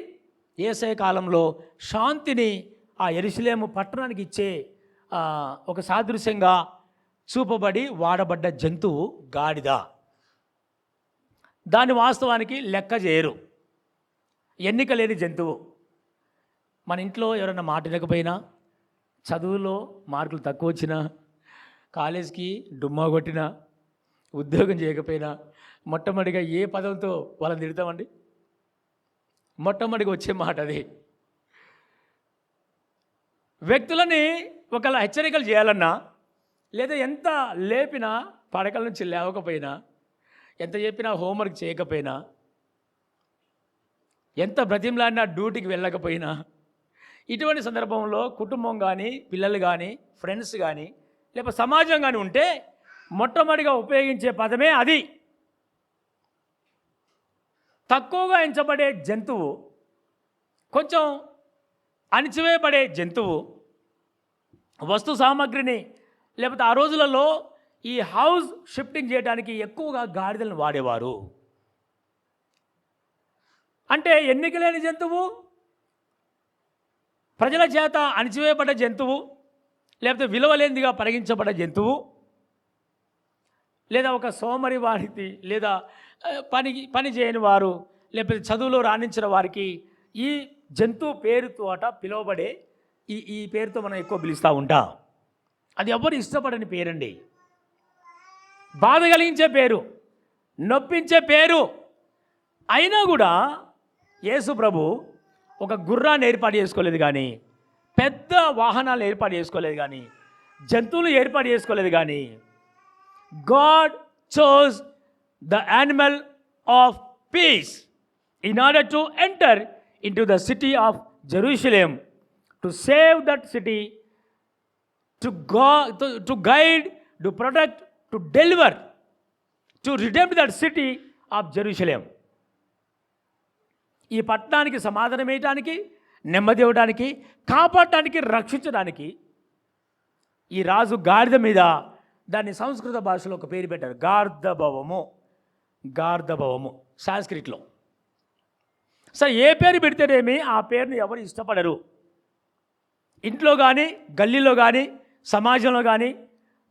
యేసయ్య కాలంలో శాంతిని ఆ యెరూషలేము పట్టణానికి ఇచ్చే ఒక సాదృశ్యంగా చూపబడి వాడబడ్డ జంతువు గాడిద. దాన్ని వాస్తవానికి లెక్క చేయరు, ఎన్నిక లేని జంతువు. మన ఇంట్లో ఎవరైనా మాట వినకపోయినా, చదువులో మార్కులు తక్కువ వచ్చినా, కాలేజీకి డుమ్మా కొట్టినా, ఉద్యోగం చేయకపోయినా మొట్టమొదటిగా ఏ పదంతో వాళ్ళని తిడతామండి? మొట్టమొదటిగా వచ్చే మాట అది. వ్యక్తులని ఒకవేళ హెచ్చరికలు చేయాలన్నా, లేదా ఎంత లేపినా పడకల నుంచి లేవకపోయినా, ఎంత చెప్పినా హోంవర్క్ చేయకపోయినా, ఎంత బ్రతిమలాడినా డ్యూటీకి వెళ్ళకపోయినా, ఇటువంటి సందర్భంలో కుటుంబం కానీ, పిల్లలు కానీ, ఫ్రెండ్స్ కానీ, లేకపోతే సమాజం కానీ ఉంటే మొట్టమొదటిగా ఉపయోగించే పదమే అది. తక్కువగా ఎంచబడే జంతువు, కొంచెం అణిచివేయబడే జంతువు, వస్తు సామాగ్రిని లేకపోతే ఆ రోజులలో ఈ హౌస్ షిఫ్టింగ్ చేయడానికి ఎక్కువగా గాడిదలను వాడేవారు. అంటే ఎన్నిక లేని జంతువు, ప్రజల చేత అణిచివేయబడ్డ జంతువు, లేకపోతే విలువలేనిదిగా పరిగణించబడ్డ జంతువు, లేదా ఒక సోమరి వారికి, లేదా పని చేయని వారు, లేకపోతే చదువులో రాణించిన వారికి ఈ జంతువు పేరుతో పిలువబడే ఈ పేరుతో మనం ఎక్కువ పిలుస్తూ ఉంటాం. అది ఎవరు ఇష్టపడని పేరండి. బాధ కలిగించే పేరు, నొప్పించే పేరు. అయినా కూడా యేసు ప్రభు ఒక గుర్రాన్ని ఏర్పాటు చేసుకోలేదు కానీ, పెద్ద వాహనాలు ఏర్పాటు చేసుకోలేదు కానీ, జంతువులు ఏర్పాటు చేసుకోలేదు కానీ, God chose the animal of peace in order to enter into the city of Jerusalem, to save that city, to guide, to protect, to deliver, to redeem that city of Jerusalem. ఈ పట్టణానికి సమాధానం వేయడానికి, నెమ్మది ఇవ్వడానికి, కాపాడటానికి, రక్షించడానికి ఈ రాజు గాడిద మీద దాన్ని సంస్కృత భాషలో ఒక పేరు పెట్టారు, గార్ధభవము సాంస్క్రిట్లో. సరే, ఏ పేరు పెడితేనేమి ఆ పేరుని ఎవరు ఇష్టపడరు. ఇంట్లో కానీ, గల్లీలో కానీ, సమాజంలో కానీ,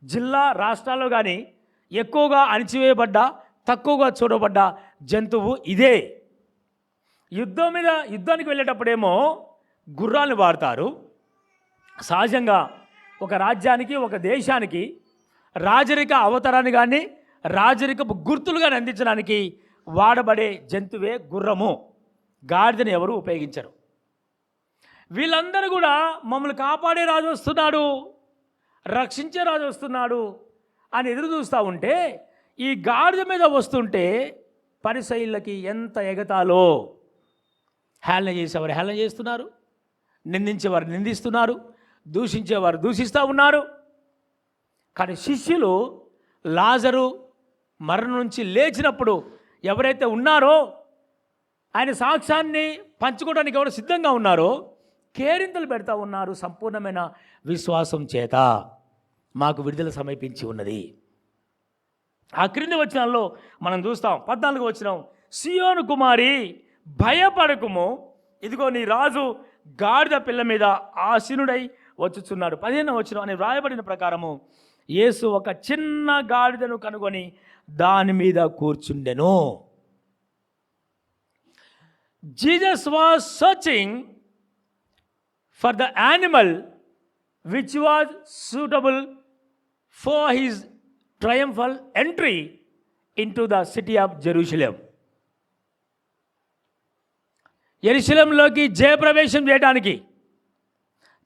జిల్లా రాష్ట్రాల్లో కానీ ఎక్కువగా అణిచివేయబడ్డ, తక్కువగా చూడబడ్డ జంతువు ఇదే. యుద్ధానికి వెళ్ళేటప్పుడేమో గుర్రాలను వాడతారు. సహజంగా ఒక రాజ్యానికి, ఒక దేశానికి రాజరిక అవతారాన్ని కానీ, రాజరికపు గుర్తులు కానీ అందించడానికి వాడబడే జంతువే గుర్రము. గాడిదని ఎవరు ఉపయోగించరు. వీళ్ళందరూ కూడా మమ్మల్ని కాపాడే రాజు వస్తున్నాడు, రక్షించే రాజు వస్తున్నాడు అని ఎదురు చూస్తూ ఉంటే, ఈ గాడిద మీద వస్తుంటే పరిసయ్యులకి ఎంత ఎగతాలో. హేళన చేసేవారు హేళన చేస్తున్నారు, నిందించేవారు నిందిస్తున్నారు, దూషించేవారు దూషిస్తూ ఉన్నారు. కానీ శిష్యులు లాజరు మరణం నుంచి లేచినప్పుడు ఎవరైతే ఉన్నారో, ఆయన సాక్ష్యాన్ని పంచుకోవడానికి ఎవరు సిద్ధంగా ఉన్నారో కేరింతలు పెడతా ఉన్నారు. సంపూర్ణమైన విశ్వాసం చేత మాకు విడుదల సమీపించి ఉన్నది. ఆ క్రింది వచనాల్లో మనం చూస్తాం. 14వ వచనం, సియోను కుమారి భయపడకుము, ఇదిగో నీ రాజు గాడిద పిల్ల మీద ఆసీనుడై వచ్చుచున్నాడు. 15వ వచనం అని వ్రాయబడిన ప్రకారము యేసు ఒక చిన్న గాడిదను కనుగొని దాని మీద కూర్చుండెను. Jesus was searching for the animal which was suitable for his triumphal entry into the city of Jerusalem. యెరూషలేంలోకి జయప్రవేశం చేయడానికి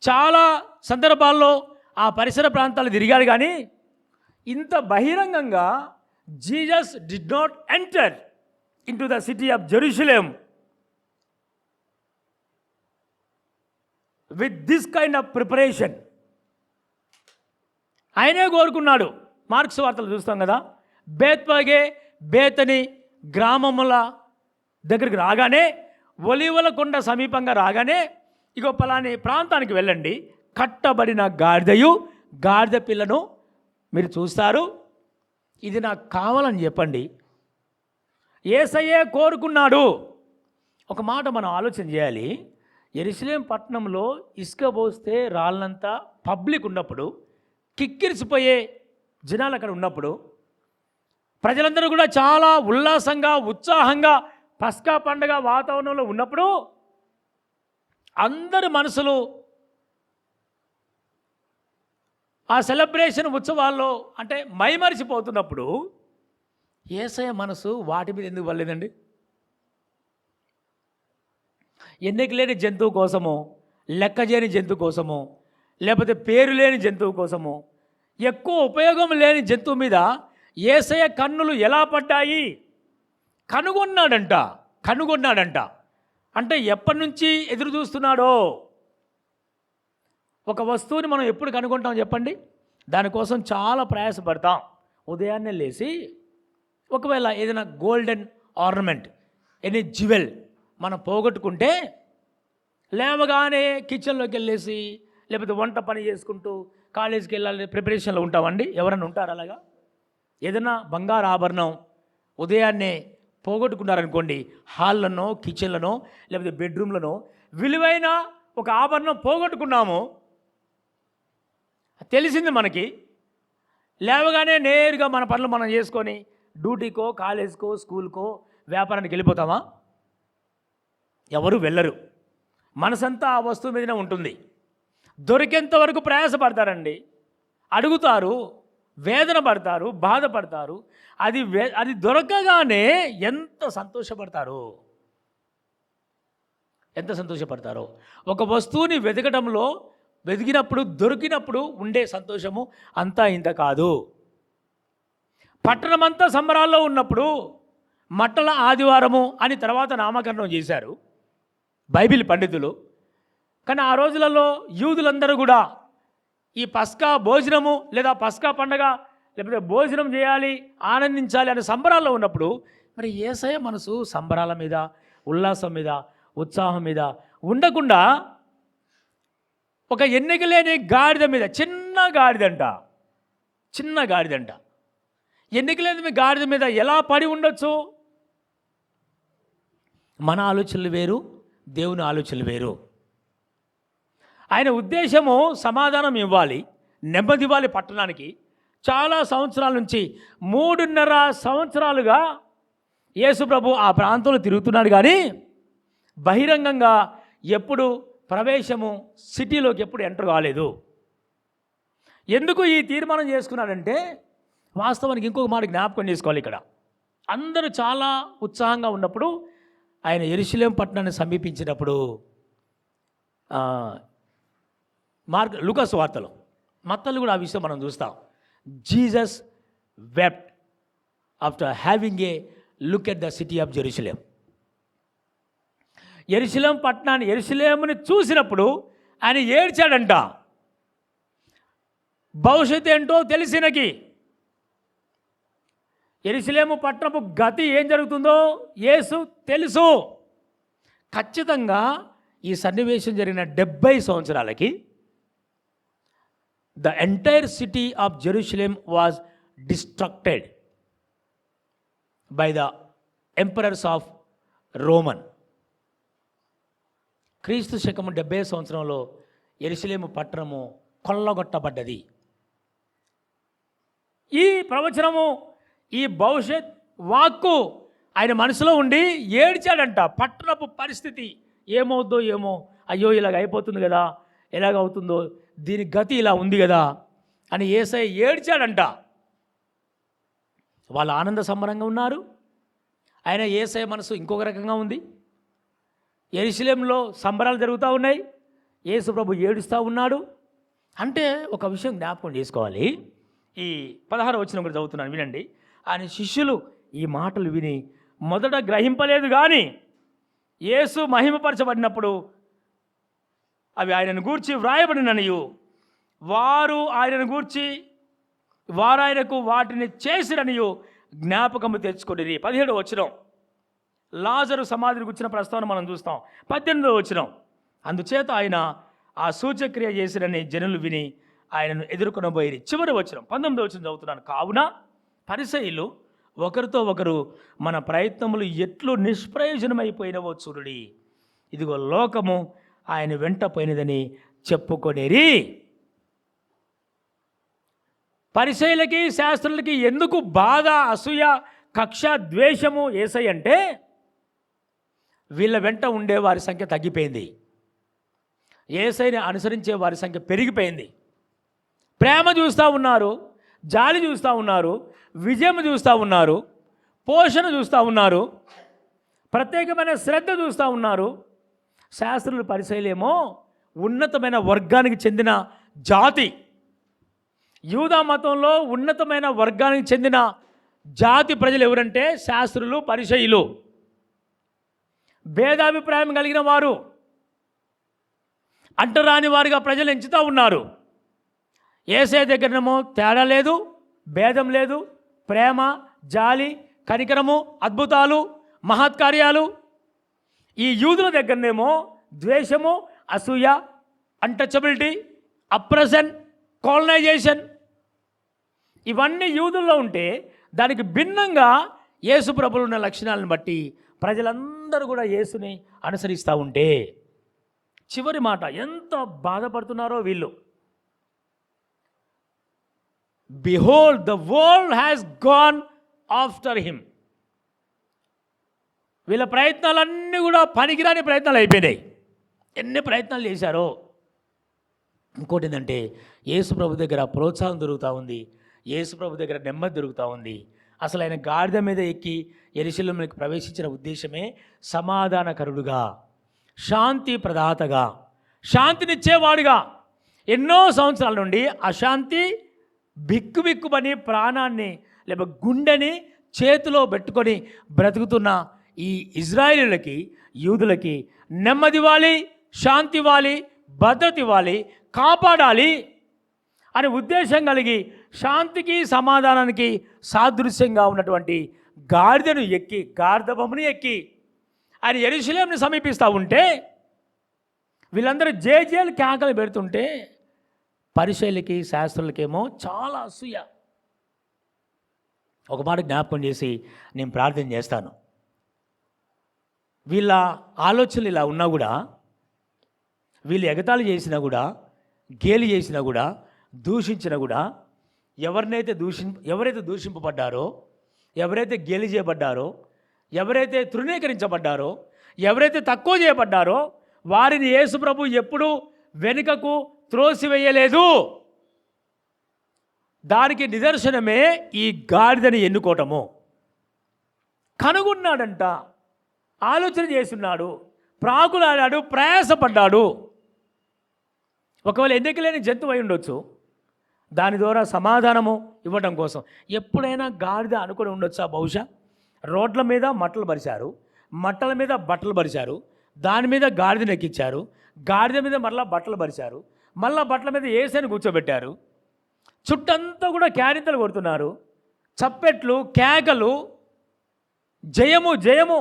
చాలా సందర్భాల్లో ఆ పరిసర ప్రాంతాలు తిరిగాడు, కానీ ఇంత బహిరంగంగా Jesus did not enter into the city of Jerusalem with this kind of preparation. ఆయనే కోరుకున్నాడు. మార్క్స్ వార్తలు చూస్తాం కదా, బేత్పగే బేతని గ్రామముల దగ్గరికి రాగానే, ఒలీవల కొండ సమీపంగా రాగానే, ఇగో పలాని ప్రాంతానికి వెళ్ళండి, కట్టబడిన గాడిదయు గాడిద పిల్లను మీరు చూస్తారు, ఇది నాకు కావాలని చెప్పండి. యేసయ్యే కోరుకున్నాడు. ఒక మాట మనం ఆలోచన చేయాలి. యెరూషలేం పట్టణంలో ఇసుక పోస్తే రాళ్ళంత పబ్లిక్ ఉన్నప్పుడు, కిక్కిరిసిపోయే జనాలు అక్కడ ఉన్నప్పుడు, ప్రజలందరూ కూడా చాలా ఉల్లాసంగా ఉత్సాహంగా పస్కా పండుగ వాతావరణంలో ఉన్నప్పుడు, అందరి మనసులు ఆ సెలబ్రేషన్ ఉత్సవాల్లో అంటే మైమరిచిపోతున్నప్పుడు యేసయ్య మనసు వాటి మీద ఎందుకు పడలేదండి? ఎన్నిక లేని జంతువు కోసమో, లెక్క చేయని జంతువు కోసమో, లేకపోతే పేరు లేని జంతువు కోసమో, ఎక్కువ ఉపయోగం లేని జంతువు మీద యేసయ్య కన్నులు ఎలా పడ్డాయి? కనుగొన్నాడంట. అంటే ఎప్పటి నుంచి ఎదురు చూస్తున్నాడో. ఒక వస్తువుని మనం ఎప్పుడు కనుగొంటాం చెప్పండి? దానికోసం చాలా ప్రయాసపడతాం. ఉదయాన్నే లేచి ఒకవేళ ఏదైనా గోల్డెన్ ఆర్నమెంట్, ఎనీ జ్యువెల్ మనం పోగొట్టుకుంటే లేవగానే కిచెన్లోకి వెళ్ళేసి, లేకపోతే వంట పని చేసుకుంటూ కాలేజీకి వెళ్ళాలి ప్రిపరేషన్లో ఉంటామండి. ఎవరైనా ఉంటారు అలాగా? ఏదైనా బంగారు ఆభరణం ఉదయాన్నే పోగొట్టుకున్నారనుకోండి, హాల్లోనో కిచెన్లోనో లేకపోతే బెడ్రూమ్లోనో విలువైన ఒక ఆభరణం పోగొట్టుకున్నాము, తెలిసింది మనకి. లేవగానే నేరుగా మన పనులు మనం చేసుకొని డ్యూటీకో కాలేజ్కో స్కూల్కో వ్యాపారానికి వెళ్ళిపోతామా? ఎవరు వెళ్ళరు. మనసంతా ఆ వస్తువు మీదనే ఉంటుంది. దొరికేంత వరకు ప్రయాసపడతారండి, అడుగుతారు, వేదన పడతారు, బాధపడతారు. అది దొరకగానే ఎంత సంతోషపడతారో. ఒక వస్తువుని వెతికినప్పుడు దొరికినప్పుడు ఉండే సంతోషము అంతా ఇంత కాదు. పట్టణమంతా సంబరాల్లో ఉన్నప్పుడు మట్టల ఆదివారము అని తర్వాత నామకరణం చేశారు బైబిల్ పండితులు. కానీ ఆ రోజులలో యూదులందరూ కూడా ఈ పస్కా భోజనము లేదా పస్కా పండగ లేకపోతే భోజనం చేయాలి, ఆనందించాలి అనే సంబరాల్లో ఉన్నప్పుడు మరి యేసయ్య మనసు సంబరాల మీద, ఉల్లాసం మీద, ఉత్సాహం మీద ఉండకుండా ఒక ఎన్నిక లేని గాడిద మీద, చిన్న గాడిదంట ఎన్నిక లేని గాడిద మీద ఎలా పడి ఉండొచ్చు? మన ఆలోచనలు వేరు, దేవుని ఆలోచనలు వేరు. ఆయన ఉద్దేశము సమాధానం ఇవ్వాలి, నెమ్మది ఇవ్వాలి పట్టణానికి. చాలా సంవత్సరాల నుంచి 3.5 సంవత్సరాలుగా యేసు ప్రభు ఆ ప్రాంతంలో తిరుగుతున్నాడు, కానీ బహిరంగంగా ఎప్పుడు ప్రవేశము సిటీలోకి ఎప్పుడు ఎంటర్ కాలేదు. ఎందుకు ఈ తీర్మానం చేసుకున్నాడంటే, వాస్తవానికి ఇంకొక మాట జ్ఞాపకం చేసుకోవాలి. ఇక్కడ అందరూ చాలా ఉత్సాహంగా ఉన్నప్పుడు ఆయన యెరూషలేం పట్టణాన్ని సమీపించినప్పుడు లూకాసు వార్తలో, మత్తలు కూడా ఆ విషయం మనం చూస్తాం. Jesus wept after having a look at the city of Jerusalem. యెరూషలేముని చూసినప్పుడు ఆయన ఏడ్చాడంట. భవిష్యత్తు ఏంటో తెలిసినకి, యెరూషలేము పట్టణపు గతి ఏం జరుగుతుందో యేసు తెలుసు. ఖచ్చితంగా ఈ సన్నివేశం జరిగిన 70 సంవత్సరాలకి the entire city of Jerusalem was destructed by the emperors of Roman. క్రీస్తు శకము 70 సంవత్సరంలో యెరూషలేము పట్టణము కొల్లగొట్టబడ్డది. ఈ ప్రవచనము, ఈ భవిష్యత్ వాక్కు ఆయన మనసులో ఉండి ఏడ్చాడంట. పట్టణపు పరిస్థితి ఏమవుద్దో ఏమో, అయ్యో ఇలాగ అయిపోతుంది కదా, ఎలాగ అవుతుందో, దీని గతి ఇలా ఉంది కదా అని యేసయ్య ఏడ్చాడంట. వాళ్ళు ఆనంద సంబరంగా ఉన్నారు, ఆయన యేసయ్య మనసు ఇంకొక రకంగా ఉంది. యెరూషలేములో సంబరాలు జరుగుతూ ఉన్నాయి, యేసు ప్రభు ఏడుస్తూ ఉన్నాడు. అంటే ఒక విషయం జ్ఞాపకం చేసుకోవాలి. ఈ 16వ వచనం కూడా చదువుతున్నాను, వినండి. ఆయన శిష్యులు ఈ మాటలు విని మొదట గ్రహింపలేదు, కానీ యేసు మహిమపరచబడినప్పుడు అవి ఆయనను గూర్చి వ్రాయబడిననియు వారు ఆయనకు వాటిని చేసిరనియు జ్ఞాపకము తెచ్చుకొనిరి. 17వ వచనం లాజరు సమాధిని గుర్చిన ప్రస్తావన మనం చూస్తాం. 18వ వచనం అందుచేత ఆయన ఆ సూచక్రియ చేసిరని జనులు విని ఆయనను ఎదుర్కొనబోయి. చివరి వచనం 19వ వచనం చదువుతున్నాను. కావున పరిసయ్యులు ఒకరితో ఒకరు మన ప్రయత్నములు ఎట్లు నిష్ప్రయోజనమైపోయినవో చూడుడి, ఇదిగో లోకము ఆయన వెంట పోయినదని చెప్పుకొనిరి. పరిసయ్యులకి శాస్త్రులకి ఎందుకు బాధ, అసూయ, కక్ష, ద్వేషము యేసయ్య అంటే వీళ్ళ వెంట ఉండే వారి సంఖ్య తగ్గిపోయింది, యేసయ్యని అనుసరించే వారి సంఖ్య పెరిగిపోయింది. ప్రేమ చూస్తూ ఉన్నారు, జాలి చూస్తూ ఉన్నారు, విజయం చూస్తూ ఉన్నారు, పోషణ చూస్తూ ఉన్నారు, ప్రత్యేకమైన శ్రద్ధ చూస్తూ ఉన్నారు. శాస్త్రులు పరిసయ్యులేమో ఉన్నతమైన వర్గానికి చెందిన జాతి. యూదా మతంలో ఉన్నతమైన వర్గానికి చెందిన జాతి ప్రజలు ఎవరంటే శాస్త్రులు, పరిసయ్యులు. భేదాభిప్రాయం కలిగిన వారు, అంటరాని వారిగా ప్రజలు ఎంచుతూ ఉన్నారు. యేసయ్య దగ్గరనేమో తేడా లేదు, భేదం లేదు, ప్రేమ, జాలి, కనికరము, అద్భుతాలు, మహత్కార్యాలు. ఈ యూదుల దగ్గరనేమో ద్వేషము, అసూయ, అన్టచబిలిటీ, అప్రెషన్, కాలనైజేషన్, ఇవన్నీ యూదుల్లో ఉంటే దానికి భిన్నంగా యేసు ప్రభువులో ఉన్న లక్షణాలను బట్టి ప్రజలందరూ కూడా యేసుని అనుసరిస్తూ ఉంటే చివరి మాట ఎంత బాధపడుతున్నారో వీళ్ళు. Behold the world has gone after him. వీళ్ళ ప్రయత్నాలన్నీ కూడా పనికిరాని ప్రయత్నాలు అయిపోయినాయి. ఎన్ని ప్రయత్నాలు చేశారో. ఇంకోటి ఏంటంటే యేసు ప్రభు దగ్గర ప్రోత్సాహం దొరుకుతూ ఉంది, యేసు ప్రభు దగ్గర నెమ్మది దొరుకుతూ ఉంది. అసలు ఆయన గాడిద మీద ఎక్కి యెరూషలేములోకి ప్రవేశించిన ఉద్దేశమే సమాధానకరుడుగా, శాంతి ప్రదాతగా, శాంతినిచ్చేవాడుగా. ఎన్నో సంవత్సరాల నుండి అశాంతి బిక్కుబిక్కుమని ప్రాణాన్ని లేక గుండెని చేతిలో పెట్టుకొని బ్రతుకుతున్న ఈ ఇజ్రాయేలీలకి, యూదులకి నెమ్మది ఇవ్వాలి, శాంతి ఇవ్వాలి, భద్రత ఇవ్వాలి, కాపాడాలి అనే ఉద్దేశం కలిగి శాంతికి సమాధానానికి సాదృశ్యంగా ఉన్నటువంటి గాడిదను ఎక్కి, గార్ధబొమ్మను ఎక్కి ఆయన యెరూషలేముని సమీపిస్తూ ఉంటే వీళ్ళందరూ జేజేలు కేకలు పెడుతుంటే పరిసయ్యులకి, శాస్త్రులకేమో చాలా అసూయ. ఒక మాట జ్ఞాపకం చేసి నేను ప్రార్థన చేస్తాను. వీళ్ళ ఆలోచనలు ఇలా ఉన్నా కూడా, వీళ్ళు ఎగతాళి చేసినా కూడా, గేలి చేసినా కూడా, దూషించినా కూడా, ఎవరైతే దూషింపబడ్డారో, ఎవరైతే గేలి చేయబడ్డారో, ఎవరైతే తృణీకరించబడ్డారో, ఎవరైతే తక్కువ చేయబడ్డారో వారిని యేసు ప్రభు ఎప్పుడూ వెనుకకు త్రోసివేయలేదు. దానికి నిదర్శనమే ఈ గాడిదని ఎన్నుకోవటము. కనుగొన్నాడంట, ఆలోచన చేస్తున్నాడు, ప్రాకులాడాడు, ప్రయాసపడ్డాడు. ఒకవేళ ఎన్నికలేని జంతువు అయి ఉండొచ్చు, దాని ద్వారా సమాధానము ఇవ్వడం కోసం. ఎప్పుడైనా గాడిద అనుకుని ఉండొచ్చా? బహుశా రోడ్ల మీద మట్టలు పరిచారు, మట్టల మీద బట్టలు పరిచారు, దాని మీద గాడిదను ఎక్కించారు, గాడిద మీద మరలా బట్టలు పరిచారు, మళ్ళా బట్టల మీద యేసుని కూర్చోబెట్టారు, చుట్టంతా కూడా క్యారింతలు కొడుతున్నారు, చప్పెట్లు, కేకలు, జయము జయము,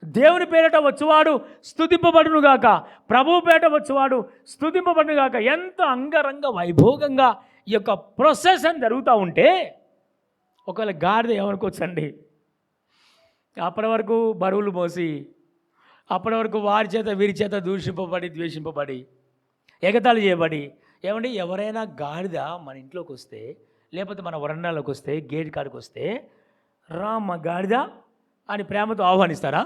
దేవుని పేరట వచ్చువాడు స్తుతింపబడునుగాక, ప్రభువు పేరట వచ్చువాడు స్తుతింపబడునుగాక. ఎంత అంగరంగ వైభోగంగా ఈ యొక్క ప్రొసెషన్ జరుగుతూ ఉంటే ఒకవేళ గాడిద ఏమనుకోవచ్చండి, అప్పటి వరకు బరువులు మోసి అప్పటి వరకు వారి చేత వీరి చేత దూషింపబడి ద్వేషింపబడి ఎగతాళి చేయబడి, ఏమండి ఎవరైనా గాడిద మన ఇంట్లోకి వస్తే, లేకపోతే మన వరండాలోకి వస్తే, గేట్ కాడికి వస్తే, రామ్మ గాడిద అని ప్రేమతో ఆహ్వానిస్తారా?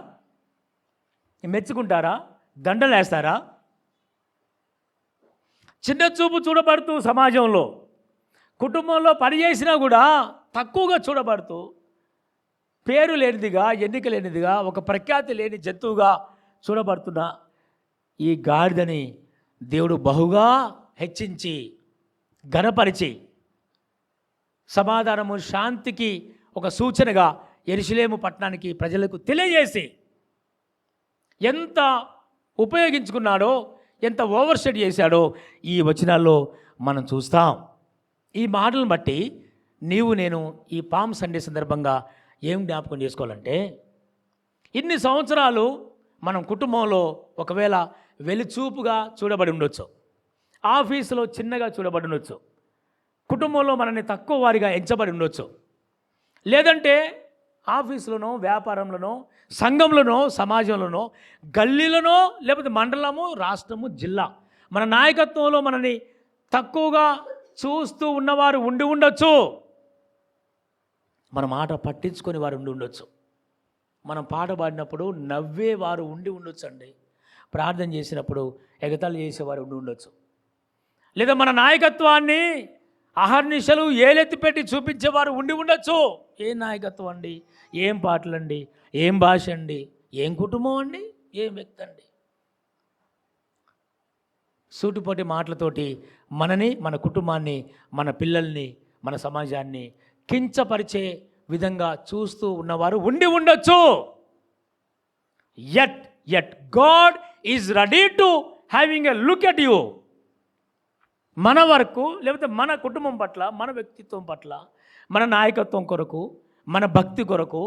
మెచ్చుకుంటారా? దండలేస్తారా? చిన్న చూపు చూడబడుతూ సమాజంలో, కుటుంబంలో పని చేసినా కూడా తక్కువగా చూడబడుతూ, పేరు లేనిదిగా, ఎన్నిక లేనిదిగా, ఒక ప్రఖ్యాతి లేని జంతువుగా చూడబడుతున్న ఈ గాడిదని దేవుడు బహుగా హెచ్చించి ఘనపరిచి సమాధానము శాంతికి ఒక సూచనగా యెరూషలేము పట్టణానికి ప్రజలకు తెలియజేసి ఎంత ఉపయోగించుకున్నాడో, ఎంత ఓవర్స్టెడ్ చేశాడో ఈ వచనాల్లో మనం చూస్తాం. ఈ మాటలను బట్టి నీవు నేను ఈ పామ్ సండే సందర్భంగా ఏం జ్ఞాపకం చేసుకోవాలంటే, ఇన్ని సంవత్సరాలు మనం కుటుంబంలో ఒకవేళ వెలిచూపుగా చూడబడి ఉండొచ్చు, ఆఫీసులో చిన్నగా చూడబడి ఉండొచ్చు, కుటుంబంలో మనల్ని తక్కువ వారిగా ఎంచబడి ఉండొచ్చు, లేదంటే ఆఫీసులోనో, వ్యాపారంలోనో, సంఘంలోనో, సమాజంలోనో, గల్లీలోనో, లేకపోతే మండలము, రాష్ట్రము, జిల్లా మన నాయకత్వంలో మనని తక్కువగా చూస్తూ ఉన్నవారు ఉండి ఉండొచ్చు. మన మాట పట్టించుకొని వారు ఉండి ఉండొచ్చు. మనం పాట పాడినప్పుడు నవ్వేవారు ఉండి ఉండొచ్చు అండి. ప్రార్థన చేసినప్పుడు ఎగతాళి చేసేవారు ఉండి ఉండొచ్చు. లేదా మన నాయకత్వాన్ని అహర్నిశలు ఏలెత్తి పెట్టి చూపించేవారు ఉండి ఉండొచ్చు. ఏం నాయకత్వం అండి, ఏం పాటలండి, ఏం భాష అండి, ఏం కుటుంబం అండి, ఏం వ్యక్తి అండి. సూటిపోటి మాటలతోటి మనని, మన కుటుంబాన్ని, మన పిల్లల్ని, మన సమాజాన్ని కించపరిచే విధంగా చూస్తూ ఉన్నవారు ఉండి ఉండొచ్చు. Yet God is ready to having a look at you. మన వరకు, లేకపోతే మన కుటుంబం పట్ల, మన వ్యక్తిత్వం పట్ల, మన నాయకత్వం కొరకు, మన భక్తి కొరకు,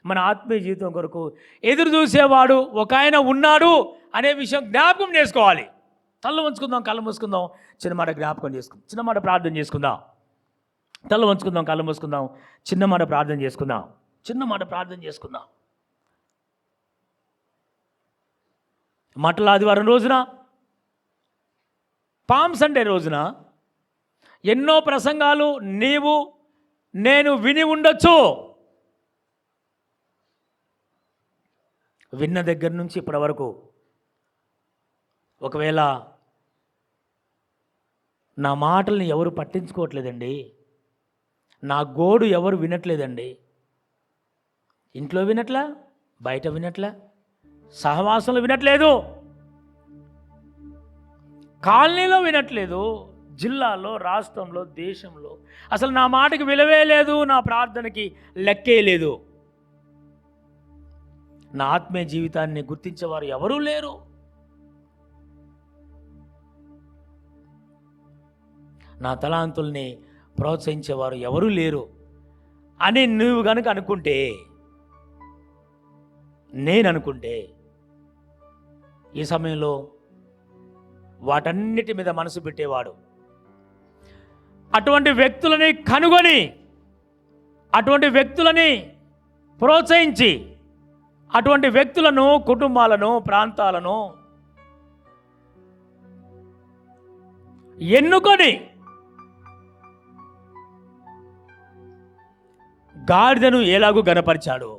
మన ఆత్మీయ జీవితం కొరకు ఎదురు చూసేవాడు ఒక ఆయన ఉన్నాడు అనే విషయం జ్ఞాపకం చేసుకోవాలి. తల్ల వంచుకుందాం, కళ్ళు మూసుకుందాం, చిన్న మాట జ్ఞాపకం చేసుకుందాం, చిన్న మాట ప్రార్థన చేసుకుందాం. తల్ల వంచుకుందాం, కళ్ళు మూసుకుందాం, చిన్న మాట ప్రార్థన చేసుకుందాం, చిన్న మాట ప్రార్థన చేసుకుందాం. మట్టల ఆదివారం రోజున, పామ్ సండే రోజున ఎన్నో ప్రసంగాలు నీవు నేను విని ఉండొచ్చు. విన్న దగ్గర నుంచి ఇప్పటి వరకు ఒకవేళ నా మాటల్ని ఎవరు పట్టించుకోవట్లేదండి, నా గోడు ఎవరు వినట్లేదండి. ఇంట్లో వినట్లా, బయట వినట్లా, సహవాసంలో వినట్లేదు, కాలనీలో వినట్లేదు, జిల్లాలో, రాష్ట్రంలో, దేశంలో అసలు నా మాటకి విలువే లేదు, నా ప్రార్థనకి లెక్కే లేదు. నా ఆత్మీయ జీవితాన్ని గుర్తించేవారు ఎవరూ లేరు. నా తలాంతుల్ని ప్రోత్సహించేవారు ఎవరూ లేరు అని నువ్వు కనుక అనుకుంటే, నేను అనుకుంటే, ఈ సమయంలో వాటన్నిటి మీద మనసు పెట్టేవాడు అటువంటి వ్యక్తులని కనుగొని, అటువంటి వ్యక్తులని ప్రోత్సహించి, అటువంటి వ్యక్తులను, కుటుంబాలను, ప్రాంతాలను ఎన్నుకొని గాడిదను ఎలాగూ గనపరిచాడు.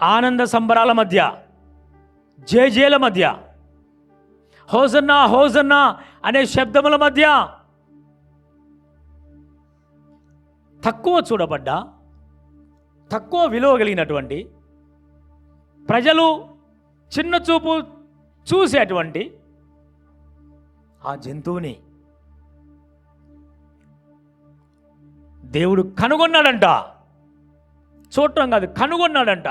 ఆనంద సంబరాల మధ్య, జేజేల మధ్య, హోసన్నా హోసన్నా అనే శబ్దముల మధ్య తక్కువ చూడబడ్డా, తక్కువ విలువ కలిగినటువంటి, ప్రజలు చిన్న చూపు చూసేటువంటి ఆ జంతువుని దేవుడు కనుగొన్నాడంట. చూడటం కాదు, కనుగొన్నాడంట.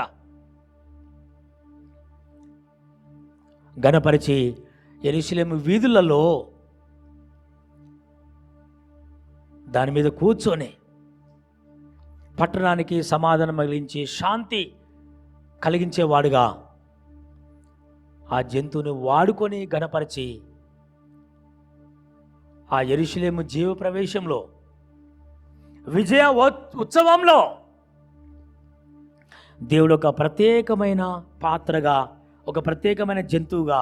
గణపరిచి యెరూషలేము వీధులలో దాని మీద కూర్చొని పట్టణానికి సమాధానం కలిగించి శాంతి కలిగించేవాడుగా ఆ జంతువుని వాడుకొని గణపరిచి ఆ యెరూషలేము జీవ ప్రవేశంలో, విజయ ఉత్సవంలో దేవుడు ఒక ప్రత్యేకమైన పాత్రగా, ఒక ప్రత్యేకమైన జంతువుగా,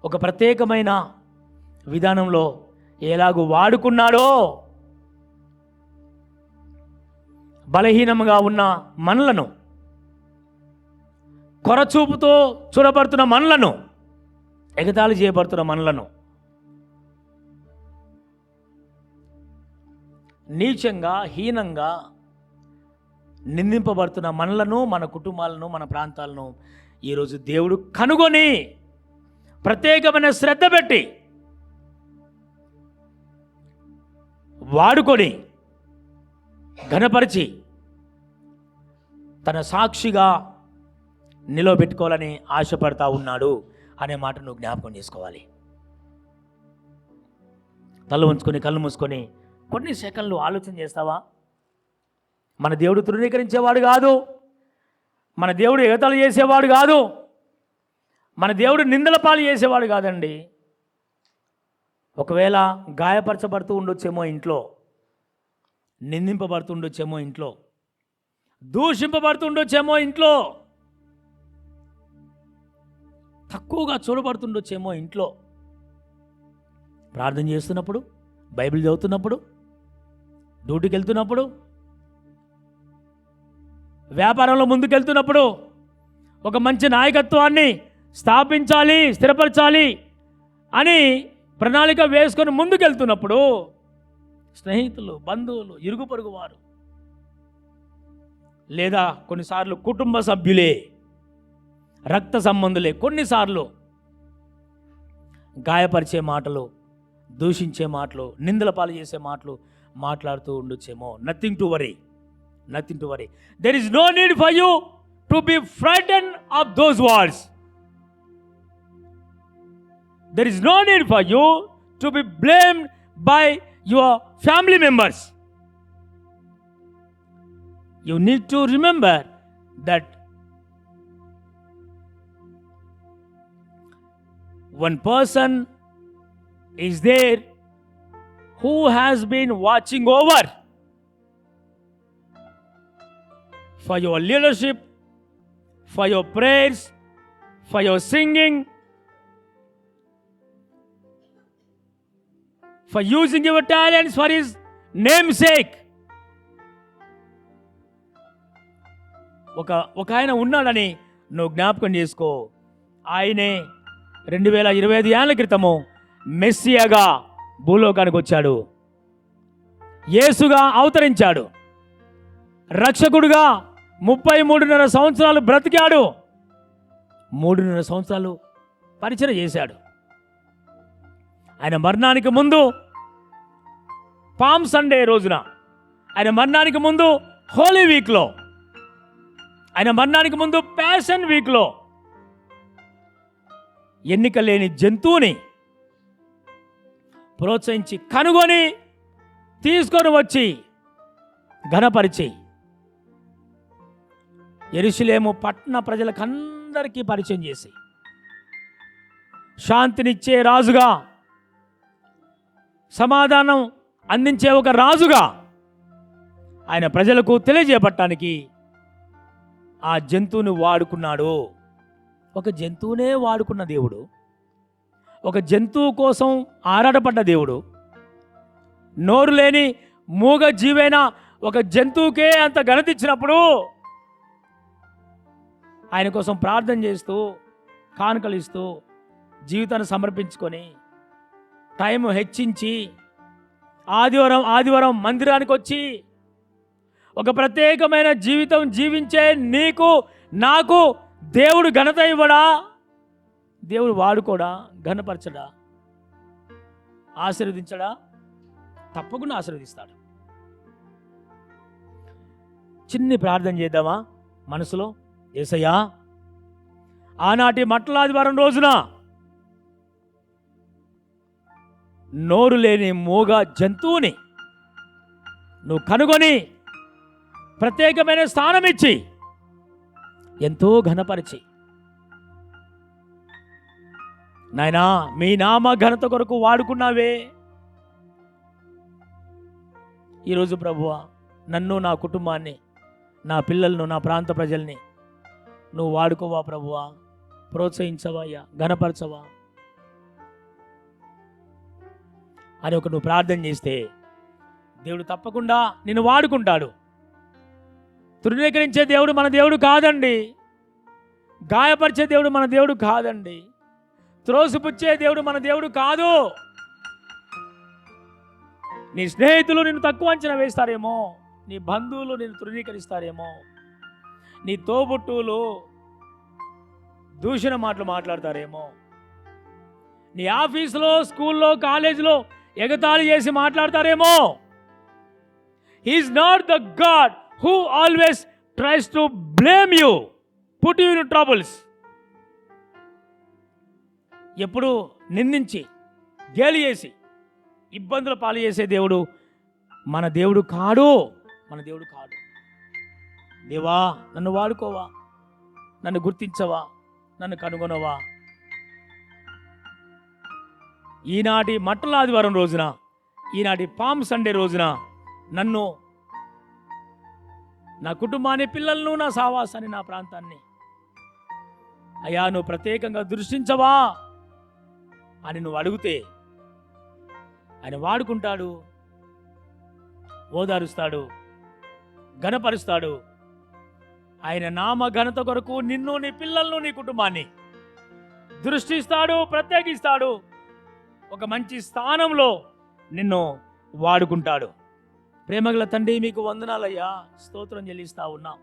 ఒక ప్రత్యేకమైన విధానంలో ఎలాగూ వాడుకున్నాడో, బలహీనంగా ఉన్న మనలను, కొరచూపుతో చూడబడుతున్న మనలను, ఎగతాళి చేయబడుతున్న మనలను, నీచంగా, హీనంగా నిందింపబడుతున్న మనలను, మన కుటుంబాలను, మన ప్రాంతాలను ఈరోజు దేవుడు కనుగొని ప్రత్యేకమైన శ్రద్ధ పెట్టి వాడుకొని ఘనపరిచి తన సాక్షిగా నిలవబెట్టుకోవాలని ఆశపడతా ఉన్నాడు అనే మాట నువ్వు జ్ఞాపకం చేసుకోవాలి. తల ఉంచుకొని కళ్ళు మూసుకొని కొన్ని సెకండ్లు ఆలోచన చేస్తావా? మన దేవుడు తృణీకరించేవాడు కాదు, మన దేవుడు ఎగతాళి చేసేవాడు కాదు, మన దేవుడు నిందల పాలు చేసేవాడు కాదండి. ఒకవేళ గాయపరచబడుతూ ఉండొచ్చేమో ఇంట్లో, నిందింపబడుతూ ఉండొచ్చేమో ఇంట్లో, దూషింపబడుతూ ఉండొచ్చేమో ఇంట్లో, తక్కువగా చూడబడుతుండొచ్చేమో ఇంట్లో. ప్రార్థన చేస్తున్నప్పుడు, బైబిల్ చదువుతున్నప్పుడు, డ్యూటీకి వెళ్తున్నప్పుడు, వ్యాపారంలో ముందుకెళ్తున్నప్పుడు, ఒక మంచి నాయకత్వాన్ని స్థాపించాలి, స్థిరపరచాలి అని ప్రణాళిక వేసుకొని ముందుకెళ్తున్నప్పుడు స్నేహితులు, బంధువులు, ఇరుగు పొరుగు వారు, లేదా కొన్నిసార్లు కుటుంబ సభ్యులే, రక్త సంబంధులే కొన్నిసార్లు గాయపరిచే మాటలు, దూషించే మాటలు, నిందల పాలు చేసే మాటలు మాట్లాడుతూ ఉండొచ్చేమో. Nothing to worry, nothing to worry. There is no need for you to be frightened of those words. There is no need for you to be blamed by your family members. You need to remember that one person is there who has been watching over for your leadership, for your prayers, for your singing, for using your talents for his name's sake. ఒక ఆయన ఉన్నాడని నువ్వు జ్ఞాపకం చేసుకో. ఆయనే 2025 ఏళ్ల క్రితము మెస్సియాగా భూలోకానికి వచ్చాడు, యేసుగా అవతరించాడు, రక్షకుడుగా 33.5 సంవత్సరాలు బ్రతికాడు, 3.5 సంవత్సరాలు పరిచయం చేశాడు. ఆయన మరణానికి ముందు పామ్ సండే రోజున, ఆయన మరణానికి ముందు హోలీ వీక్లో, ఆయన మరణానికి ముందు ప్యాషన్ వీక్లో ఎన్నిక లేని జంతువుని ప్రోత్సహించి కనుగొని తీసుకొని వచ్చి ఘనపరిచి యెరూషలేము పట్టణ ప్రజలకందరికీ పరిచయం చేసి శాంతినిచ్చే రాజుగా, సమాధానం అందించే ఒక రాజుగా ఆయన ప్రజలకు తెలియజేయబట్టానికి ఆ జంతువుని వాడుకున్నాడు. ఒక జంతువునే వాడుకున్న దేవుడు, ఒక జంతువు కోసం ఆరాటపడ్డ దేవుడు, నోరు లేని మూగ జీవైన ఒక జంతువుకే అంత ఘనత ఇచ్చినప్పుడు ఆయన కోసం ప్రార్థన చేస్తూ, కానుకలు ఇస్తూ, జీవితాన్ని సమర్పించుకొని, టైం హెచ్చించి, ఆదివారం మందిరానికి వచ్చి ఒక ప్రత్యేకమైన జీవితం జీవించే నీకు నాకు దేవుడు ఘనత ఇవ్వడా? దేవుడు వాడుకోడా? ఘనపరచడా? ఆశీర్వదించడా? తప్పకుండా ఆశీర్వదిస్తాడు. చిన్ని ప్రార్థన చేద్దామా మనసులో? యేసయ్యా, ఆనాటి మట్టలాదివారం రోజున నోరు లేని మూగ జంతువుని నువ్వు కనుగొని ప్రత్యేకమైన స్థానం ఇచ్చి ఎంతో ఘనపరిచి, నాయనా మీ నామ ఘనత కొరకు వాడుకున్నావే. ఈరోజు ప్రభువా, నన్ను, నా కుటుంబాన్ని నా పిల్లలను, నా ప్రాంత ప్రజల్ని నువ్వు వాడుకోవా ప్రభువా, ప్రోత్సహించవా అయ్యా, ఘనపరచవా అని నువ్వు ప్రార్థన చేస్తే దేవుడు తప్పకుండా నిన్ను వాడుకుంటాడు. తృణీకరించే దేవుడు మన దేవుడు కాదండి. గాయపరిచే దేవుడు మన దేవుడు కాదండి. త్రోసిపుచ్చే దేవుడు మన దేవుడు కాదు. నీ స్నేహితులు నిన్ను తక్కువ అంచనా వేస్తారేమో, నీ బంధువులు నిన్ను తృణీకరిస్తారేమో, నీ తోబుట్టువులు దూషణ మాటలు మాట్లాడతారేమో, నీ ఆఫీసులో, స్కూల్లో, కాలేజీలో ఎగతాళి చేసి మాట్లాడతారేమో. He is not the God who always tries to blame you, put you in troubles. ఎప్పుడు నిందించి గేలి చేసి ఇబ్బందులు పాలు చేసే దేవుడు మన దేవుడు కాడు, మన దేవుడు కాడు. దేవా, నన్ను వాడుకోవా, నన్ను గుర్తించవా, నన్ను కనుగొనవా. ఈనాటి మట్టల ఆదివారం రోజున, ఈనాటి పామ్ సండే రోజున నన్ను, నా కుటుంబాన్ని, పిల్లలను, నా సావాసాన్ని, నా ప్రాంతాన్ని అయ్యా నువ్వు ప్రత్యేకంగా దృష్టించవా అని నువ్వు అడిగితే ఆయన వాడుకుంటాడు, ఓదారుస్తాడు, ఘనపరుస్తాడు. ఆయన నామ ఘనత కొరకు నిన్ను, నీ పిల్లలను, నీ కుటుంబాన్ని దృష్టిస్తాడు, ప్రత్యేకిస్తాడు. ఒక మంచి స్థానంలో నిన్ను వాడుకుంటాడు. ప్రేమగల తండ్రి, మీకు వందనాలయ్యా, స్తోత్రం చెల్లిస్తా ఉన్నాం.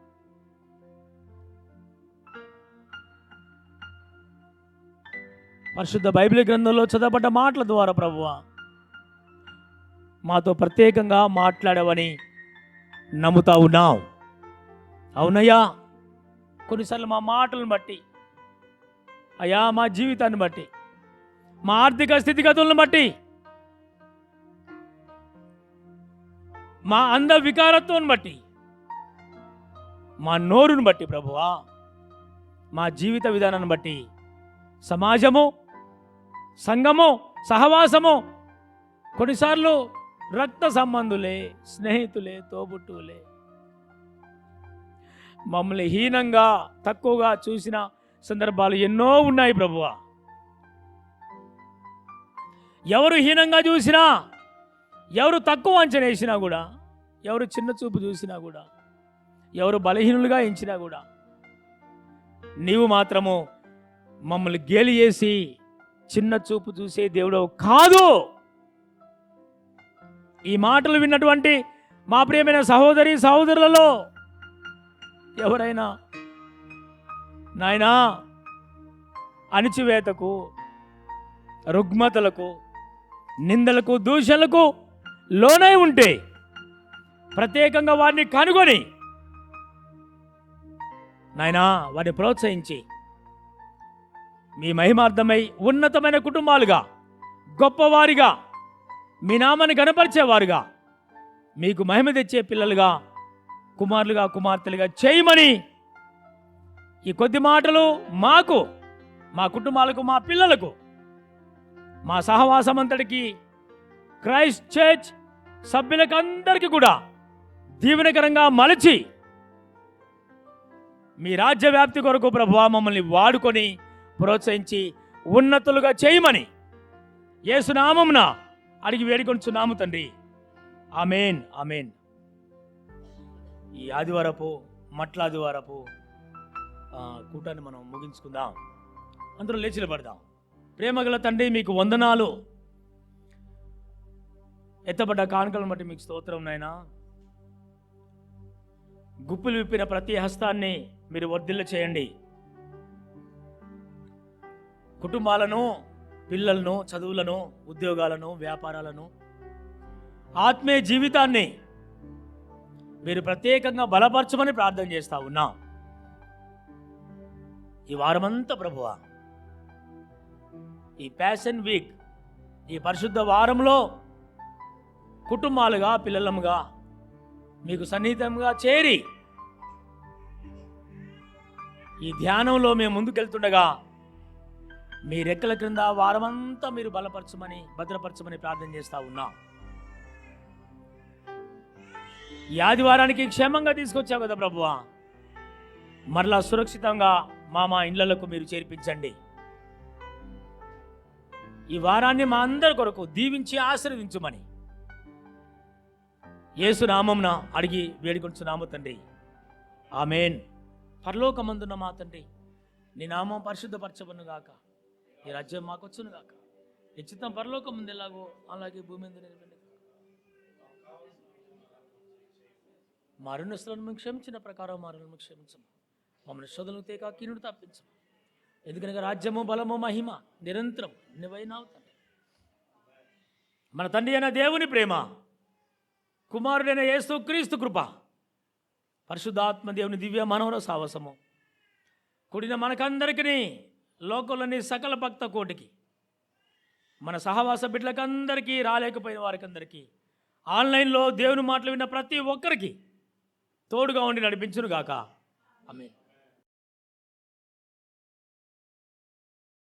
పరిశుద్ధ బైబిల్ గ్రంథంలో చదవబడ్డ మాటల ద్వారా ప్రభువా మాతో ప్రత్యేకంగా మాట్లాడవని నమ్ముతా ఉన్నాం. అవునయ్యా, కొన్నిసార్లు మా మాటలను బట్టి, అయ్యా మా జీవితాన్ని బట్టి, మా ఆర్థిక స్థితిగతులను బట్టి, మా అంద వికారత్వం బట్టి, మా నోరును బట్టి ప్రభువా, మా జీవిత విధానాన్ని బట్టి సమాజము, సంఘము, సహవాసము, కొన్నిసార్లు రక్త సంబంధులే, స్నేహితులే, తోబుట్టువులే మమ్మల్ని హీనంగా, తక్కువగా చూసిన సందర్భాలు ఎన్నో ఉన్నాయి ప్రభువా. ఎవరు హీనంగా చూసినా, ఎవరు తక్కువ అంచనా వేసినా కూడా, ఎవరు చిన్న చూపు చూసినా కూడా, ఎవరు బలహీనులుగా ఎంచినా కూడా, నీవు మాత్రము మమ్మల్ని గేలి చేసి చిన్న చూపు చూసే దేవుడు కాదు. ఈ మాటలు విన్నటువంటి మా ప్రియమైన సహోదరి సహోదరులలో ఎవరైనా నాయనా అణిచివేతకు, రుగ్మతలకు, నిందలకు, దూషణలకు లోనై ఉంటే ప్రత్యేకంగా వారిని కనుగొని నాయనా వారిని ప్రోత్సహించి మీ మహిమార్థమై ఉన్నతమైన కుటుంబాలుగా, గొప్పవారిగా, మీ నామాన్ని గణపరిచేవారుగా, మీకు మహిమ తెచ్చే పిల్లలుగా, కుమారులుగా, కుమార్తెలుగా చేయమని ఈ కొద్ది మాటలు మాకు, మా కుటుంబాలకు, మా పిల్లలకు, మా సహవాసం అంతటికి, క్రైస్ట్ చర్చ్ సభ్యులకు అందరికీ కూడా దీవెనకరంగా మలచి మీ రాజ్య వ్యాప్తి కొరకు ప్రభువా మమ్మల్ని వాడుకొని ప్రోత్సహించి ఉన్నతులుగా చేయమని యేసు నామమున అడిగి వేడుకొంచున్నాము తండ్రి. ఆమేన్, ఆమేన్. ఈ ఆదివారపు మట్ల ఆదివారపు కూటాన్ని మనం ముగించుకుందాం. అందరూ లేచి నిలబడదాం. ప్రేమగల తండ్రి, మీకు వందనాలు. ఎత్తబడ్డ కానుకలను బట్టి మీకు స్తోత్రం నాయనా. గుప్పులు విప్పిన ప్రతి హస్తాన్ని మీరు వర్ధిల్ల చేయండి. కుటుంబాలను, పిల్లలను, చదువులను, ఉద్యోగాలను, వ్యాపారాలను, ఆత్మీయ జీవితాన్ని మీరు ప్రత్యేకంగా బలపరచమని ప్రార్థన చేస్తా ఉన్నాం. ఈ వారమంతా ప్రభువా, ఈ ప్యాషన్ వీక్, ఈ పరిశుద్ధ వారంలో కుటుంబాలుగా, పిల్లలముగా మీకు సన్నిహితంగా చేరి ఈ ధ్యానంలో మేము ముందుకెళ్తుండగా మీ రెక్కల క్రింద వారమంతా మీరు బలపరచమని, భద్రపరచమని ప్రార్థన చేస్తా ఉన్నాం. ఈ ఆదివారానికి క్షేమంగా తీసుకొచ్చావు కదా ప్రభువా, మరలా సురక్షితంగా మా ఇండ్లకు మీరు చేర్పించండి. ఈ వారాన్ని మా అందరి కొరకు దీవించి ఆశీర్వదించుమని యేసు నామమున అడిగి వేడుకొంచున్నాము తండ్రి, ఆమేన్. పరలోకమందున్న మా తండ్రి, నీ నామం పరిశుద్ధపరచబడును గాక, నీ రాజ్యం మాకొచ్చును గాక, నీ చిత్తం పరలోకం ముందు ఎలాగో అలాగే భూమి మీద నెరవేరును. మా రుణస్తులను క్షమించిన ప్రకారం మా రుణము క్షమించము, మమ్మల్ని శోధనలు తేక కీనుడు తప్పించము, ఎందుకనగా రాజ్యము బలము మహిమ నిరంతరం నివైనావు తండ్రి. మన తండ్రి అయిన దేవుని ప్రేమ, కుమారుడైన యేసు క్రీస్తు కృప, పరిశుద్ధాత్మ దేవుని దివ్య మనోహర సావసము కూడిన మనకందరికీ, లోకంలోని సకల భక్త కోటికి, మన సహవాస బిడ్డలకందరికీ, రాలేకపోయిన వారికందరికీ, ఆన్లైన్లో దేవుని మాటలు విన్న ప్రతి ఒక్కరికి తోడుగా ఉండి నడిపించును గాక. ఆమేన్.